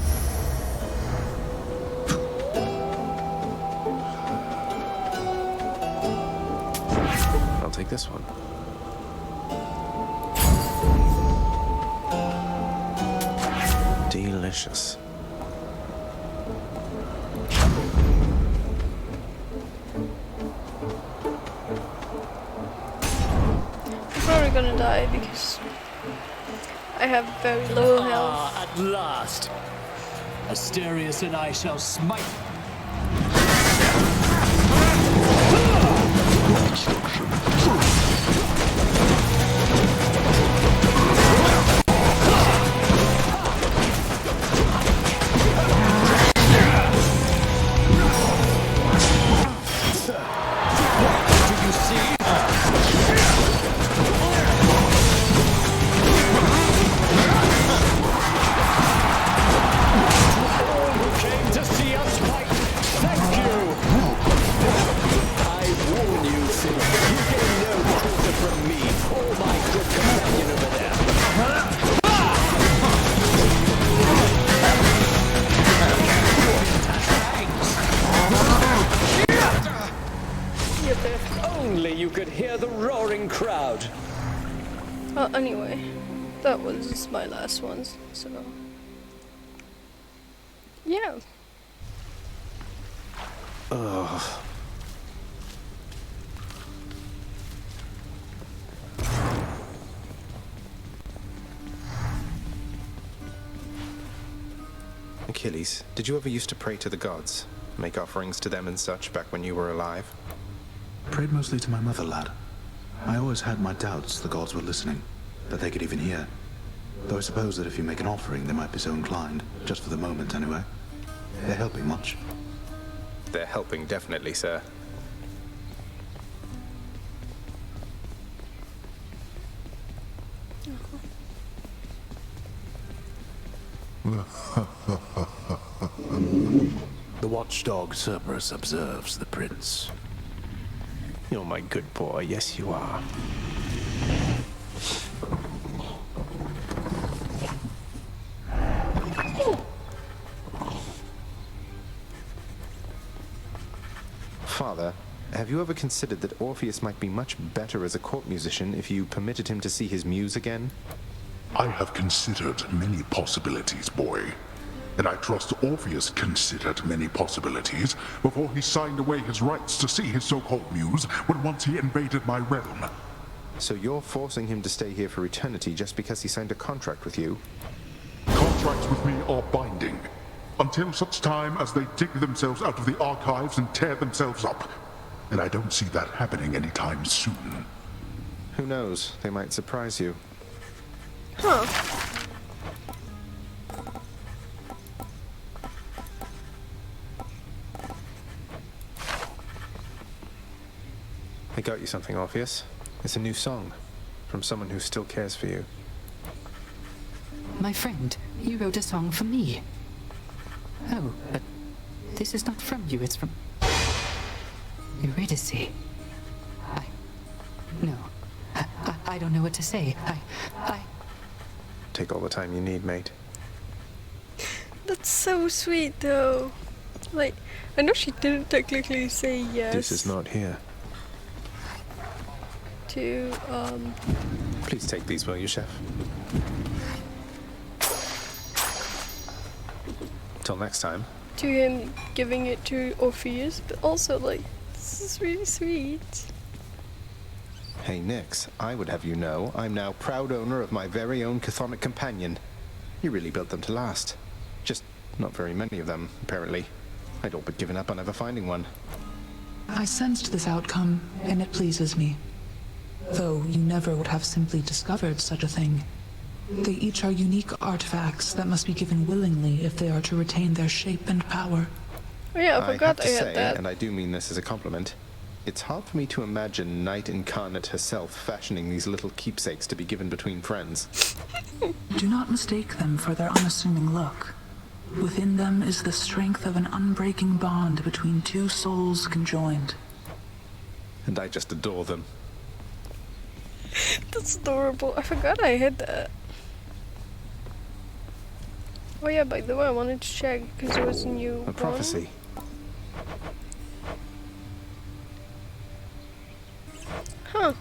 I'll take this one. Delicious. I'm probably gonna die because I have very low health. At last, Asterius and I shall smite. Came to see us fight. a roaring crowd. Anyway, that was my last ones, so yeah. Ugh. Achilles, did you ever used to pray to the gods? Make offerings to them and such back when you were alive? Prayed mostly to my mother, lad. I always had my doubts the gods were listening, that they could even hear. Though I suppose that if you make an offering, they might be so inclined, just for the moment anyway. They're helping much. They're helping, definitely, sir. The watchdog Cerberus observes the prince. You're my good boy, yes you are. Father, have you ever considered that Orpheus might be much better as a court musician if you permitted him to see his muse again? I have considered many possibilities, boy. And I trust Orpheus considered many possibilities before he signed away his rights to see his so-called muse when once he invaded my realm. So you're forcing him to stay here for eternity just because he signed a contract with you? Contracts with me are binding, until such time as they dig themselves out of the archives and tear themselves up. And I don't see that happening anytime soon. Who knows? They might surprise you. Huh. I got you something, Orpheus. It's a new song, from someone who still cares for you. My friend, you wrote a song for me. Oh, but this is not from you, it's from Eurydice. I don't know what to say. Take all the time you need, mate. That's so sweet, though. Like, I know she didn't technically say yes. This is not here. To, Please take these, will you, chef? Till next time. To him giving it to Orpheus, but also, like, this is really sweet. Hey, Nyx, I would have you know, I'm now proud owner of my very own chthonic companion. You really built them to last. Just not very many of them, apparently. I'd all but given up on ever finding one. I sensed this outcome, and it pleases me. Though you never would have simply discovered such a thing. They each are unique artifacts that must be given willingly if they are to retain their shape and power. Oh yeah, I forgot I had say, that. And I do mean this as a compliment, it's hard for me to imagine Night Incarnate herself fashioning these little keepsakes to be given between friends. Do not mistake them for their unassuming look. Within them is the strength of an unbreaking bond between two souls conjoined. And I just adore them. That's adorable. I forgot I had that. Oh yeah, by the way, I wanted to check because there was a new A prophecy. Huh.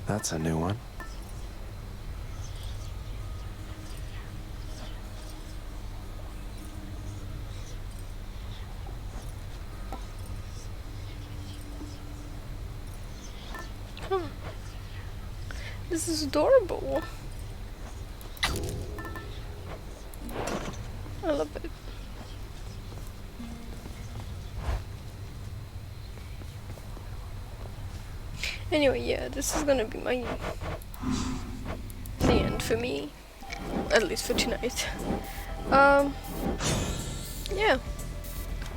That's a new one. Huh. This is adorable. I love it. Anyway, yeah, this is gonna be the end for me. At least for tonight. Yeah.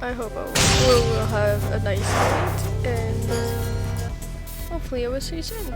I hope I will have a nice night, and hopefully I will see you soon.